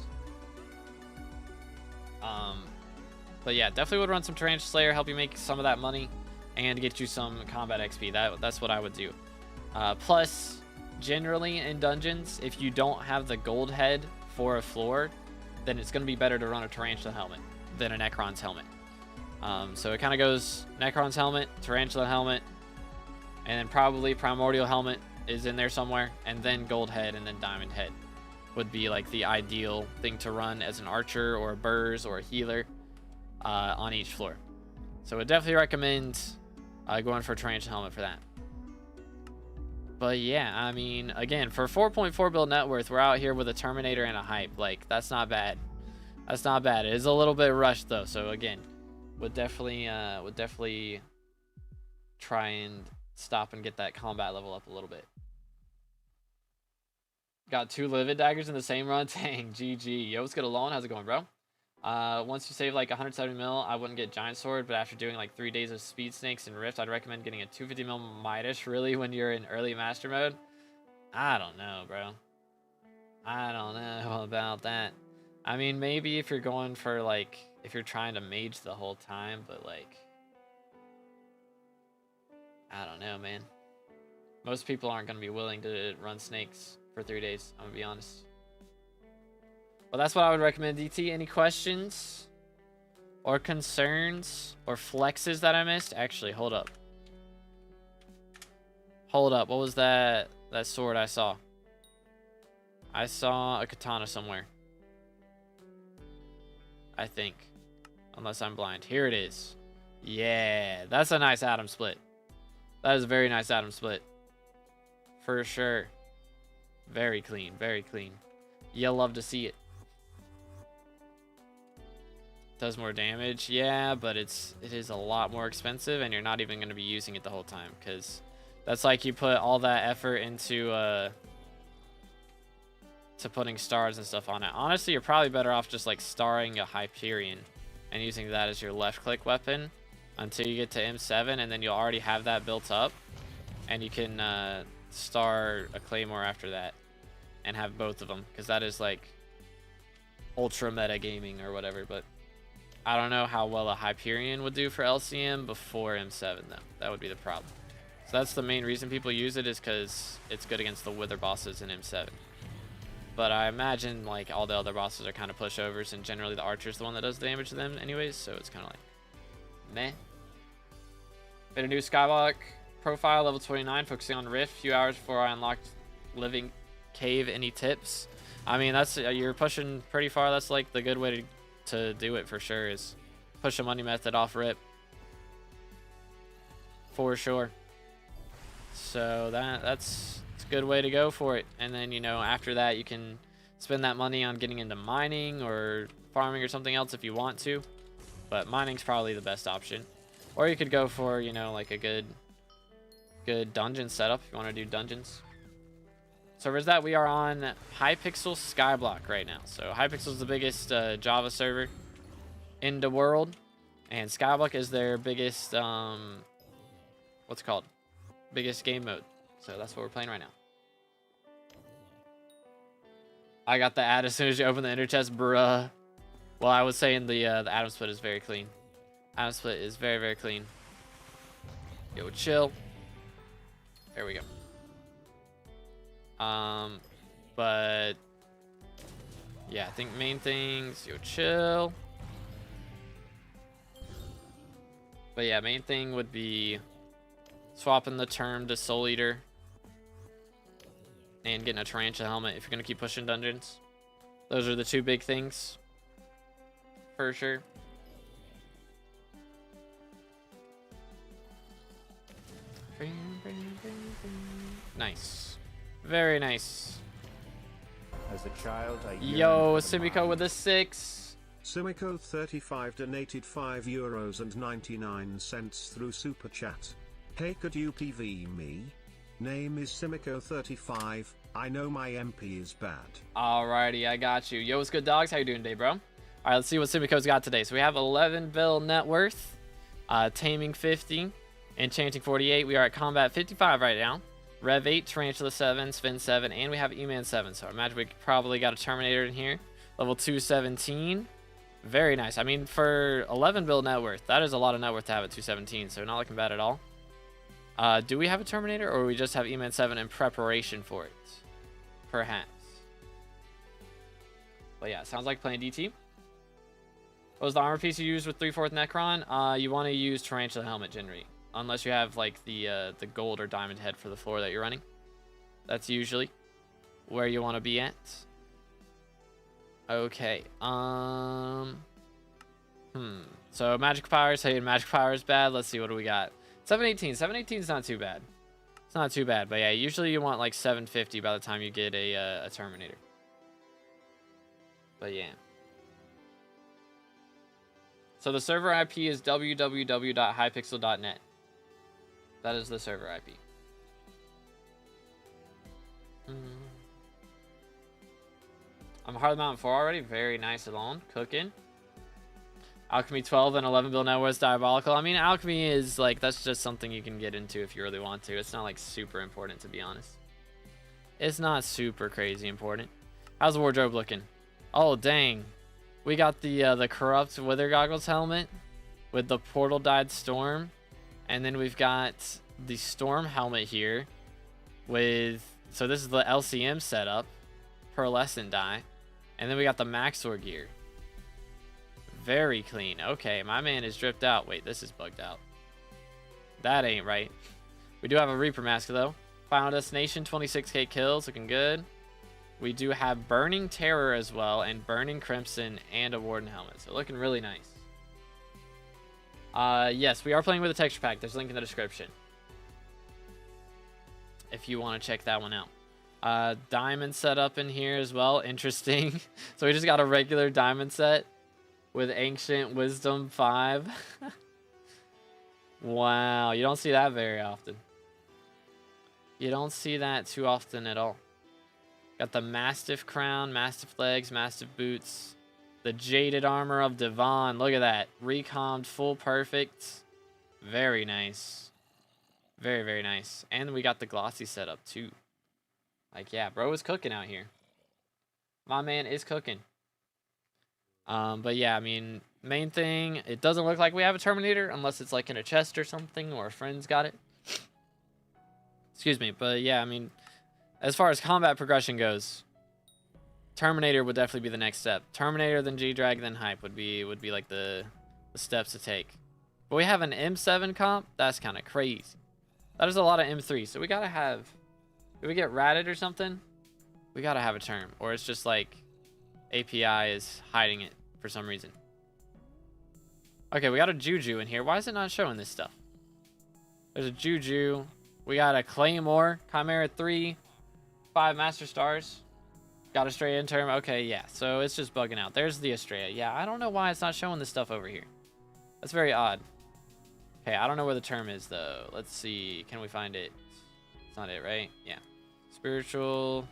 But yeah, definitely would run some Tarantula Slayer, help you make some of that money, and get you some combat XP. That's what I would do. Plus, generally in dungeons, if you don't have the gold head for a floor, then it's going to be better to run a Tarantula helmet than a Necron's helmet. So it kind of goes Necron's helmet, Tarantula helmet, and then probably Primordial helmet is in there somewhere, and then gold head and then diamond head would be like the ideal thing to run as an archer or a burrs or a healer on each floor. So I would definitely recommend going for a Tarantula helmet for that. But yeah, I mean, again, for 4.4 build net worth, we're out here with a Terminator and a Hype. Like, that's not bad. That's not bad. It is a little bit rushed though. So again, would definitely try and stop and get that combat level up a little bit. Got 2 Livid Daggers in the same run. Dang, GG. Yo, what's good, Alone? How's it going, bro? Once you save like 170 mil, I wouldn't get Giant Sword, but after doing like 3 days of Speed Snakes and Rift, I'd recommend getting a 250 mil Midas, really, when you're in early Master Mode. I don't know, bro. I don't know about that. I mean, maybe if you're going for like, if you're trying to mage the whole time, but like, I don't know, man. Most people aren't going to be willing to run snakes for 3 days, I'm going to be honest. Well, that's what I would recommend, DT. Any questions or concerns or flexes that I missed? Actually, hold up. Hold up. What was that sword I saw? I saw a katana somewhere. I think. Unless I'm blind. Here it is. Yeah, that's a nice atom split. That is a very nice atom split. For sure. Very clean. Very clean. You'll love to see it. Does more damage, yeah, but it is a lot more expensive, and you're not even going to be using it the whole time, because that's like you put all that effort into to putting stars and stuff on it. Honestly, you're probably better off just like starring a Hyperion and using that as your left click weapon until you get to M7, and then you'll already have that built up, and you can star a Claymore after that and have both of them, because that is like ultra meta gaming or whatever. But I don't know how well a Hyperion would do for LCM before M7 though. That would be the problem. So that's the main reason people use it, is because it's good against the Wither bosses in M7. But I imagine like all the other bosses are kind of pushovers, and generally the Archer's the one that does the damage to them anyways, so it's kind of like meh. Made a new SkyBlock profile, level 29, focusing on Rift. Few hours before I unlocked Living Cave. Any tips? I mean, that's you're pushing pretty far. That's like the good way to do it for sure, is push a money method off rip. For sure. So that's a good way to go for it. And then, you know, after that you can spend that money on getting into mining or farming or something else if you want to. But mining's probably the best option. Or you could go for, you know, like a good dungeon setup if you want to do dungeons. So for that, we are on Hypixel SkyBlock right now. So Hypixel is the biggest Java server in the world, and SkyBlock is their biggest what's it called? Biggest game mode. So that's what we're playing right now. I got the ad as soon as you open the Intrests, bruh. Well, I was saying the atom split is very clean. Atom split is very, very clean. Yo, chill. There we go. But yeah, I think main things, yo, chill. But yeah, main thing would be swapping the term to Soul Eater and getting a Tarantula helmet if you're gonna keep pushing dungeons. Those are the two big things for sure. Nice. Very nice. As a child, I Yo, yearned for the Simiko mind. with a 6. Simico35 donated €5.99 through Super Chat. Hey, could you PV me? Name is Simico35. I know my MP is bad. Alrighty, I got you. Yo, what's good, dogs? How you doing today, bro? Alright, let's see what Simico's got today. So we have 11 bill net worth, taming 50, enchanting 48. We are at combat 55 right now. Rev 8, tarantula 7, spin 7, and we have E-man 7. So I imagine we probably got a Terminator in here. Level 217. Very nice. I mean, for 11 bill net worth, that is a lot of net worth to have at 217, so not looking bad at all. Do we have a Terminator, or we just have E-Man 7 in preparation for it? Perhaps. But yeah, sounds like playing DT. What was the armor piece you used with 3/4 Necron? You want to use Tarantula Helmet, generally. Unless you have, like, the gold or diamond head for the floor that you're running. That's usually where you want to be at. Okay, So magic powers, hey, magic power is bad. Let's see, what do we got? 718. 718 is not too bad. It's not too bad, but yeah, usually you want like 750 by the time you get a Terminator. But yeah. So the server IP is www.hypixel.net. That is the server IP. I'm Hard Mountain 4 already. Very nice alone. Cooking. Alchemy 12 and 11 bill net worth diabolical. I mean, alchemy is like, that's just something you can get into if you really want to. It's not like super important, to be honest. It's not super crazy important. How's the wardrobe looking? Oh, dang. We got the corrupt wither goggles helmet with the portal dyed storm. And then we've got the storm helmet here with, so this is the LCM setup. Pearlescent dye. And then we got the Maxor gear. Very clean. Okay, my man is dripped out. Wait, this is bugged out. That ain't right. We do have a Reaper mask, though. Final Destination, 26k kills. Looking good. We do have Burning Terror as well, and Burning Crimson, and a Warden helmet. So looking really nice. Yes, we are playing with a texture pack. There's a link in the description if you want to check that one out. Diamond setup in here as well. Interesting. So we just got a regular diamond set with Ancient Wisdom 5. Wow, you don't see that very often. You don't see that too often at all. Got the Mastiff crown, Mastiff legs, Mastiff boots. The Jaded armor of Devon. Look at that. Recommed full perfect. Very nice. Very, very nice. And we got the glossy setup too. Like, yeah, bro is cooking out here. My man is cooking. But yeah, I mean, main thing, it doesn't look like we have a Terminator unless it's like in a chest or something, or a friend's got it. Excuse me, but yeah, I mean, as far as combat progression goes, Terminator would definitely be the next step. Terminator, then G-Drag, then Hype would be like the steps to take. But we have an M7 comp. That's kind of crazy. That is a lot of M3, so we gotta have. Did we get ratted or something? We gotta have a term, or it's just like API is hiding it for some reason. Okay, we got a Juju in here. Why is it not showing this stuff? There's a Juju. We got a Claymore, Chimera 3, 5 Master Stars. Got Estrella in term. Okay, yeah. So it's just bugging out. There's the Estrella. Yeah, I don't know why it's not showing this stuff over here. That's very odd. Okay, I don't know where the term is, though. Let's see. Can we find it? It's not it, right? Yeah. Spiritual.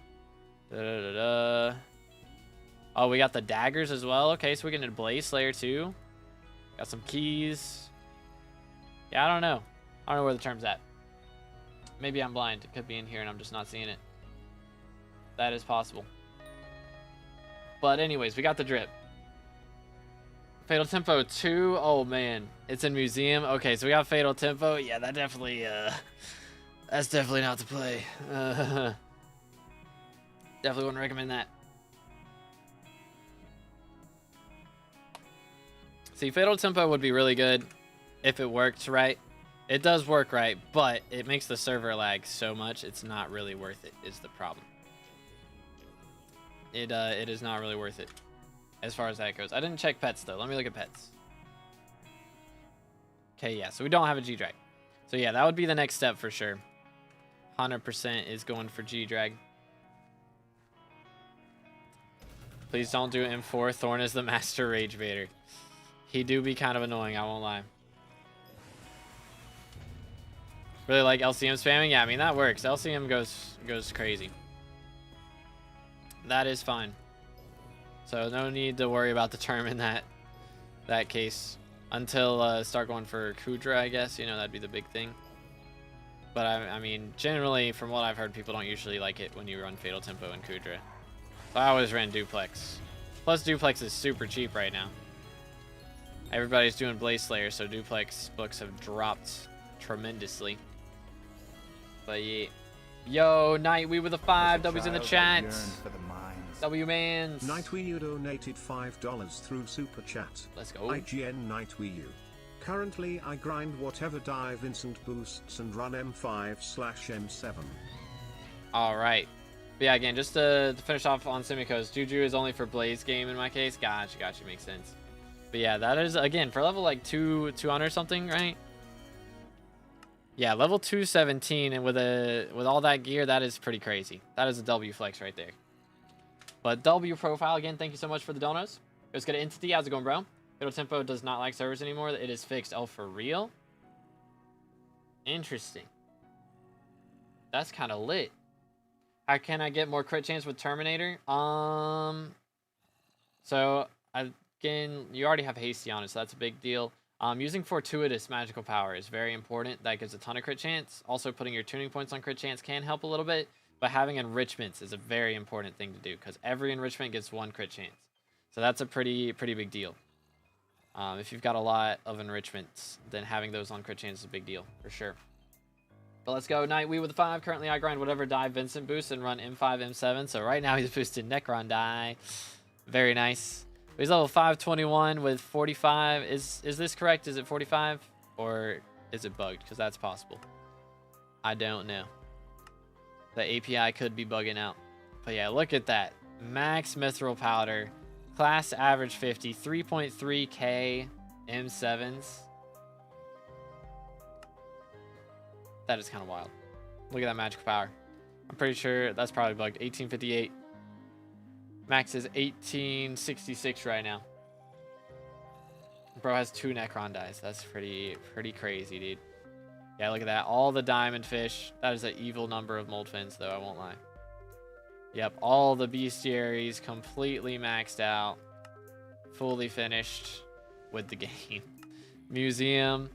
Da-da-da-da. Oh, we got the daggers as well. Okay, so we can Blaze Slayer, too. Got some keys. Yeah, I don't know. I don't know where the term's at. Maybe I'm blind. It could be in here and I'm just not seeing it. That is possible. But anyways, we got the drip. Fatal Tempo 2. Oh, man. It's in Museum. Okay, so we got Fatal Tempo. Yeah, that definitely, that's definitely not to play. Definitely wouldn't recommend that. See, Fatal Tempo would be really good if it worked right. It does work right, but it makes the server lag so much, it's not really worth it, is the problem. It is not really worth it, as far as that goes. I didn't check pets, though. Let me look at pets. Okay, yeah, so we don't have a G-Drag. So, yeah, that would be the next step for sure. 100% is going for G-Drag. Please don't do M4. Thorn is the master rage baiter. He do be kind of annoying, I won't lie. Really like LCM spamming? Yeah, I mean, that works. LCM goes crazy. That is fine. So no need to worry about the term in that case. Until start going for Kudra, I guess. You know, that'd be the big thing. But I mean, generally, from what I've heard, people don't usually like it when you run Fatal Tempo and Kudra. So I always ran Duplex. Plus, Duplex is super cheap right now. Everybody's doing Blaze Slayer, so Duplex books have dropped tremendously. But yeah. Yo, Nightwee with a 5. W's in the chat. W-Mans. Nightwee, you donated $5 through Super Chat. Let's go. IGN Nightwee you. Currently, I grind whatever die Vincent boosts and run M5/M7. Alright. But yeah, again, just to finish off on Simicos, Juju is only for Blaze game in my case. Gotcha, makes sense. But yeah, that is, again, for level like 200 something, right? Yeah, level 217, and with all that gear, that is pretty crazy. That is a W flex right there. But W profile, again, thank you so much for the donos. Let's get an Entity. How's it going, bro? Fatal Tempo does not like servers anymore. It is fixed. Oh, for real? Interesting. That's kind of lit. How can I get more crit chance with Terminator? So, again, you already have Hasty on it, so that's a big deal. Using Fortuitous Magical Power is very important. That gives a ton of crit chance. Also, putting your tuning points on crit chance can help a little bit. But having enrichments is a very important thing to do, because every enrichment gets 1 crit chance. So that's a pretty big deal. If you've got a lot of enrichments, then having those on crit chance is a big deal, for sure. But let's go. Nightwee with a 5. Currently, I grind whatever die Vincent boosts and run M5, M7. So right now, he's boosted Necron die. Very nice. He's level 521 with 45. Is this correct? Is it 45? Or is it bugged? Because that's possible. I don't know. The API could be bugging out. But yeah, look at that. Max Mithril Powder. Class average 50. 3.3k M7s. That is kind of wild. Look at that magical power. I'm pretty sure that's probably bugged. 1858. Max is 1866 right now. Bro has 2 Necron dies. That's pretty crazy, dude. Yeah, look at that. All the diamond fish. That is an evil number of mold fins, though, I won't lie. Yep, all the bestiaries completely maxed out. Fully finished with the game. Museum.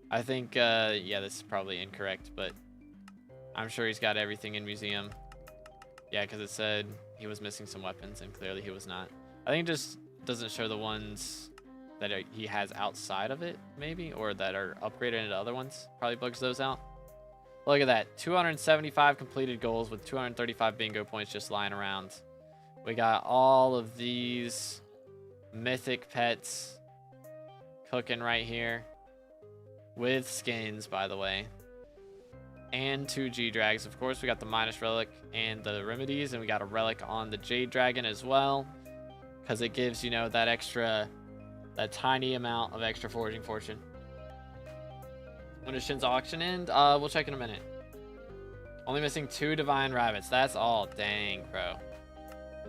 I think, yeah, this is probably incorrect, but I'm sure he's got everything in museum. Yeah, because it said he was missing some weapons, and clearly he was not. I think it just doesn't show the ones that he has outside of it, maybe, or that are upgraded into other ones. Probably bugs those out. Look at that. 275 completed goals with 235 bingo points just lying around. We got all of these mythic pets cooking right here. With skins, by the way. And 2 G-Drags. Of course, we got the Minus Relic and the Remedies, and we got a Relic on the Jade Dragon as well. Because it gives, you know, that extra... that tiny amount of extra foraging fortune. When does Shin's auction end? We'll check in a minute. Only missing 2 divine rabbits. That's all. Dang, bro.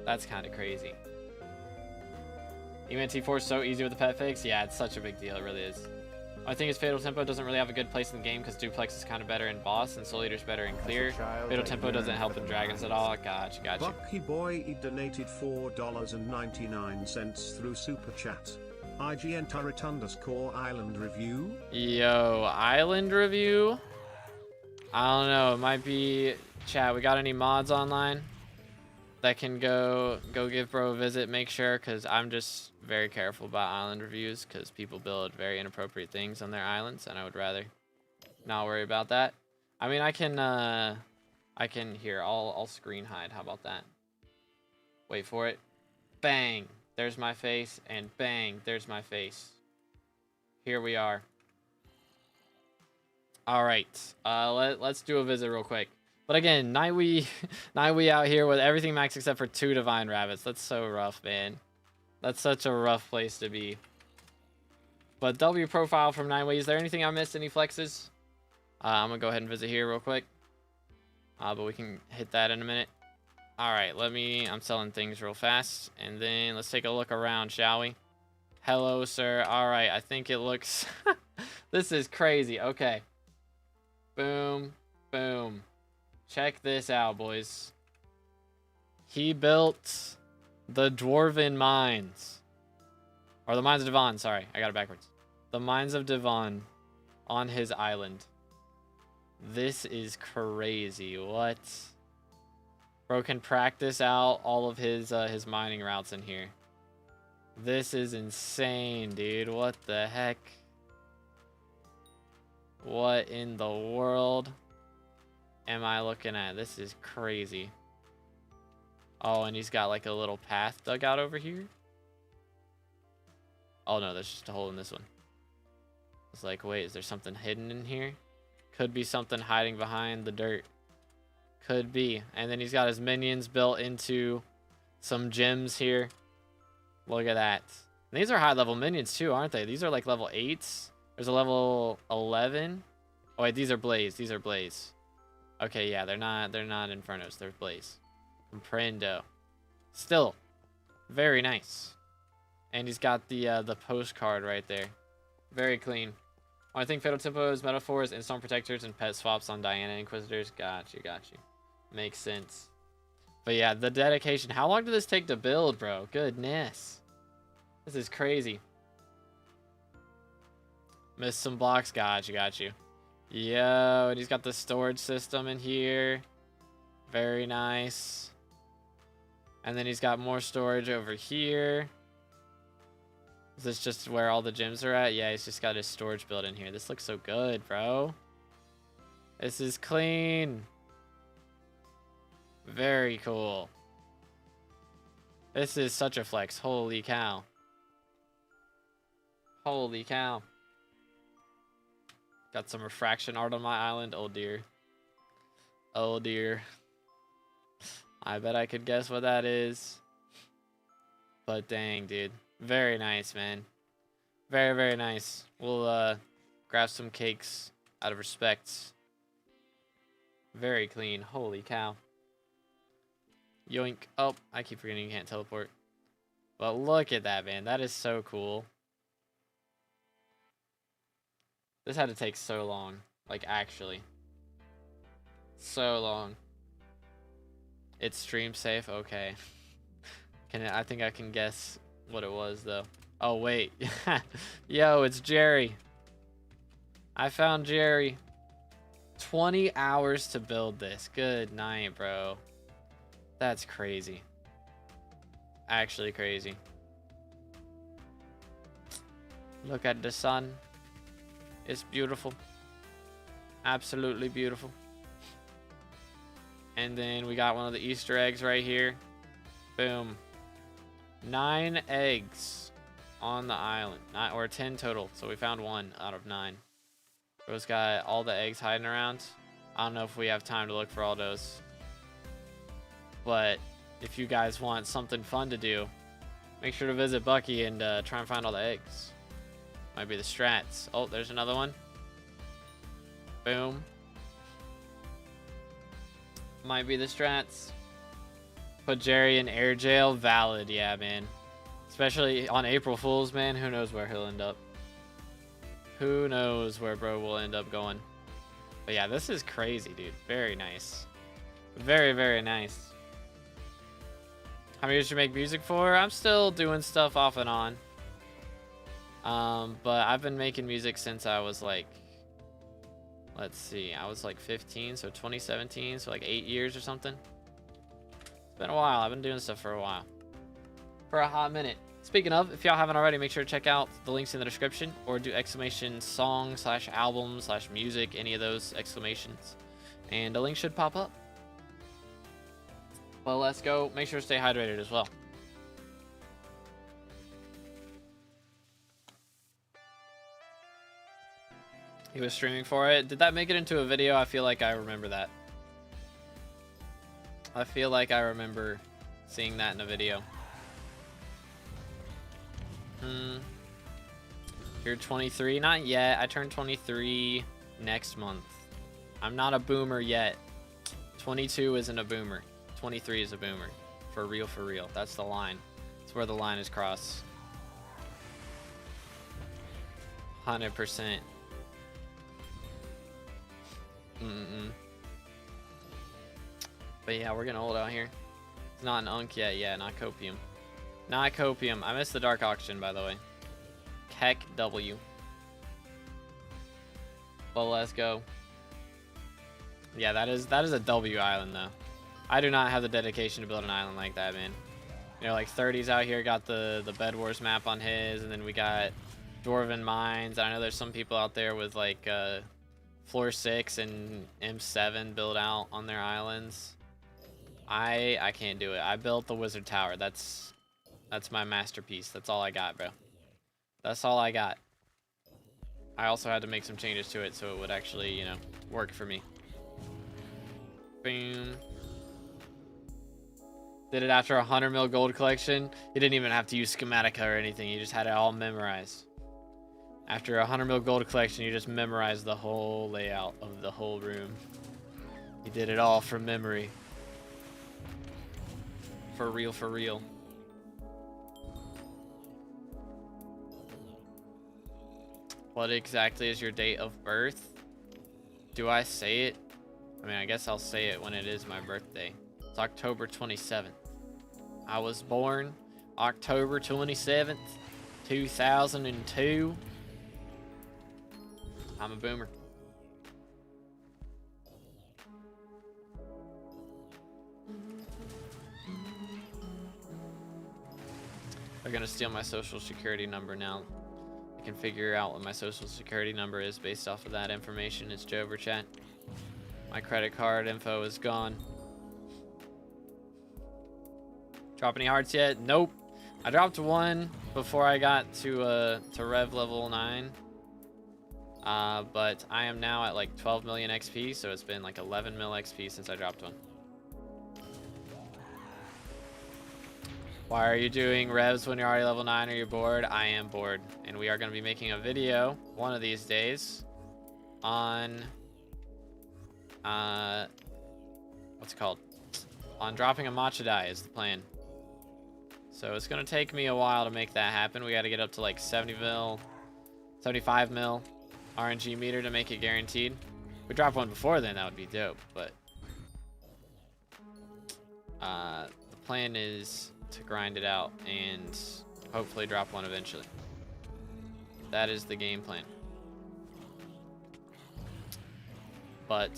That's kind of crazy. EMT4 is so easy with the pet fix. Yeah, it's such a big deal. It really is. I think his Fatal Tempo doesn't really have a good place in the game because Duplex is kind of better in boss and Soul Eater's better in clear. Fatal Tempo doesn't help in dragons at all. Gotcha. Bucky Boy, he donated $4.99 through Super Chat. IGN Turret _ Island Review. Yo, Island Review? I don't know. It might be... Chat, we got any mods online that can go give bro a visit? Make sure, because I'm just very careful about island reviews because people build very inappropriate things on their islands, and I would rather not worry about that. I mean, I can here. I'll screen hide. How about that? Wait for it. Bang. There's my face, and bang, there's my face. Here we are. All right, let's do a visit real quick. But again, Nightwee out here with everything max except for 2 divine rabbits. That's so rough, man. That's such a rough place to be. But W profile from Nightwee. Is there anything I missed? Any flexes? I'm gonna go ahead and visit here real quick. But we can hit that in a minute. All right, I'm selling things real fast, and then let's take a look around, shall we? Hello, sir. All right, I think it looks, this is crazy. Okay. Boom, boom. Check this out, boys. He built the Dwarven Mines. Or the Mines of Devon, sorry. I got it backwards. The Mines of Devon on his island. This is crazy. What? Bro can practice out all of his mining routes in here. This is insane, dude. What the heck? What in the world am I looking at? This is crazy. Oh, and he's got like a little path dug out over here. Oh no, there's just a hole in this one. It's like, wait, is there something hidden in here? Could be something hiding behind the dirt. Could be. And then he's got his minions built into some gems here. Look at that. And these are high level minions too, aren't they? These are like level 8s. There's a level 11. Oh wait, these are Blaze. These are Blaze. Okay, yeah, they're not Infernos. They're Blaze. Comprendo. Still, very nice. And he's got the postcard right there. Very clean. I think Fatal Tempos, Metaphors, and Storm Protectors, and Pet Swaps on Diana Inquisitors. Got you. Makes sense. But yeah, the dedication. How long did this take to build, bro? Goodness. This is crazy. Missed some blocks. Got you. Yo, and he's got the storage system in here. Very nice. And then he's got more storage over here. Is this just where all the gems are at? Yeah, he's just got his storage built in here. This looks so good, bro. This is clean. Very cool. This is such a flex. Holy cow. Holy cow. Got some refraction art on my island. Oh dear. Oh dear. I bet I could guess what that is. But dang, dude. Very nice, man. Very, very nice. We'll grab some cakes out of respect. Very clean. Holy cow. Yoink. Oh, I keep forgetting you can't teleport. But look at that, man. That is so cool. This had to take so long. Like, actually. So long. It's stream safe? Okay. I think I can guess what it was, though. Oh, wait. Yo, it's Jerry. I found Jerry. 20 hours to build this. Good night, bro. That's crazy. Actually crazy. Look at the sun. It's beautiful. Absolutely beautiful. And then we got one of the Easter eggs right here. Boom. 9 eggs on the island. Or 10 total. So we found 1 out of 9. Bro's got all the eggs hiding around. I don't know if we have time to look for all those. But if you guys want something fun to do, make sure to visit Bucky and try and find all the eggs. Might be the strats. Oh, there's another one. Boom. Might be the strats. Put Jerry in air jail. Valid. Yeah, man. Especially on April Fools, man. Who knows where he'll end up. Who knows where bro will end up going. But yeah, this is crazy, dude. Very nice. Very, very nice. How many years you make music for? I'm still doing stuff off and on. But I've been making music since I was like, let's see, I was like 15, so 2017, so like 8 years or something. It's been a while. I've been doing stuff for a while. For a hot minute. Speaking of, if y'all haven't already, make sure to check out the links in the description or do exclamation song / album / music, any of those exclamations. And a link should pop up. Well, let's go. Make sure to stay hydrated as well. He was streaming for it. Did that make it into a video? I feel like I remember that. I feel like I remember seeing that in a video. You're 23? Not yet. I turn 23 next month. I'm not a boomer yet. 22 isn't a boomer. 23 is a boomer. For real, for real. That's the line. That's where the line is crossed. 100%. But yeah, we're gonna hold out here. It's not an unk yet. Yeah, not copium. Not copium. I missed the dark auction, by the way. Heck W. But let's go. Yeah, that is a W island though. I do not have the dedication to build an island like that, man. You know, like 30s out here got the Bed Wars map on his, and then we got Dwarven Mines. I know there's some people out there with like Floor 6 and M7 build out on their islands. I can't do it. I built the Wizard Tower. That's my masterpiece. That's all I got, bro. That's all I got. I also had to make some changes to it so it would actually, you know, work for me. Boom. Did it after 100 mil gold collection. You didn't even have to use Schematica or anything. You just had it all memorized. After 100 mil gold collection, you just memorized the whole layout of the whole room. You did it all from memory. For real, for real. What exactly is your date of birth? Do I say it? I mean, I guess I'll say it when it is my birthday. It's October 27th. I was born October 27th, 2002. I'm a boomer. They're gonna steal my social security number now. I can figure out what my social security number is based off of that information. It's Joe over chat. My credit card info is gone. Drop any hearts yet? Nope. I dropped one before I got to Rev level 9. But I am now at like 12 million XP, so it's been like 11 mil XP since I dropped one. Why are you doing revs when you're already level 9? Are you bored? I am bored. And we are going to be making a video one of these days on, what's it called? On dropping a matcha die is the plan. So it's going to take me a while to make that happen. We got to get up to like 70 mil, 75 mil RNG meter to make it guaranteed. If we drop one before then, that would be dope. But the plan is to grind it out and hopefully drop one eventually. That is the game plan. But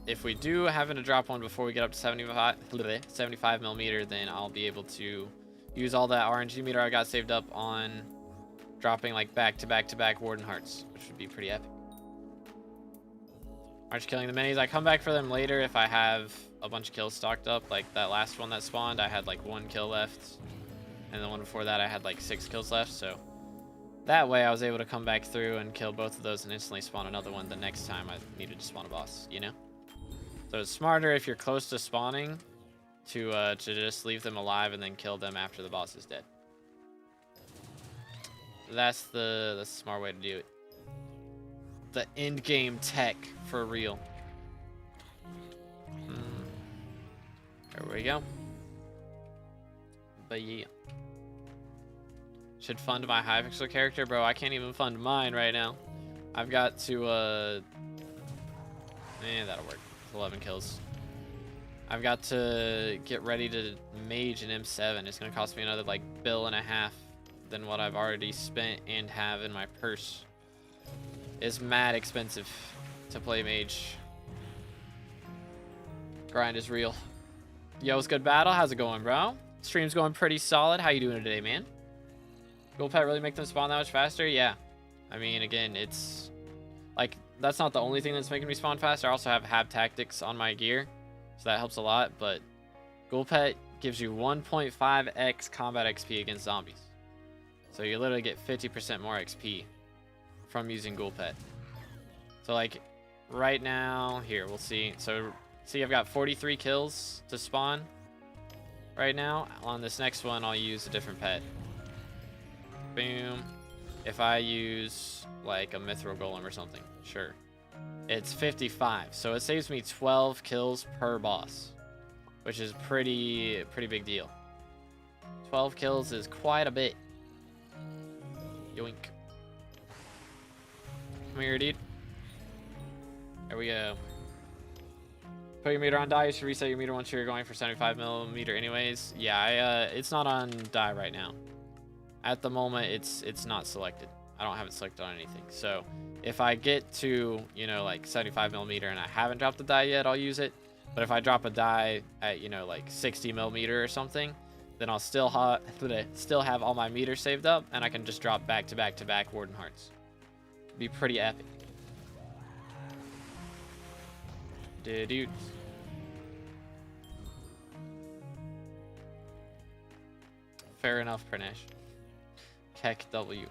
if we do happen to drop one before we get up to 75 millimeter, then I'll be able to use all that RNG meter I got saved up on dropping like back to back Warden Hearts, which would be pretty epic. Aren't you killing the minis? I come back for them later if I have a bunch of kills stocked up. Like that last one that spawned, I had like 1 kill left. And the one before that, I had like 6 kills left. So that way I was able to come back through and kill both of those and instantly spawn another one the next time I needed to spawn a boss, you know? So it's smarter if you're close to spawning to just leave them alive and then kill them after the boss is dead. That's the smart way to do it. The end game tech for real. There we go. But yeah. Should fund my Hypixel character, bro. I can't even fund mine right now. I've got to that'll work. 11 kills. I've got to get ready to mage an M7. It's gonna cost me another like $1.5 billion than what I've already spent and have in my purse. It's mad expensive to play mage. Grind is real. Yo, it's good battle. How's it going, bro? Stream's going pretty solid. How you doing today, man? Gold pet really make them spawn that much faster? Yeah. I mean, again, it's like that's not the only thing that's making me spawn faster. I also have hab tactics on my gear, so that helps a lot. But gold pet gives you 1.5x combat XP against zombies, so you literally get 50% more XP from using Ghoul Pet. So like right now, here we'll see. So see, I've got 43 kills to spawn right now. On this next one, I'll use a different pet. Boom. If I use like a Mithril Golem or something, sure. It's 55, so it saves me 12 kills per boss. which is pretty big deal. 12 kills is quite a bit. Yoink. Come here, dude. There we go. Put your meter on die. You should reset your meter once you're going for 75mm anyways. Yeah, it's not on die right now. At the moment, it's not selected. I don't have it selected on anything. So if I get to, you know, like 75mm and I haven't dropped the die yet, I'll use it. But if I drop a die at, you know, like 60mm or something, then I'll still have all my meters saved up, and I can just drop back to back to back Warden Hearts. It'd be pretty epic. Dudes. Fair enough, Pranesh. Keck W.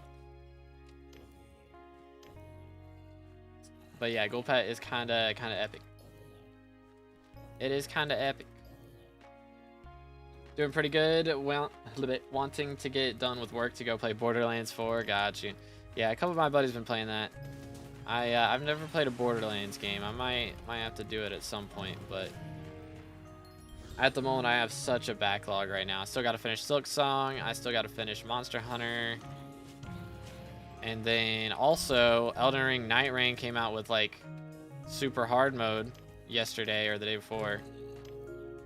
But yeah, Gold Pet is kinda epic. It is kinda epic. Doing pretty good. Well, a little bit wanting to get done with work to go play Borderlands 4. Got you. Yeah, a couple of my buddies been playing that. I've never played a Borderlands game. I might have to do it at some point, but at the moment I have such a backlog right now. I still got to finish Silk Song. I still got to finish Monster Hunter. And then also Elden Ring Night Rain came out with like super hard mode yesterday or the day before.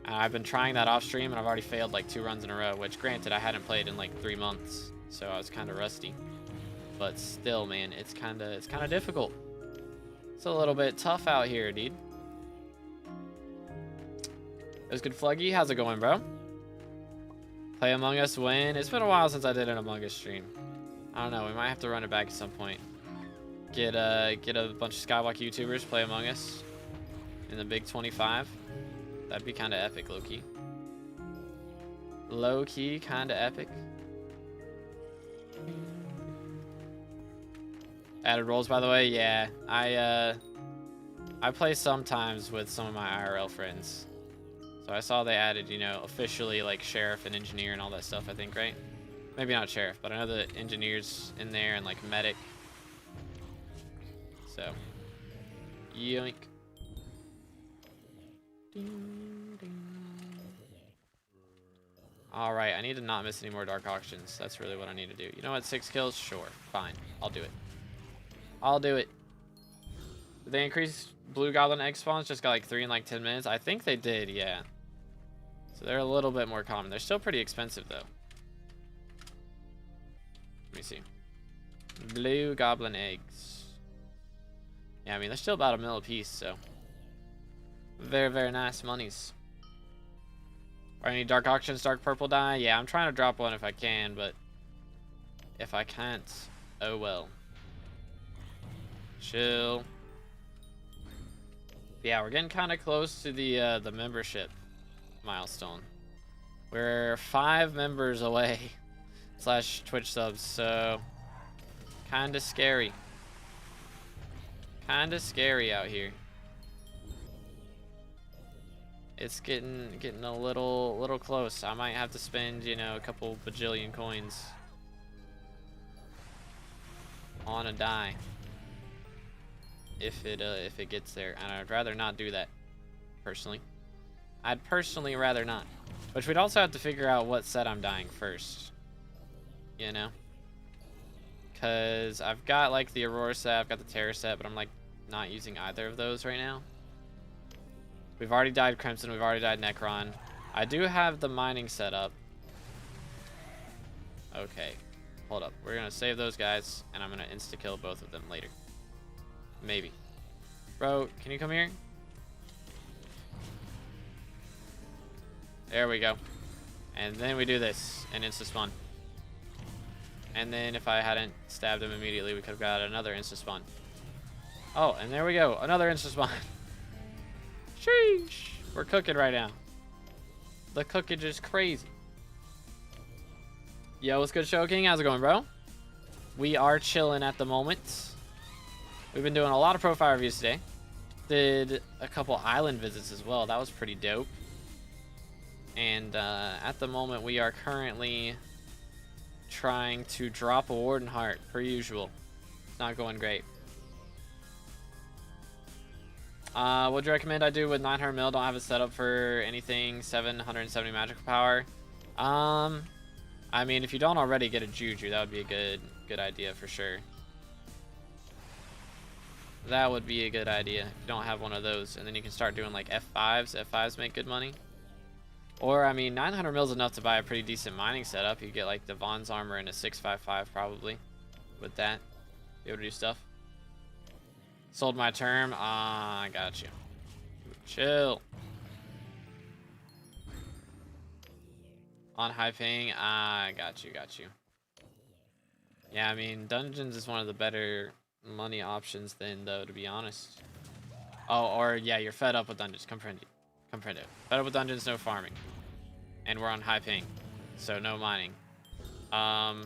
I've been trying that off stream and I've already failed like 2 runs in a row, which granted I hadn't played in like 3 months, so I was kind of rusty. But still, man, it's kind of difficult. It's a little bit tough out here, dude. It was good, Fluggy. How's it going, bro? Play Among Us when? It's been a while since I did an Among Us stream. I don't know. We might have to run it back at some point. Get a bunch of Skyblock YouTubers play Among Us in the Big 25. That'd be kind of epic, low-key. Low-key, kind of epic. Added roles, by the way. Yeah, I play sometimes with some of my IRL friends. So I saw they added, you know, officially like sheriff and engineer and all that stuff, I think, right? Maybe not sheriff, but I know the engineers in there and like medic. So, yoink. Alright, I need to not miss any more dark auctions. That's really what I need to do. You know what, 6 kills? Sure, fine. I'll do it. I'll do it. Did they increase blue goblin egg spawns? Just got like 3 in like 10 minutes? I think they did, yeah. So they're a little bit more common. They're still pretty expensive though. Let me see. Blue goblin eggs. Yeah, I mean, they're still about $1 a piece, so. Very, very nice monies. Are any dark auctions, dark purple dye? Yeah, I'm trying to drop one if I can, but if I can't, oh well. Chill. Yeah, we're getting kind of close to the membership milestone. We're 5 members away / Twitch subs, so kind of scary. Kind of scary out here. It's getting a little close. I might have to spend, you know, a couple bajillion coins on a die if it gets there, and I'd rather not do that personally. I'd personally rather not. Which we'd also have to figure out what set I'm dying first, you know, because I've got like the Aurora set, I've got the Terror set, but I'm like not using either of those right now. We've already died Crimson, we've already died Necron. I do have the mining set up. Okay, hold up. We're gonna save those guys, and I'm gonna insta-kill both of them later. Maybe. Bro, can you come here? There we go. And then we do this, and insta-spawn. And then if I hadn't stabbed him immediately, we could have got another insta-spawn. Oh, and there we go, another insta-spawn. Sheesh. We're cooking right now. The cookage is crazy. Yo, what's good, Show King? How's it going, bro? We are chilling at the moment. We've been doing a lot of profile reviews today. Did a couple island visits as well. That was pretty dope. And at the moment, we are currently trying to drop a Warden Heart, per usual. It's not going great. What do you recommend I do with 900 mil? Don't have it set up for anything 770 magical power. I mean, if you don't already get a Juju, that would be a good idea for sure. That would be a good idea if you don't have one of those, and then you can start doing like F5s. F5s make good money. Or, I mean, 900 mil is enough to buy a pretty decent mining setup. You get like the Vaughn's armor and a 655 probably with that. Be able to do stuff. Sold my term. Ah, I got you. Chill. On high ping. Ah, I got you. Yeah, I mean, dungeons is one of the better money options then, though, to be honest. Oh, or yeah, you're fed up with dungeons. Comprende. Fed up with dungeons, no farming. And we're on high ping, so no mining. No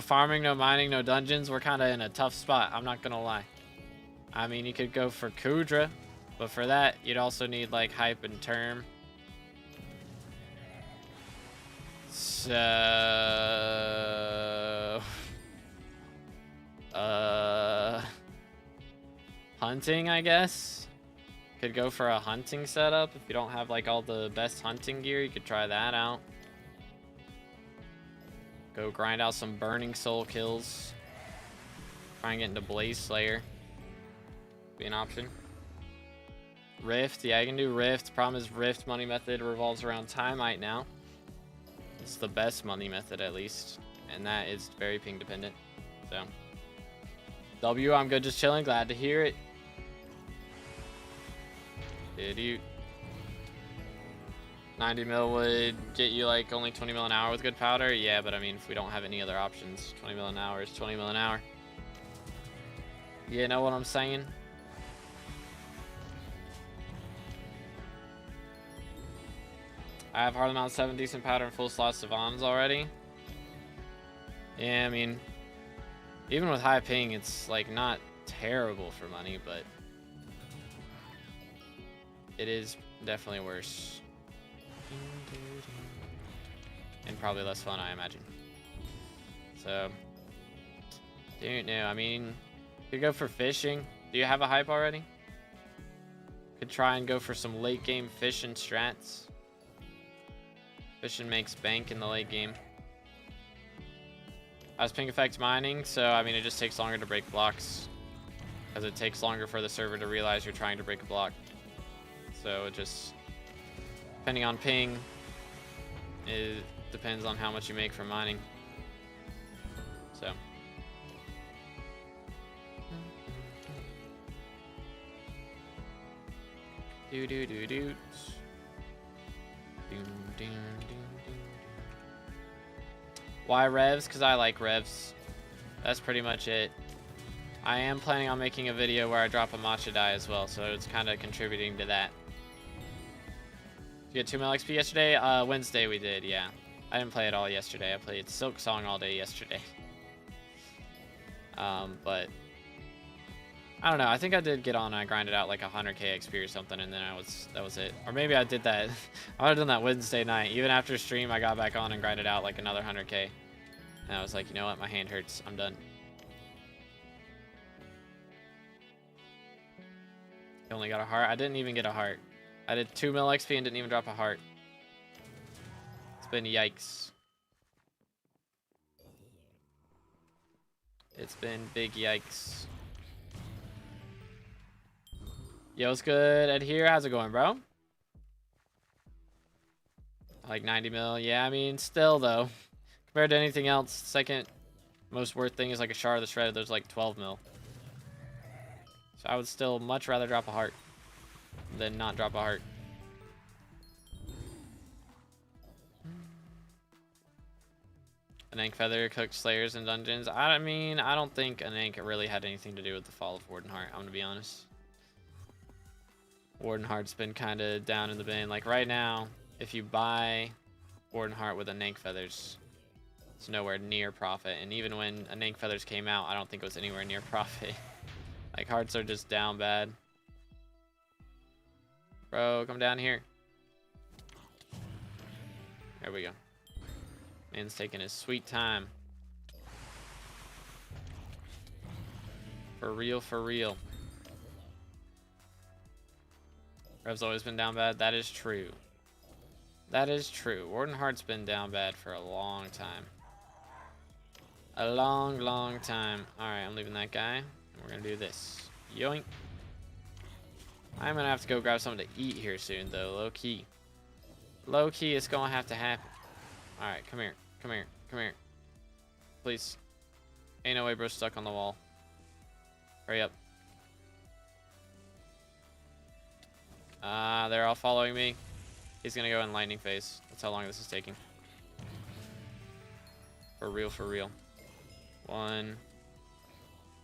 farming, no mining, no dungeons. We're kind of in a tough spot, I'm not gonna lie. I mean, you could go for Kudra, but for that, you'd also need like hype and term. So, hunting, I guess. Could go for a hunting setup. If you don't have like all the best hunting gear, you could try that out. Go grind out some burning soul kills. Try and get into Blaze Slayer. Be an option. Rift, yeah, I can do Rift. Problem is Rift money method revolves around Timeite now. It's the best money method at least, and that is very ping dependent. So W, I'm good, just chilling. Glad to hear it. Did you 90 mil would get you like only 20 mil an hour with good powder? Yeah, but I mean, if we don't have any other options, 20 mil an hour is 20 mil an hour. You know what I'm saying? I have hard amount 7 decent powder and full slots of Vons already. Yeah, I mean, even with high ping, it's like not terrible for money, but it is definitely worse. And probably less fun, I imagine. So, don't know. I mean, could go for fishing. Do you have a hype already? Could try and go for some late game fishing strats. Fishing makes bank in the late game. I was ping effect mining, so I mean, it just takes longer to break blocks. Because it takes longer for the server to realize you're trying to break a block. So it just, depending on ping, it depends on how much you make from mining. So. Do. Why Revs? Because I like Revs. That's pretty much it. I am planning on making a video where I drop a matcha die as well, so it's kind of contributing to that. Did you get 2 mil XP yesterday? Wednesday we did, yeah. I didn't play it all yesterday. I played Silk Song all day yesterday. But I don't know. I think I did get on and I grinded out like 100k XP or something, and then that was it. Or maybe I did that. I would have done that Wednesday night. Even after stream, I got back on and grinded out like another 100k. And I was like, you know what? My hand hurts. I'm done. You only got a heart? I didn't even get a heart. I did 2 mil XP and didn't even drop a heart. It's been yikes. It's been big yikes. Yo, what's good? Ed here. How's it going, bro? Like 90 mil. Yeah, I mean, still though. Compared to anything else, second most worth thing is like a shard of the shred. There's like 12 mil. So I would still much rather drop a heart than not drop a heart. An Ankh Feather cooked Slayers in dungeons. I mean, I don't think an Ankh really had anything to do with the fall of Wardenheart. I'm gonna be honest. Wardenheart's been kind of down in the bin. Like right now, if you buy Wardenheart with an Ankh Feathers, it's nowhere near profit. And even when an Ankh Feathers came out, I don't think it was anywhere near profit. Like hearts are just down bad. Bro, come down here. There we go. Man's taking his sweet time. For real, for real. Revs always been down bad. That is true. That is true. Warden Heart's been down bad for a long time. A long, long time. Alright, I'm leaving that guy. And we're gonna do this. Yoink. I'm gonna have to go grab something to eat here soon, though. Low key. Low key, it's gonna have to happen. Alright, come here. Come here. Come here. Please. Ain't no way bro's stuck on the wall. Hurry up. They're all following me. He's gonna go in lightning phase. That's how long this is taking. For real, for real. One.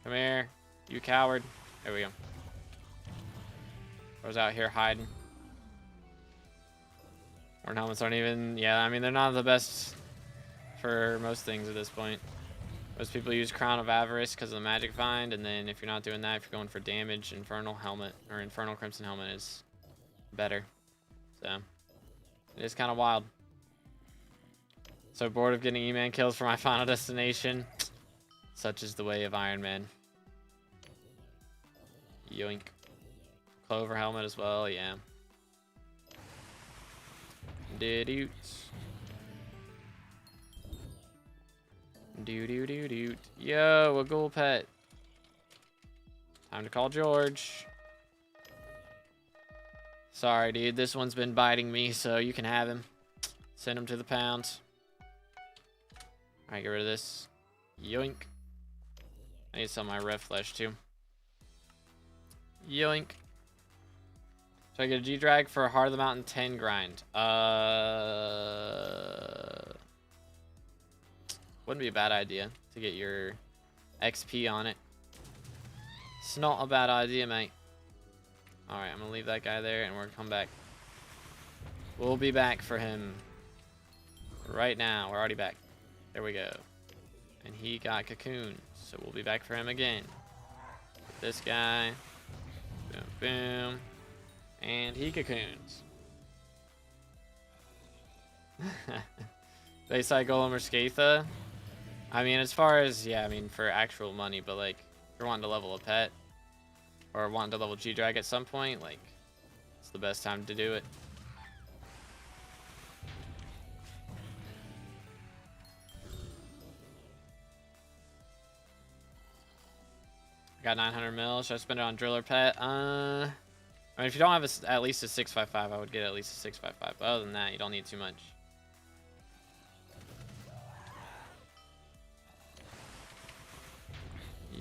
Come here. You coward. There we go. I was out here hiding. Warden helmets aren't even... Yeah, I mean, they're not the best for most things at this point. Most people use Crown of Avarice because of the magic find, and then if you're not doing that, if you're going for damage, Infernal Helmet or Infernal Crimson Helmet is better. So, it is kind of wild. So bored of getting E-Man kills for my final destination. Such is the way of Iron Man. Yoink. Clover Helmet as well, yeah. Doo-doot. Doo-doo-doo-doot. Yo, a ghoul pet. Time to call George. Sorry, dude. This one's been biting me, so you can have him. Send him to the pound. Alright, get rid of this. Yoink. I need some of my Rev flesh, too. Yoink. Should I get a G-Drag for Heart of the Mountain 10 grind? Wouldn't be a bad idea to get your XP on it. It's not a bad idea, mate. Alright, I'm gonna leave that guy there and we're gonna come back. We'll be back for him right now. We're already back. There we go. And he got cocooned, so we'll be back for him again. This guy. Boom, boom. And he cocoons. Bayside Golem or Skatha? I mean, as far as, yeah, I mean, for actual money, but like, if you're wanting to level a pet, or wanting to level G-Drag at some point, like, it's the best time to do it. I got 900 mil. Should I spend it on Driller Pet? I mean, if you don't have at least a 655, I would get at least a 655. But other than that, you don't need too much.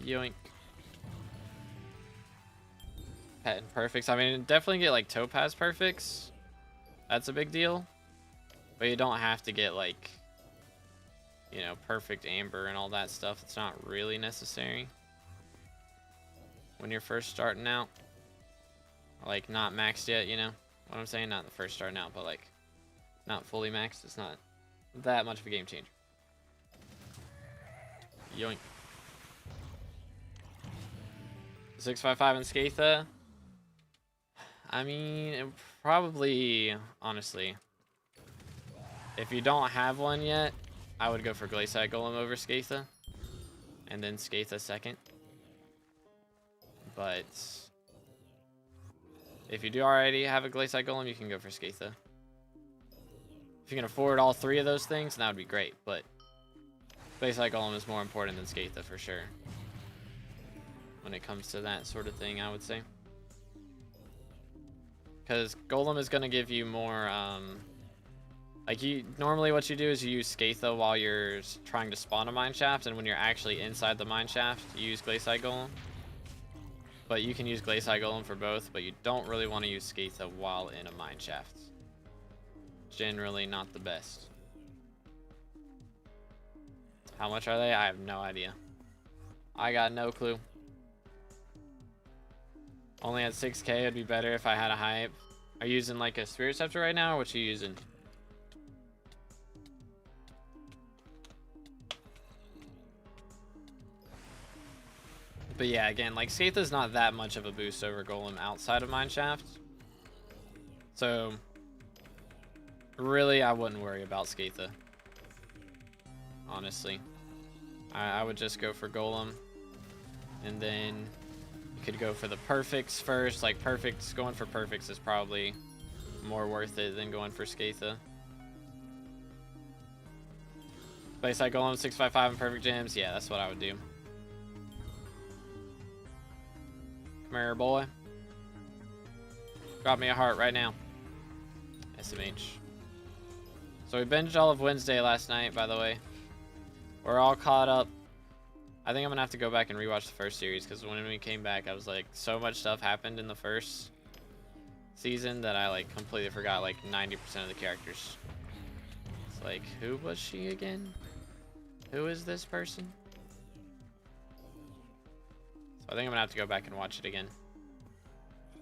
Yoink. Pet and perfects. I mean, definitely get like topaz perfects. That's a big deal. But you don't have to get like, you know, perfect amber and all that stuff. It's not really necessary when you're first starting out. Like, not maxed yet, you know what I'm saying? Not the first starting out, but like, not fully maxed. It's not that much of a game changer. Yoink. 655 and Skatha. I mean, probably, honestly, if you don't have one yet, I would go for Glacial Golem over Skatha, and then Skatha second. But if you do already have a Glacial Golem, you can go for Skatha. If you can afford all three of those things, that would be great. But Glacial Golem is more important than Skatha for sure. When it comes to that sort of thing, I would say. Because Golem is going to give you more, like, normally what you do is you use Skatha while you're trying to spawn a mineshaft, and when you're actually inside the mineshaft, you use Glacial Golem. But you can use Glacial Golem for both, but you don't really want to use Skatha while in a mineshaft. Generally not the best. How much are they? I have no idea. I got no clue. Only at 6k, it'd be better if I had a hype. Are you using like a Spirit Scepter right now, or what you using? But yeah, again, like Skatha's not that much of a boost over Golem outside of Mineshaft. So, really, I wouldn't worry about Skatha. Honestly. I would just go for Golem. And then you Could go for the perfects first. Like, perfects, going for perfects is probably more worth it than going for Skatha. Place like Golem 655 and perfect gems. Yeah, that's what I would do. Come here, boy. Drop me a heart right now. SMH. So we binged all of Wednesday last night, by the way. We're all caught up. I think I'm gonna have to go back and rewatch the first series, because when we came back, I was like, so much stuff happened in the first season that I like completely forgot like 90% of the characters. It's like, who was she again? Who is this person? So I think I'm gonna have to go back and watch it again,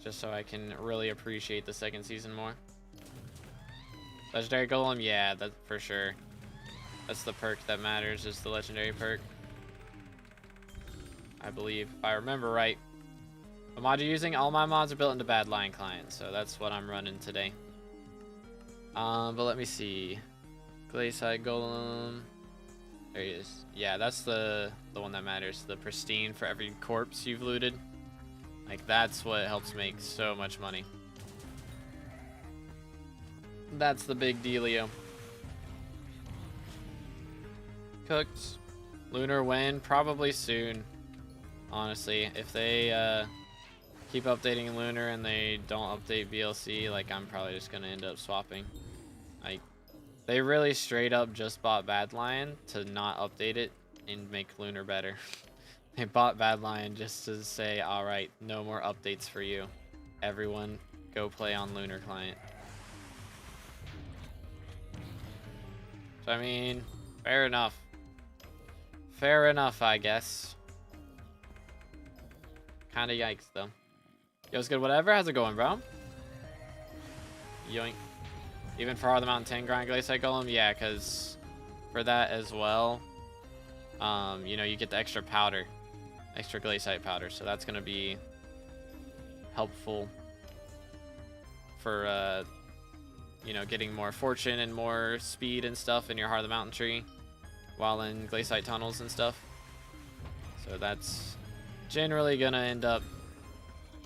just so I can really appreciate the second season more. Legendary Golem, yeah, that's for sure. That's the perk that matters, is the legendary perk. I believe, if I remember right. The mod you're using, all my mods are built into Bad Lion Client, so that's what I'm running today. But let me see. Glayside Golem. There he is. Yeah, that's the one that matters. The pristine for every corpse you've looted. Like, that's what helps make so much money. That's the big dealio. Cooked. Lunar when? Probably soon. Honestly, if they keep updating Lunar and they don't update VLC, like, I'm probably just gonna end up swapping. Like, they really straight up just bought Bad Lion to not update it and make Lunar better. They bought Bad Lion just to say, alright, no more updates for you. Everyone, go play on Lunar Client. So, I mean, fair enough. Fair enough, I guess. Kinda yikes, though. Yo, it's good, whatever. How's it going, bro? Yoink. Even for all the Mountain 10 grind Glayside Golem? Yeah, because for that as well, you know, you get the extra powder. Extra Glayside powder. So that's going to be helpful for, you know, getting more fortune and more speed and stuff in your Heart of the Mountain tree while in Glayside tunnels and stuff. So that's generally going to end up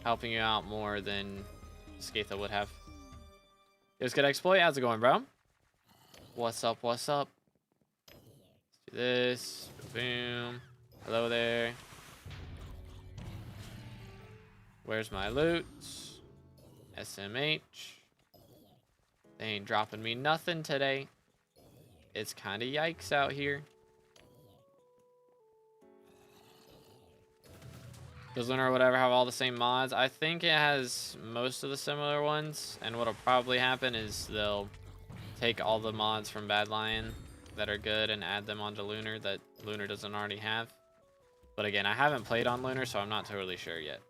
helping you out more than Skatha would have. It was good exploit. How's it going, bro? What's up? What's up? Let's do this. Boom. Hello there. Where's my loot? SMH. They ain't dropping me nothing today. It's kind of yikes out here. Does Lunar or whatever have all the same mods? I think it has most of the similar ones, and what'll probably happen is they'll take all the mods from Bad Lion that are good and add them onto Lunar that Lunar doesn't already have. But again, I haven't played on Lunar, so I'm not totally sure yet.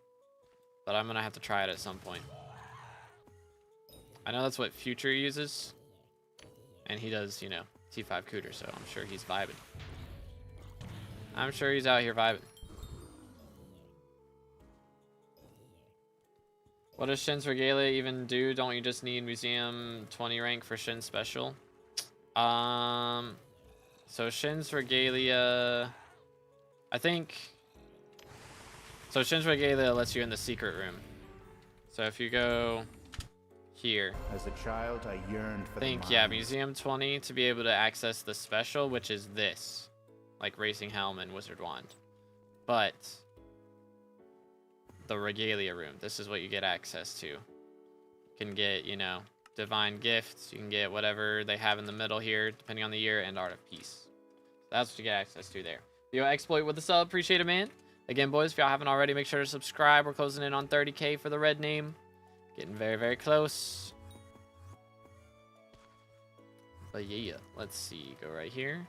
But I'm gonna have to try it at some point. I know that's what Future uses, and he does, you know, T5 Cooter, so I'm sure he's vibing. I'm sure he's out here vibing. What does Shin's Regalia even do? Don't you just need Museum 20 rank for Shin Special? So Shin's Regalia, I think. So Shin's Regalia lets you in the secret room. So if you go here. As a child, I yearned for the yeah, Museum 20 to be able to access the special, which is this, like Racing Helm and Wizard Wand. But the Regalia room, this is what you get access to. You can get, you know, Divine Gifts. You can get whatever they have in the middle here, depending on the year, and Art of Peace. That's what you get access to there. Yo, Exploit with the sub, appreciate it, man. Again, boys, if y'all haven't already, make sure to subscribe. We're closing in on 30K for the red name. Getting very, very close. But yeah, let's see. Go right here.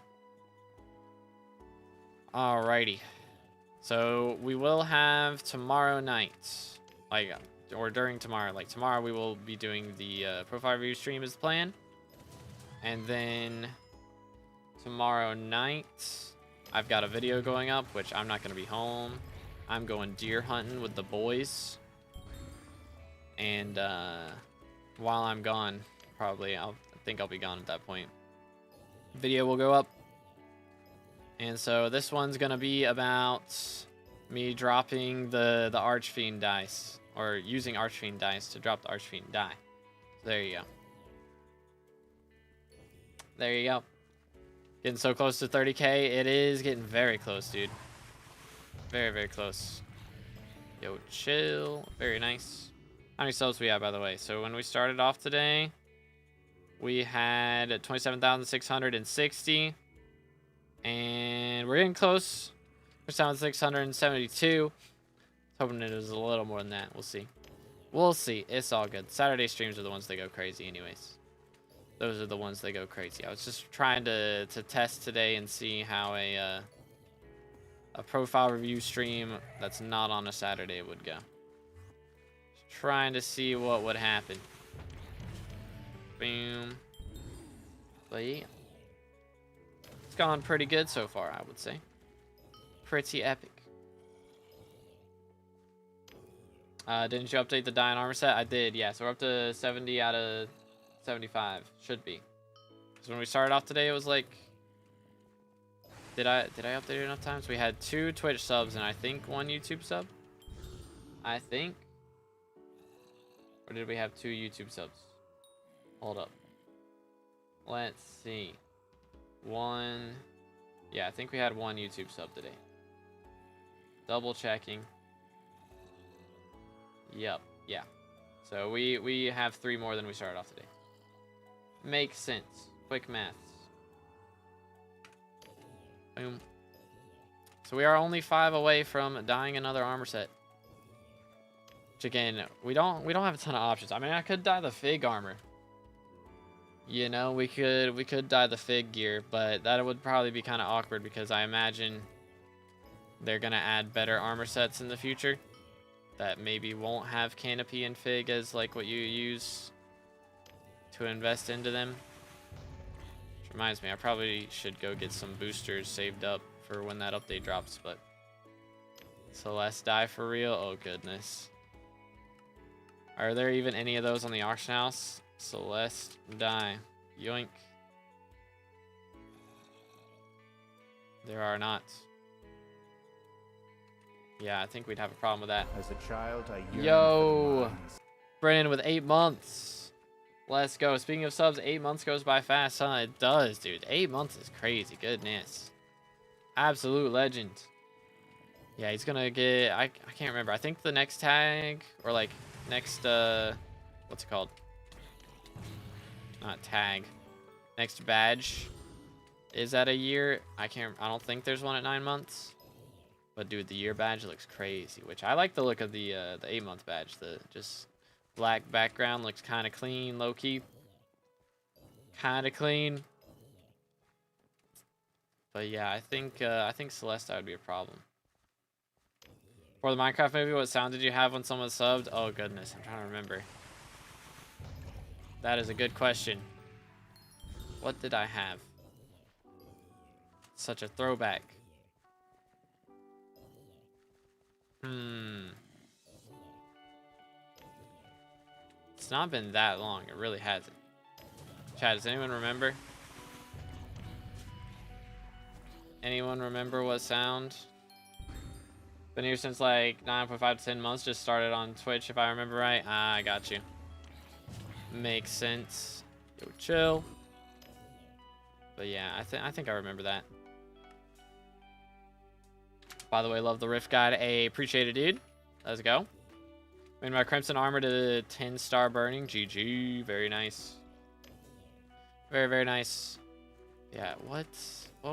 Alrighty. So we will have tomorrow night, like, or during tomorrow, like tomorrow we will be doing the profile review stream as the plan. And then tomorrow night, I've got a video going up, which I'm not going to be home. I'm going deer hunting with the boys. And while I'm gone, probably, I think I'll be gone at that point. Video will go up. And so this one's going to be about me dropping the Archfiend dice, or using Archfiend dice to drop the Archfiend die. There you go. There you go. Getting so close to 30k. It is getting very close, dude. Very, very close. Yo, chill. Very nice. How many subs we have, by the way? So when we started off today, we had 27,660. And we're getting close. 27,672. Hoping it was a little more than that. We'll see. We'll see. It's all good. Saturday streams are the ones that go crazy anyways. Those are the ones that go crazy. I was just trying to test today and see how a profile review stream that's not on a Saturday would go. Just trying to see what would happen. Boom. But yeah. It's gone pretty good so far, I would say. Pretty epic. Didn't you update the die and armor set? I did, yeah. So we're up to 70 out of 75. Should be. Because when we started off today, it was like... Did I update it enough times? We had 2 Twitch subs and I think 1 YouTube sub. I think. Or did we have 2 YouTube subs? Hold up. Let's see. 1... Yeah, I think we had 1 YouTube sub today. Double checking. Yep, yeah. So we have 3 more than we started off today. Makes sense. Quick maths. Boom. So we are only 5 away from dying another armor set. Which again, we don't have a ton of options. I mean, I could dye the Fig armor. You know, we could dye the Fig gear, but that would probably be kind of awkward because I imagine they're gonna add better armor sets in the future that maybe won't have Canopy and Fig as like what you use to invest into them. Which reminds me, I probably should go get some boosters saved up for when that update drops, but Celeste die for real? Oh goodness. Are there even any of those on the auction house? Celeste die. Yoink. There are not. Yeah, I think we'd have a problem with that. As a child, I yearned Yo, for the mines. Brennan with 8 months. Let's go. Speaking of subs, 8 months goes by fast, huh? It does, dude. 8 months is crazy. Goodness. Absolute legend. Yeah, he's gonna get... I can't remember. I think the next tag, or like next... what's it called? Not tag. Next badge is at a year. I don't think there's one at 9 months. But dude, the year badge looks crazy. Which I like the look of the 8-month badge. The just black background looks kind of clean, low key. Kind of clean. But yeah, I think Celeste would be a problem. For the Minecraft movie, what sound did you have when someone subbed? Oh goodness, I'm trying to remember. That is a good question. What did I have? Such a throwback. It's not been that long. It really hasn't. Chad, does anyone remember? Anyone remember what sound? Been here since like 9.5 to 10 months. Just started on Twitch, if I remember right. Ah, I got you. Makes sense. Yo, chill. But yeah, I think I remember that. By the way, love the rift guide. Hey, appreciate it, dude. Let's go. Made my Crimson armor to 10-star burning. GG. Very nice. Very, very nice. Yeah, what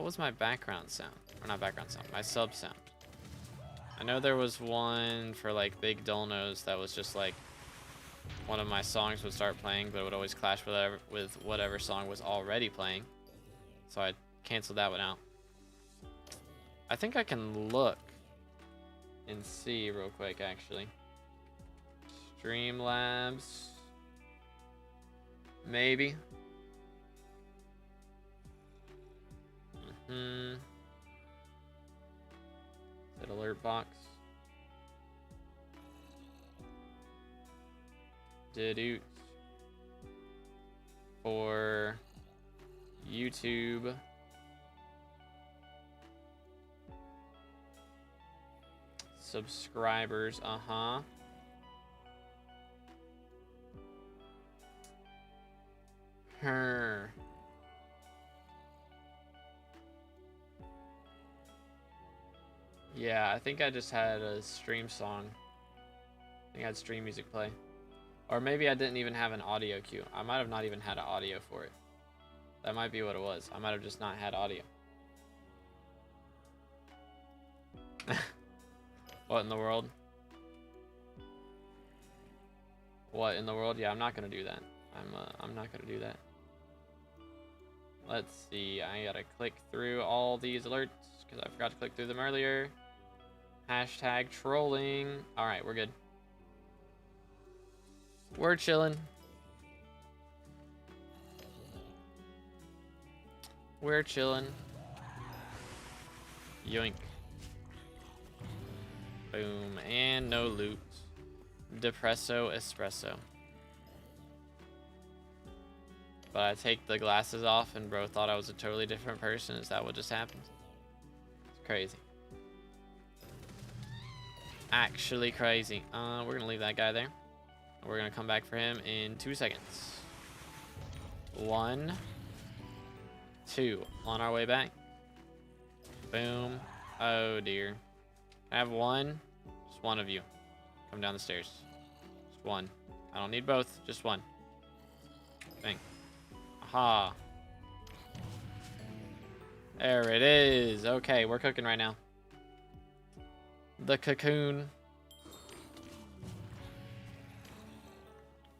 was my background sound? Or not background sound, my sub sound. I know there was one for like Big Dolnos that was just like one of my songs would start playing, but it would always clash with whatever song was already playing. So I canceled that one out. I think I can look and see real quick, actually. Streamlabs. Maybe. Is it alert box? Did for YouTube. subscribers. Uh-huh. Her. Yeah, I think I just had a stream song. I think I had stream music play. Or maybe I didn't even have an audio cue. I might have not even had an audio for it. That might be what it was. I might have just not had audio. What in the world? What in the world? Yeah, I'm not gonna do that. I'm not gonna do that. Let's see. I gotta click through all these alerts because I forgot to click through them earlier. Hashtag trolling. All right, we're good. We're chilling. We're chilling. Yoink. Boom. And no loot. Depresso espresso. But I take the glasses off and bro thought I was a totally different person. Is that what just happened? It's crazy. Actually crazy. We're gonna leave that guy there. We're gonna come back for him in 2 seconds. 1, 2. On our way back. Boom. Oh dear. I have one. Just one of you. Come down the stairs. Just one. I don't need both. Just one. Bang. Aha. There it is. Okay, we're cooking right now. The cocoon.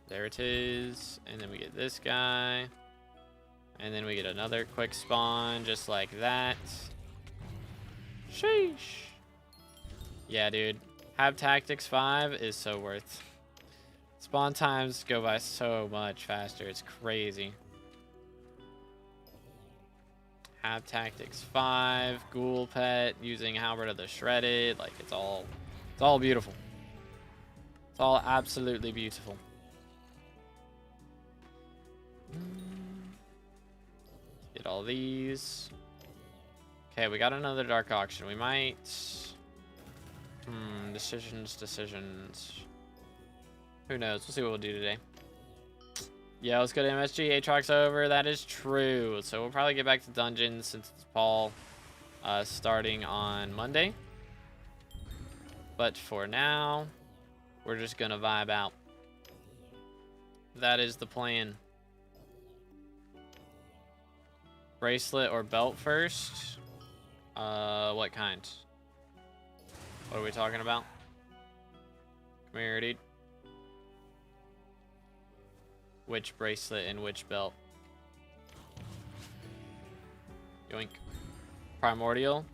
There it is. And then we get this guy. And then we get another quick spawn just like that. Sheesh. Yeah, dude. Have Tactics 5 is so worth. Spawn times go by so much faster. It's crazy. Have Tactics 5, Ghoul Pet, using Halberd of the Shredded. Like, it's all beautiful. It's all absolutely beautiful. Get all these. Okay, we got another Dark Auction. We might... Decisions. Who knows? We'll see what we'll do today. Yeah, let's go to MSG. Aatrox over. That is true. So we'll probably get back to dungeons since it's Paul starting on Monday. But for now, we're just going to vibe out. That is the plan. Bracelet or belt first? What kind? What are we talking about? Come here, dude. Which bracelet and which belt? Yoink. Primordial?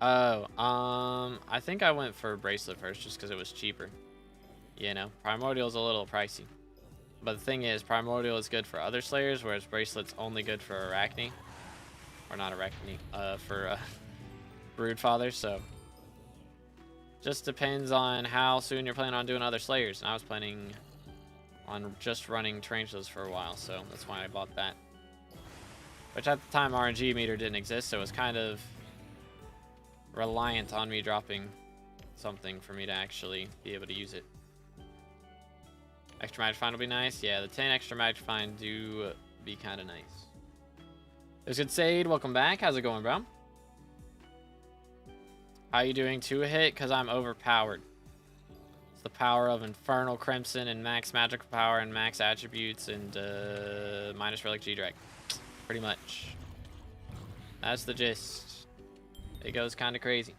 Oh, I think I went for bracelet first just because it was cheaper. You know, Primordial's a little pricey. But the thing is, Primordial is good for other Slayers, whereas Bracelet's only good for Arachne. Or not Arachne, for Broodfather, so... Just depends on how soon you're planning on doing other Slayers. And I was planning on just running Tarantulas for a while, so that's why I bought that. Which at the time, RNG meter didn't exist, so it was kind of reliant on me dropping something for me to actually be able to use it. Extra Magic Find will be nice. Yeah, the 10 extra Magic Find do be kind of nice. There's good Sade. Welcome back. How's it going, bro? How you doing? 2-hit? Because I'm overpowered. It's the power of Infernal Crimson and max magical power and max attributes and minus Relic G-Drag. Pretty much. That's the gist. It goes kind of crazy.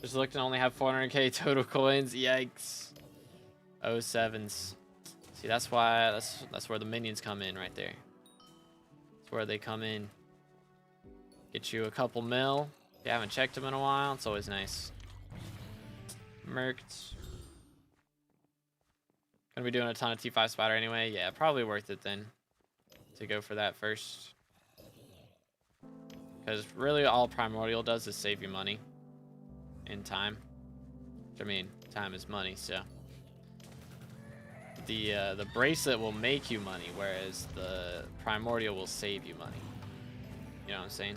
Just looked and only have 400k total coins. Yikes. 07s. See, that's why that's where the minions come in right there. That's where they come in. Get you a couple mil. If you haven't checked them in a while, it's always nice. Merked. Gonna be doing a ton of T5 Spider anyway. Yeah, probably worth it then to go for that first. Because really all Primordial does is save you money and time. Which, I mean, time is money, so. The bracelet will make you money, whereas the Primordial will save you money. You know what I'm saying?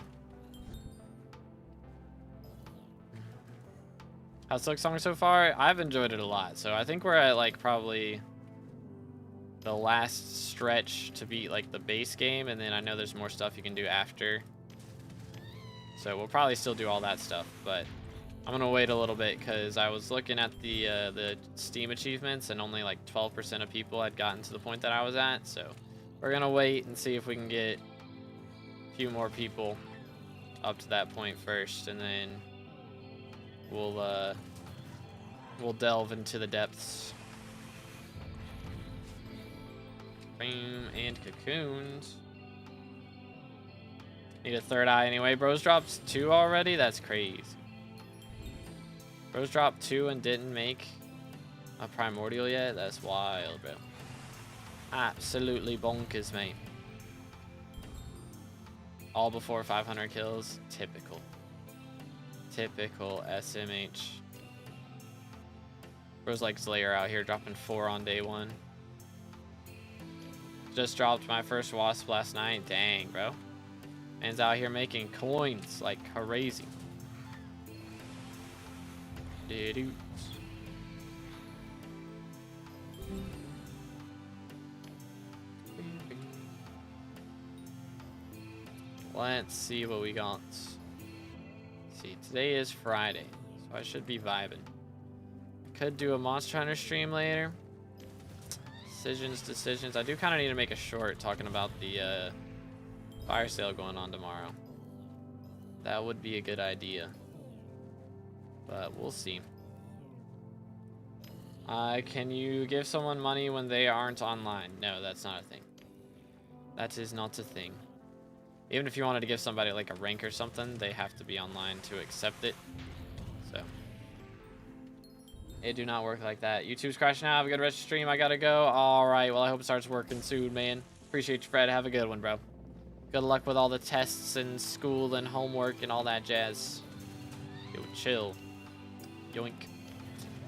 How's Silksong so far? I've enjoyed it a lot. So I think we're at like probably the last stretch to beat like the base game, and then I know there's more stuff you can do after. So we'll probably still do all that stuff, but I'm gonna wait a little bit because I was looking at the Steam achievements and only like 12% of people had gotten to the point that I was at. So we're gonna wait and see if we can get a few more people up to that point first, and then we'll delve into the depths. And cocoons. Need a third eye anyway. Bros dropped 2 already? That's crazy. Bros dropped 2 and didn't make a primordial yet? That's wild, bro. Absolutely bonkers, mate. All before 500 kills. Typical. Typical SMH. Bros like Slayer out here dropping 4 on day 1. Just dropped my first wasp last night. Dang, bro. Man's out here making coins like crazy. Dudes. Let's see what we got. Let's see, today is Friday, so I should be vibing. Could do a Monster Hunter stream later. Decisions. I do kind of need to make a short talking about the fire sale going on tomorrow. That would be a good idea, but we'll see. Can you give someone money when they aren't online? No, that's not a thing. That is not a thing. Even if you wanted to give somebody like a rank or something, they have to be online to accept it. So it do not work like that. YouTube's crashing out. Have a good rest of the stream. I gotta go. All right. Well, I hope it starts working soon, man. Appreciate you, Fred. Have a good one, bro. Good luck with all the tests and school and homework and all that jazz. Yo, chill. Yoink.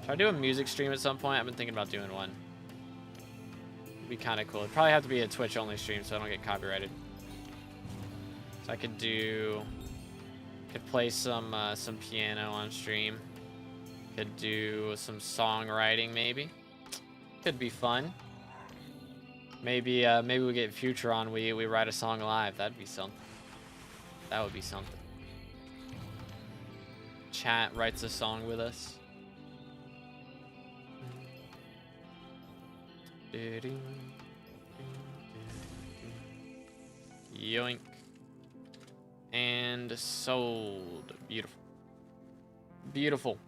Should I do a music stream at some point? I've been thinking about doing one. It'd be kind of cool. It'd probably have to be a Twitch only stream so I don't get copyrighted. So I could play some piano on stream. Could do some songwriting maybe. Could be fun. Maybe we get Future on. We write a song live. That'd be something. That would be something. Chat writes a song with us. Yoink. And sold. Beautiful. Beautiful.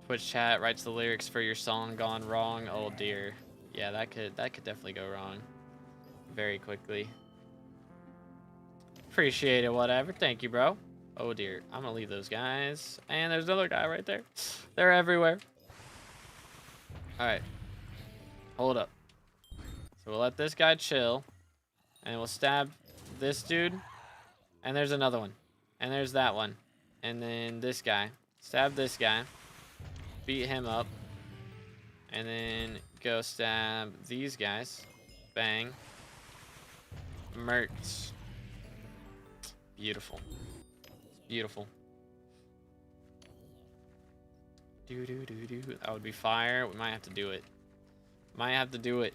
Twitch chat writes the lyrics for your song gone wrong. Oh dear. Yeah, that could definitely go wrong very quickly. Appreciate it, whatever. Thank you, bro. Oh dear. I'm gonna leave those guys. And there's another guy right there. They're everywhere. Alright. Hold up. So we'll let this guy chill. And we'll stab this dude. And there's another one. And there's that one. And then this guy. Stab this guy. Beat him up. And then go stab these guys. Bang. Mercs. Beautiful. Beautiful. That would be fire. We might have to do it. Might have to do it.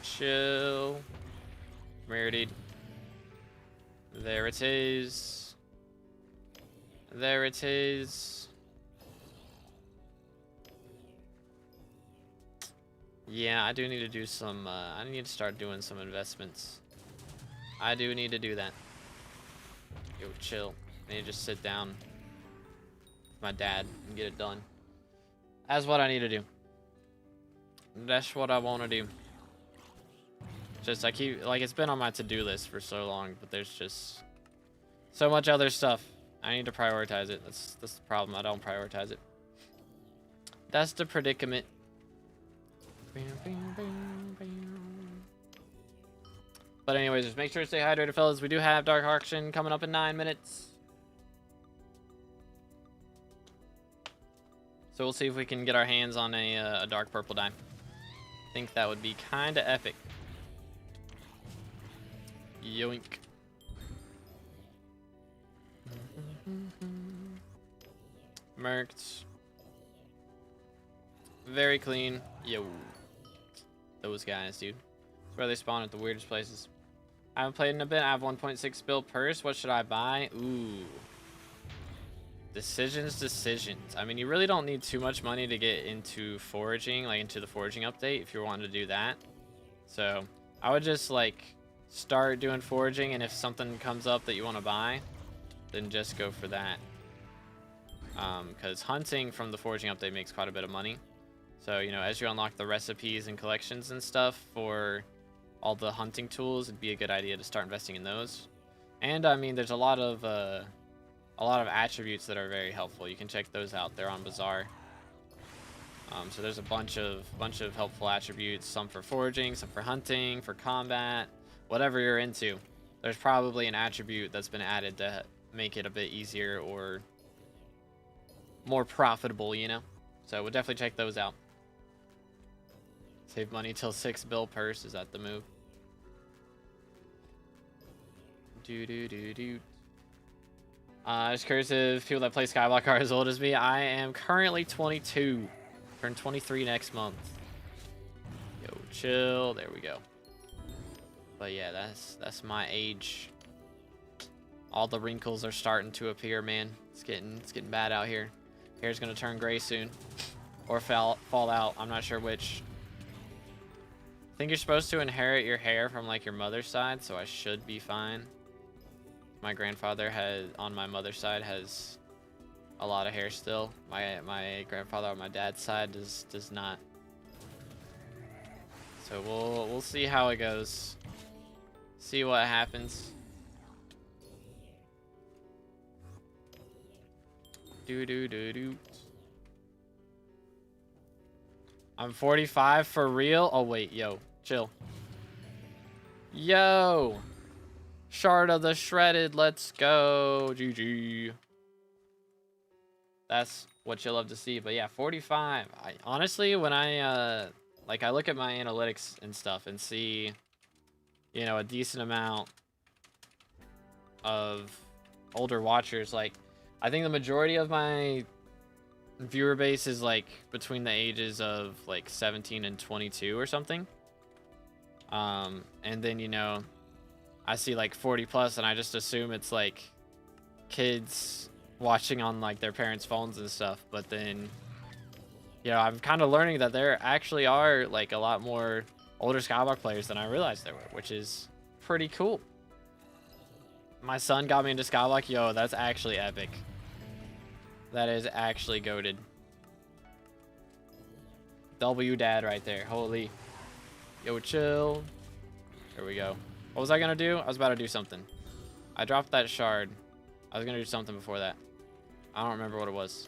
Chill. Come here, dude. There it is. There it is. Yeah, I do need to do some, I need to start doing some investments. I do need to do that. Yo, chill. I need to just sit down with my dad and get it done. That's what I need to do. That's what I want to do. Just, I keep, like, it's been on my to-do list for so long, but there's just so much other stuff. I need to prioritize it. That's the problem. I don't prioritize it. That's the predicament. But anyways, just make sure to stay hydrated, fellas. We do have Dark Auction coming up in 9 minutes. So we'll see if we can get our hands on a dark purple dime. think that would be kind of epic. Yoink. Merked. Very clean. Yo. Those guys, dude. That's where they spawn at the weirdest places. I haven't played in a bit. I have 1.6 bill purse. What should I buy? Ooh. Decisions. I mean, you really don't need too much money to get into foraging, like into the foraging update if you're wanting to do that. So I would just like start doing foraging, and if something comes up that you want to buy, then just go for that. Because hunting from the foraging update makes quite a bit of money. So, you know, as you unlock the recipes and collections and stuff for all the hunting tools, it'd be a good idea to start investing in those. And I mean, there's a lot of attributes that are very helpful. You can check those out. They're on Bazaar. So there's a bunch of helpful attributes. Some for foraging, some for hunting, for combat, whatever you're into. There's probably an attribute that's been added to make it a bit easier or more profitable, you know. So we'll definitely check those out. Save money till 6 bill purse. Is that the move? Just curious if people that play SkyBlock are as old as me. I am currently 22. Turn 23 next month. Yo, chill. There we go. But yeah, that's my age. All the wrinkles are starting to appear, man. It's getting bad out here. Hair's gonna turn gray soon, or fall out. I'm not sure which. I think you're supposed to inherit your hair from like your mother's side, so I should be fine. My grandfather on my mother's side has a lot of hair still. My grandfather on my dad's side does not. So we'll see how it goes. See what happens. I'm 45 for real. Oh wait, yo, chill. Yo, shard of the shredded. Let's go. GG. That's what you love to see. But yeah, 45. Honestly, when I look at my analytics and stuff and see, you know, a decent amount of older watchers, like I think the majority of my viewer base is like between the ages of like 17 and 22 or something. And then, you know, I see like 40 plus and I just assume it's like kids watching on like their parents' phones and stuff. But then, you know, I'm kind of learning that there actually are like a lot more older SkyBlock players than I realized there were, which is pretty cool. My son got me into SkyBlock. Yo, that's actually epic. That is actually goated. W dad right there. Holy. Yo, chill. There we go. What was I gonna do? I was about to do something. I dropped that shard. I was gonna do something before that. I don't remember what it was.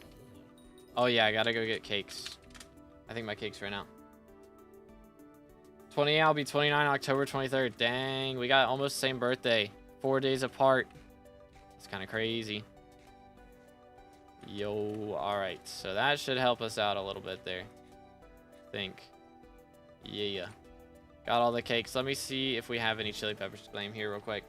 Oh yeah, I gotta go get cakes. I think my cakes ran out. 28, I'll be 29 October 23rd. Dang, we got almost the same birthday. 4 days apart. It's kind of crazy. Yo, alright. So that should help us out a little bit there. I think. Yeah. Got all the cakes. Let me see if we have any chili peppers to claim here real quick.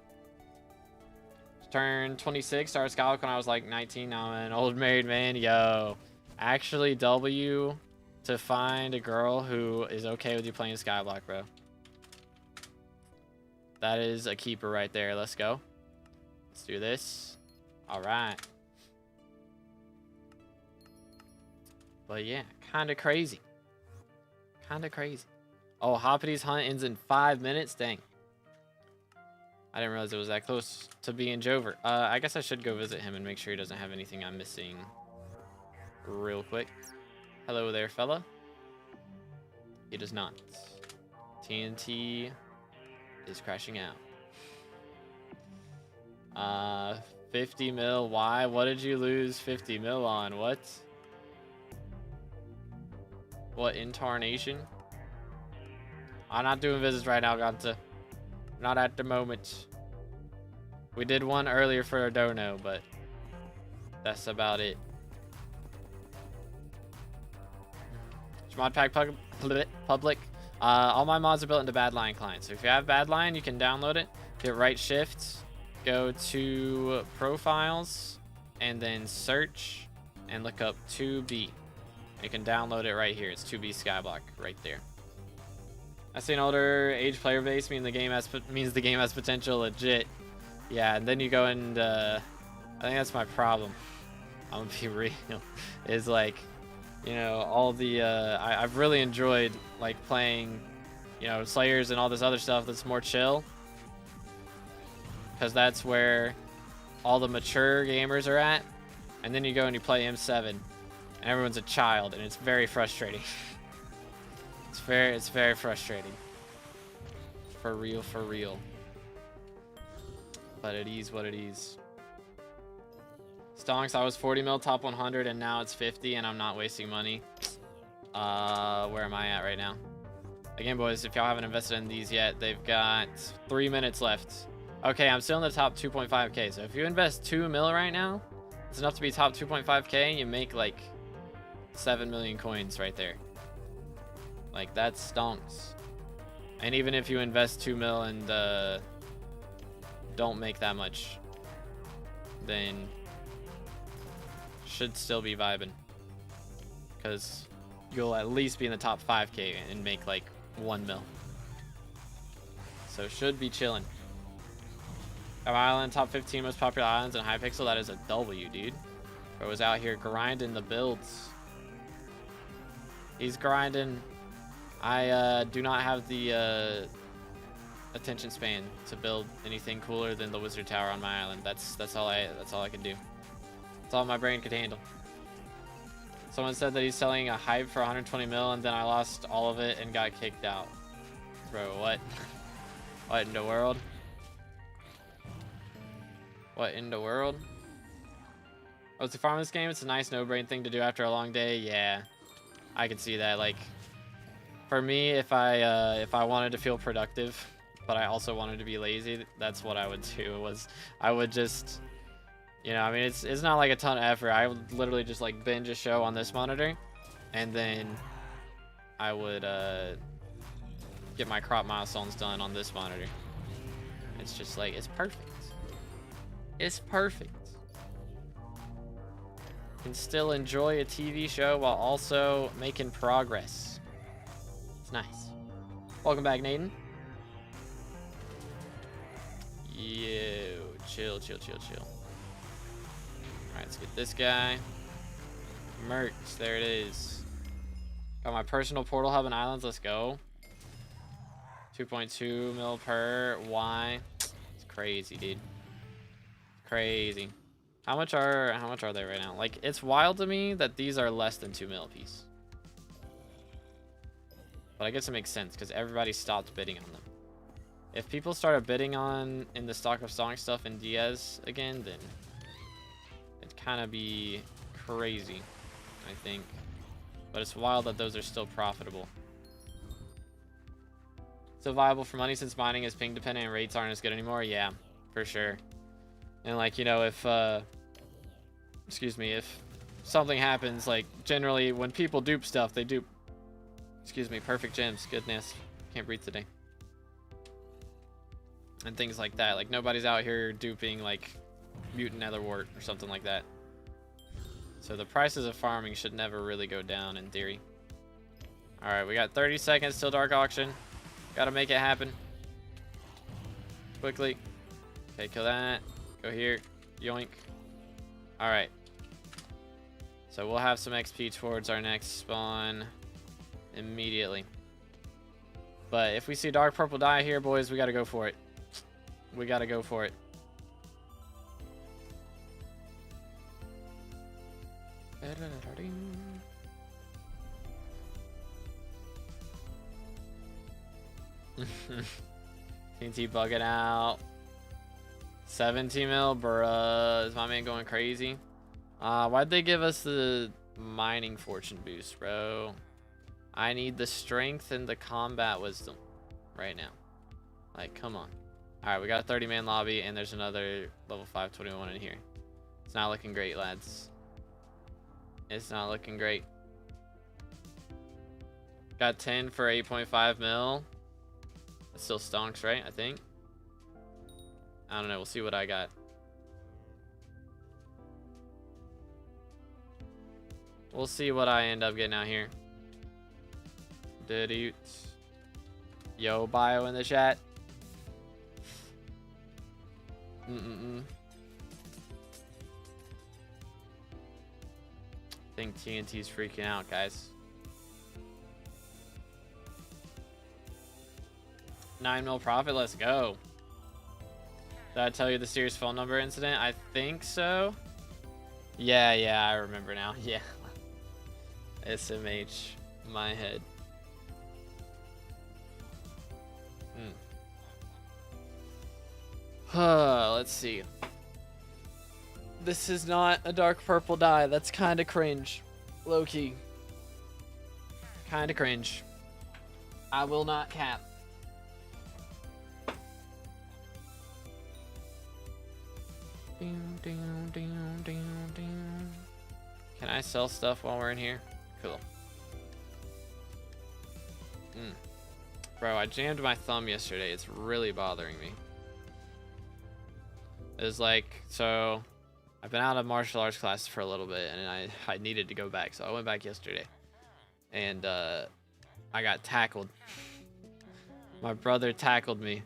Turned 26. Started SkyBlock when I was like 19. Now I'm an old married man. Yo. Actually, W to find a girl who is okay with you playing SkyBlock, bro. That is a keeper right there. Let's go. Let's do this. Alright. But yeah, kind of crazy. Kind of crazy. Oh, Hoppity's hunt ends in 5 minutes? Dang. I didn't realize it was that close to being Jover. I guess I should go visit him and make sure he doesn't have anything I'm missing real quick. Hello there, fella. He does not. TNT is crashing out. 50 mil. Why? What did you lose 50 mil on? What? What incarnation? I'm not doing visits right now, Ganta. Not at the moment. We did one earlier for a dono, but that's about it. Mod pack public. All my mods are built into Badlion clients. So if you have Badlion, you can download it. Hit right shift, go to profiles, and then search, and look up 2B. You can download it right here. It's 2B SkyBlock right there. I see an older age player base means the game has potential, legit. Yeah, and then you go and I think that's my problem. I'm gonna be real. Is like, you know, all the I've really enjoyed like playing, you know, Slayers and all this other stuff that's more chill, because that's where all the mature gamers are at. And then you go and you play M7, and everyone's a child, and it's very frustrating. It's very frustrating. For real, for real. But it is what it is. Stonks, I was 40 mil top 100, and now it's 50, and I'm not wasting money. Where am I at right now? Again, boys, if y'all haven't invested in these yet, they've got 3 minutes left. Okay, I'm still in the top 2.5k. So if you invest 2 mil right now, it's enough to be top 2.5k. You make like 7 million coins right there. Like, that's stonks. And even if you invest 2 mil and don't make that much, then should still be vibing, because you'll at least be in the top 5k and make like 1 mil. So should be chilling. Our island, top 15 most popular islands in Hypixel. That is a W, dude. Bro was out here grinding the builds. He's grinding. I do not have the attention span to build anything cooler than the wizard tower on my island. That's all I can do. That's all my brain could handle. Someone said that he's selling a hype for 120 mil, and then I lost all of it and got kicked out. Bro, what? What in the world? What in the world? Oh, to farm this game, it's a nice no-brain thing to do after a long day. Yeah, I can see that. Like, for me, if I wanted to feel productive, but I also wanted to be lazy, that's what I would do. I would just, you know, I mean, it's not like a ton of effort. I would literally just like binge a show on this monitor, and then I would get my crop milestones done on this monitor. It's just like, it's perfect. It's perfect. You can still enjoy a TV show while also making progress. It's nice. Welcome back, Nathan. Yo, chill. Alright, let's get this guy. Merch, there it is. Got my personal portal hub and islands, let's go. 2.2 mil per Y. It's crazy, dude. Crazy. How much are they right now? Like, it's wild to me that these are less than 2 mil a piece. But I guess it makes sense because everybody stopped bidding on them. If people started bidding on in the stock of song stuff in Diaz again, then it'd kind of be crazy, I think. But it's wild that those are still profitable. Still viable for money since mining is ping dependent and rates aren't as good anymore. Yeah, for sure. And like, you know, if if something happens, like generally when people dupe stuff, they dupe, perfect gems. Goodness, can't breathe today. And things like that. Like, nobody's out here duping like mutant netherwart or something like that. So the prices of farming should never really go down in theory. All right, we got 30 seconds till dark auction. Gotta make it happen quickly. Okay, kill that. Go here. Yoink. All right. So we'll have some XP towards our next spawn immediately. But if we see dark purple dye here, boys, we gotta go for it. We gotta go for it. TNT bugging out. 17 mil, bruh. Is my man going crazy? Why'd they give us the mining fortune boost, bro? I need the strength and the combat wisdom right now. Like, come on. Alright, we got a 30-man lobby, and there's another level 521 in here. It's not looking great, lads. It's not looking great. Got 10 for 8.5 mil. That still stonks, right? I think. I don't know. We'll see what I got. We'll see what I end up getting out here. Did Yo, bio in the chat. I think TNT's freaking out, guys. 9 mil profit, let's go. Did I tell you the serious phone number incident? I think so. Yeah, I remember now. Yeah. SMH, my head. Let's see. This is not a dark purple dye. That's kind of cringe. Low key. Kind of cringe. I will not cap. Can I sell stuff while we're in here? Cool. Bro, I jammed my thumb yesterday. It's really bothering me. It's like, so I've been out of martial arts classes for a little bit, and I needed to go back, so I went back yesterday. And I got tackled. My brother tackled me.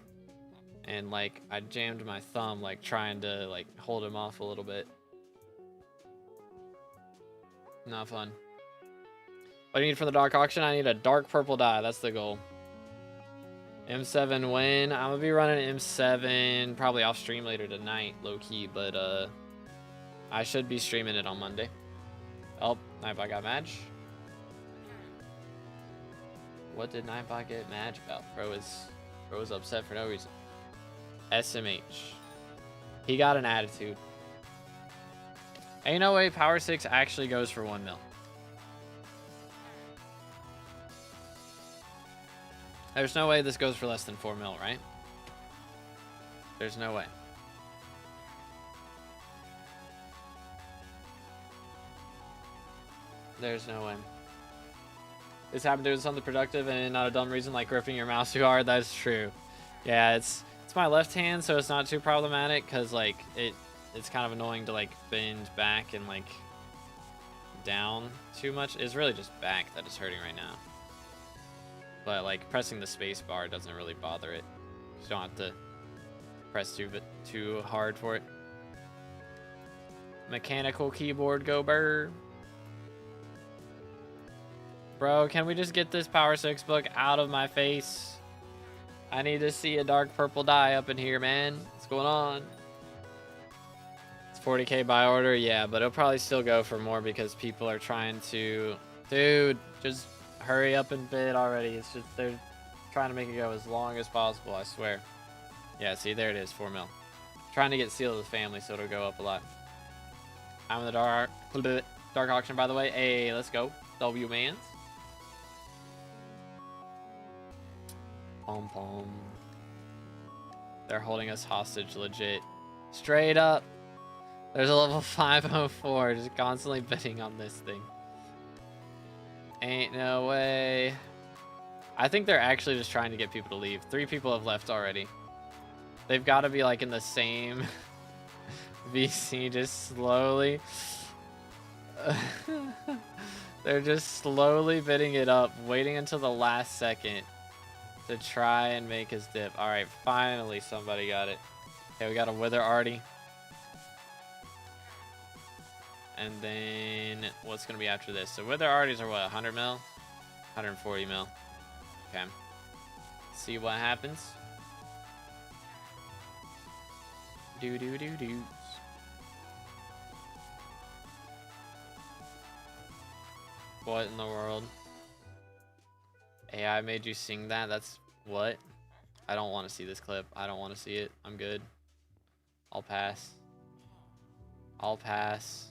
And like I jammed my thumb, like trying to like hold him off a little bit. Not fun. What do you need for the dark auction? I need a dark purple dye. That's the goal. M7 win. I'm gonna be running M7 probably off stream later tonight, low key, but I should be streaming it on Monday. Oh, Nightbot got match. What did Nightbot get match about? Bro is upset for no reason. SMH. He got an attitude. Ain't no way Power 6 actually goes for 1 mil. There's no way this goes for less than 4 mil, right? There's no way. There's no way. This happened doing something productive and not a dumb reason like gripping your mouse too hard. That's true. Yeah, it's my left hand, so it's not too problematic because like it's kind of annoying to like bend back and like down too much. It's really just back that is hurting right now. But like pressing the space bar doesn't really bother it. You don't have to press too hard for it. Mechanical keyboard go burr. Bro, can we just get this Power 6 book out of my face? I need to see a dark purple dye up in here, man. What's going on? It's 40k buy order, yeah, but it'll probably still go for more because people are trying to... Dude, just hurry up and bid already. It's just they're trying to make it go as long as possible, I swear. Yeah, see, there it is, 4 mil. Trying to get Seal of the Family so it'll go up a lot. I'm in the dark auction, by the way. Hey, let's go. W-Mans. Pom pom. They're holding us hostage, legit. Straight up. There's a level 504 just constantly bidding on this thing. Ain't no way. I think they're actually just trying to get people to leave. 3 people have left already. They've got to be like in the same VC, just slowly. They're just slowly bidding it up, waiting until the last second to try and make his dip. All right, finally somebody got it. Okay, we got a Wither Artie. And then what's going to be after this? So Wither Arties are what, 100 mil? 140 mil. Okay. See what happens. Do. What in the world? AI made you sing that? That's what? I don't want to see this clip. I don't want to see it. I'm good. I'll pass. I'll pass.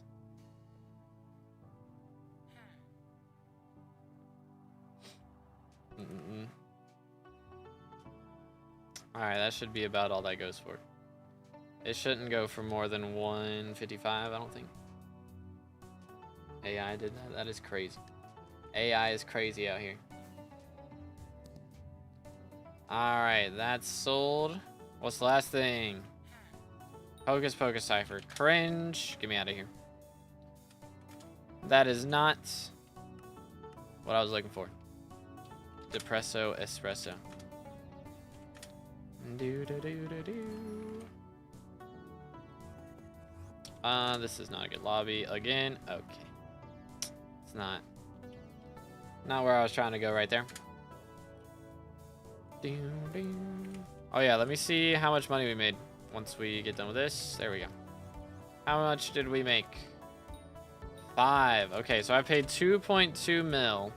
Alright, that should be about all that goes for. It shouldn't go for more than 155, I don't think. AI did that? That is crazy. AI is crazy out here. Alright, that's sold. What's the last thing? Hocus Pocus Cipher. Cringe. Get me out of here. That is not what I was looking for. Depresso Espresso. This is not a good lobby. Again. Okay. It's not where I was trying to go right there. Oh yeah, let me see how much money we made once we get done with this. There we go. How much did we make? 5. Okay, so I paid 2.2 mil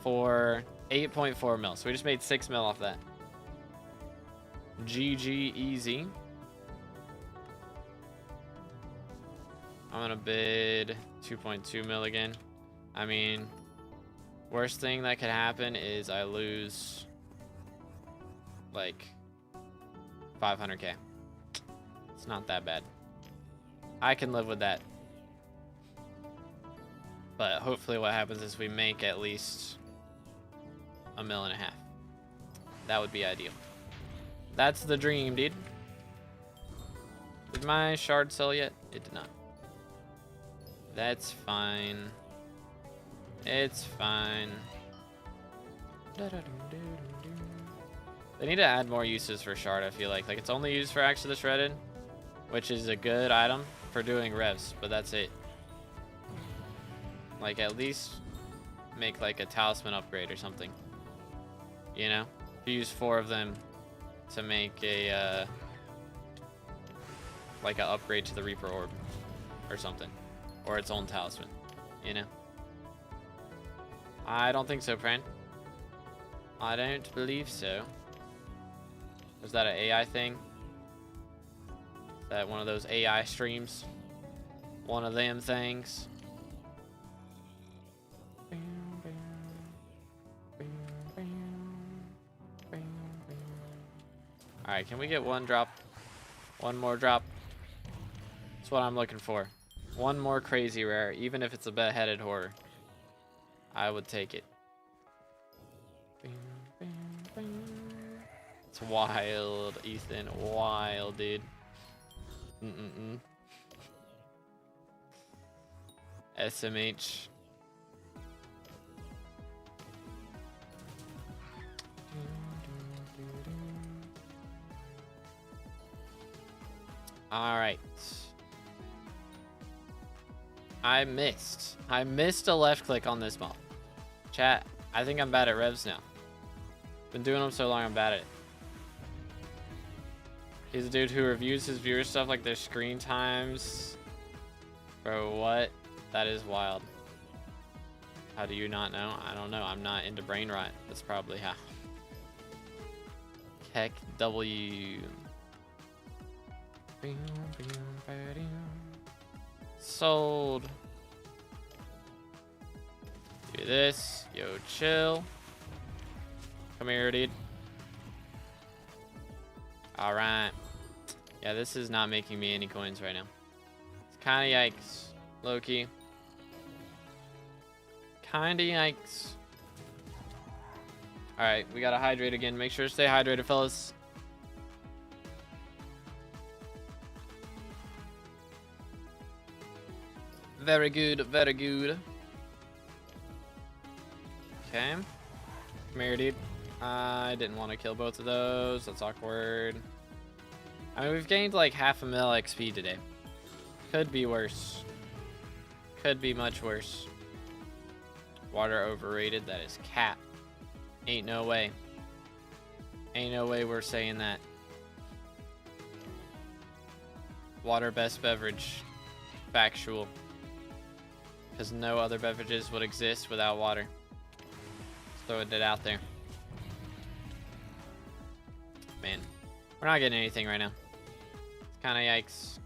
for 8.4 mil. So we just made 6 mil off that. GG easy. I'm gonna bid 2.2 mil again. I mean, worst thing that could happen is I lose like 500k. It's not that bad. I can live with that. But hopefully what happens is we make at least 1.5 million. That would be ideal. That's the dream, dude. Did my shard sell yet? It did not. That's fine. It's fine. They need to add more uses for shard, I feel like. Like, it's only used for Axe of the Shredded, which is a good item for doing revs, but that's it. Like, at least make, like, a talisman upgrade or something. You know? If you use 4 of them to make a, like, an upgrade to the Reaper Orb or something. Or its own talisman. You know? I don't think so, Pran. I don't believe so. Is that an AI thing? Is that one of those AI streams? One of them things? Alright, can we get one drop? One more drop? That's what I'm looking for. One more crazy rare, even if it's a beheaded horror. I would take it. It's wild, Ethan. Wild, dude. SMH. Alright. I missed a left click on this mob. Chat, I think I'm bad at revs now. Been doing them so long, I'm bad at it. He's a dude who reviews his viewers' stuff like their screen times. Bro, what? That is wild. How do you not know? I don't know. I'm not into brain rot. That's probably how. Heck W. Sold. Do this. Yo, chill. Come here, dude. Alright. Yeah, this is not making me any coins right now. It's kinda yikes. Low-key. Kinda yikes. Alright, we gotta hydrate again. Make sure to stay hydrated, fellas. Very good, very good. Okay. Come here, dude. I didn't want to kill both of those. That's awkward. I mean, we've gained like 0.5 mil XP today. Could be worse. Could be much worse. Water overrated. That is cap. Ain't no way. Ain't no way we're saying that. Water best beverage. Factual. Because no other beverages would exist without water. Throwing it out there. Man, we're not getting anything right now. It's kind of yikes.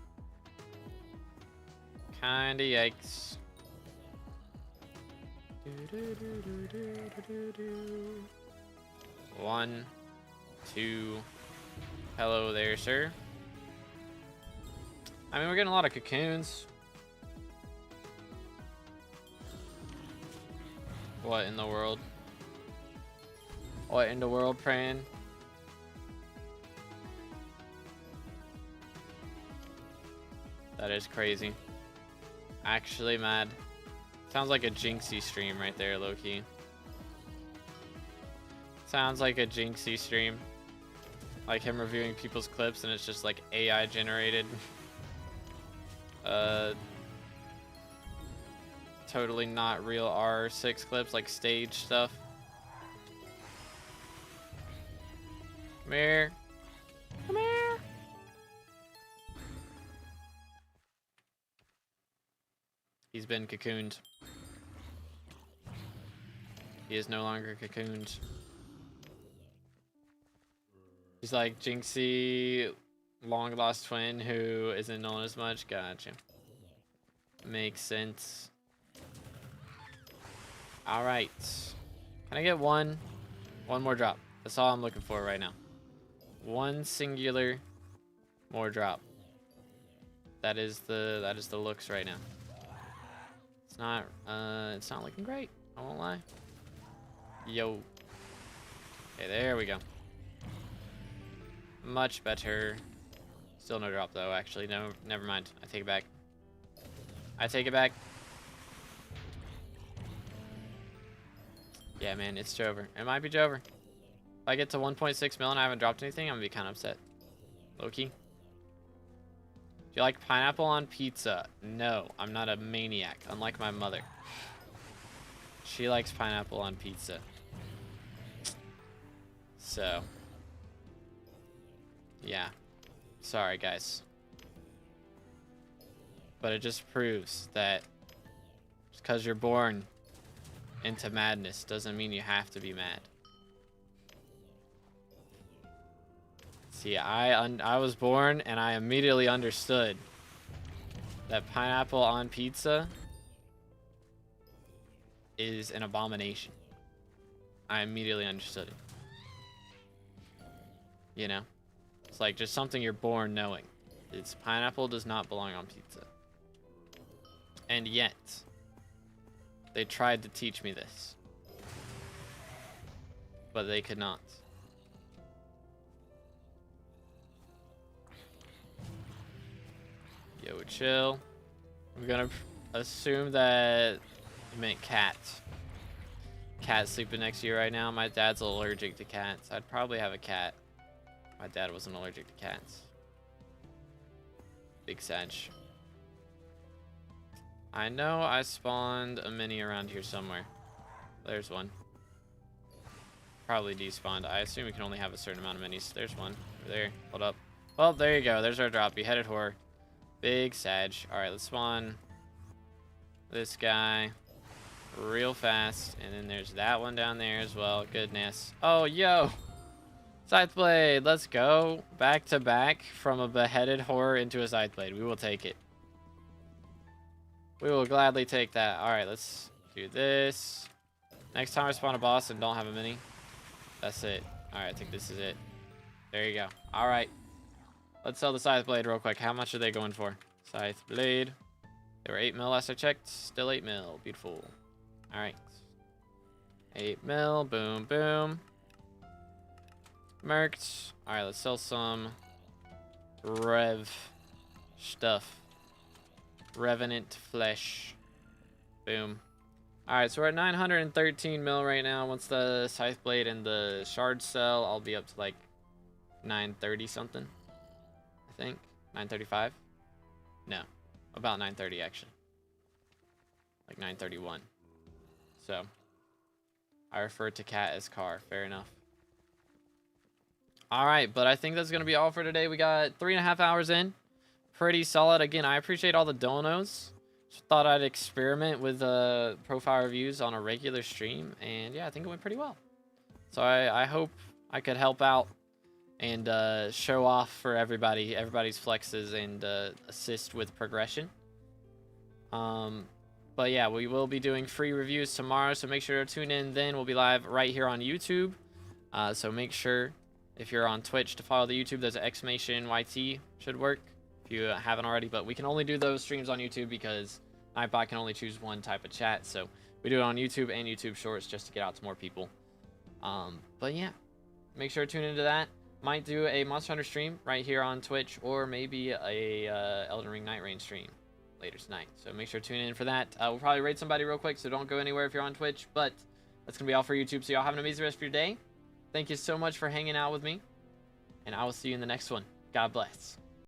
Kind of yikes. 1, 2. Hello there, sir. I mean, we're getting a lot of cocoons. What in the world? What in the world, Pran? That is crazy. Actually mad. Sounds like a Jinxie stream right there, low-key. Sounds like a Jinxie stream. Like him reviewing people's clips and it's just like AI generated. Totally not real R6 clips, like stage stuff. Come here. Come here. He's been cocooned. He is no longer cocooned. He's like Jinxie, long lost twin who isn't known as much. Gotcha. Makes sense. All right. Can I get one more drop? That's all I'm looking for right now. One singular more drop. That is the looks right now. It's not looking great. I won't lie. Yo. Okay, there we go. Much better. Still no drop though, actually. No, never mind. I take it back. I take it back. Yeah, man, it's Jover. It might be Jover. If I get to 1.6 mil and I haven't dropped anything, I'm gonna be kind of upset. Low-key. Do you like pineapple on pizza? No, I'm not a maniac, unlike my mother. She likes pineapple on pizza. So. Yeah. Sorry, guys. But it just proves that just because you're born into madness doesn't mean you have to be mad. See, I was born and I immediately understood that pineapple on pizza is an abomination. I immediately understood it. You know? It's like just something you're born knowing. It's pineapple does not belong on pizza. And yet, they tried to teach me this. But they could not. Yo, chill. I'm gonna assume that you meant cat. Cat's sleeping next to you right now. My dad's allergic to cats. I'd probably have a cat. My dad wasn't allergic to cats. Big Sag. I know I spawned a mini around here somewhere. There's one. Probably despawned. I assume we can only have a certain amount of minis. There's one. Over there. Hold up. Well, there you go. There's our drop. Beheaded whore. Big Sag. Alright, let's spawn this guy real fast. And then there's that one down there as well. Goodness. Oh, yo! Scythe Blade, let's go. Back to back from a beheaded horror into a Scythe Blade. We will take it. We will gladly take that. Alright, let's do this. Next time I spawn a boss and don't have a mini. That's it. Alright, I think this is it. There you go. Alright. Let's sell the Scythe Blade real quick. How much are they going for? Scythe Blade. They were 8 mil last I checked. Still 8 mil. Beautiful. Alright. 8 mil. Boom, boom. Merked. Alright, let's sell some Rev stuff. Revenant flesh. Boom. Alright, so we're at 913 mil right now. Once the Scythe Blade and the Shard sell, I'll be up to like 930 something. I think. 935? No. About 930 actually. Like 931. So. I refer to cat as car. Fair enough. Alright, but I think that's going to be all for today. We got 3.5 hours in. Pretty solid. Again, I appreciate all the donos. Just thought I'd experiment with profile reviews on a regular stream. And yeah, I think it went pretty well. So I hope I could help out and show off for everybody's flexes and assist with progression. But yeah, we will be doing free reviews tomorrow. So make sure to tune in then. We'll be live right here on YouTube. So make sure, if you're on Twitch, to follow the YouTube. There's an exclamation YT should work if you haven't already. But we can only do those streams on YouTube because Nightbot can only choose one type of chat. So we do it on YouTube and YouTube Shorts just to get out to more people. But yeah, make sure to tune into that. might do a Monster Hunter stream right here on Twitch, or maybe a Elden Ring Night Rain stream later tonight. So make sure to tune in for that. We'll probably raid somebody real quick, so don't go anywhere if you're on Twitch. But that's going to be all for YouTube. So y'all have an amazing rest of your day. Thank you so much for hanging out with me. And I will see you in the next one. God bless.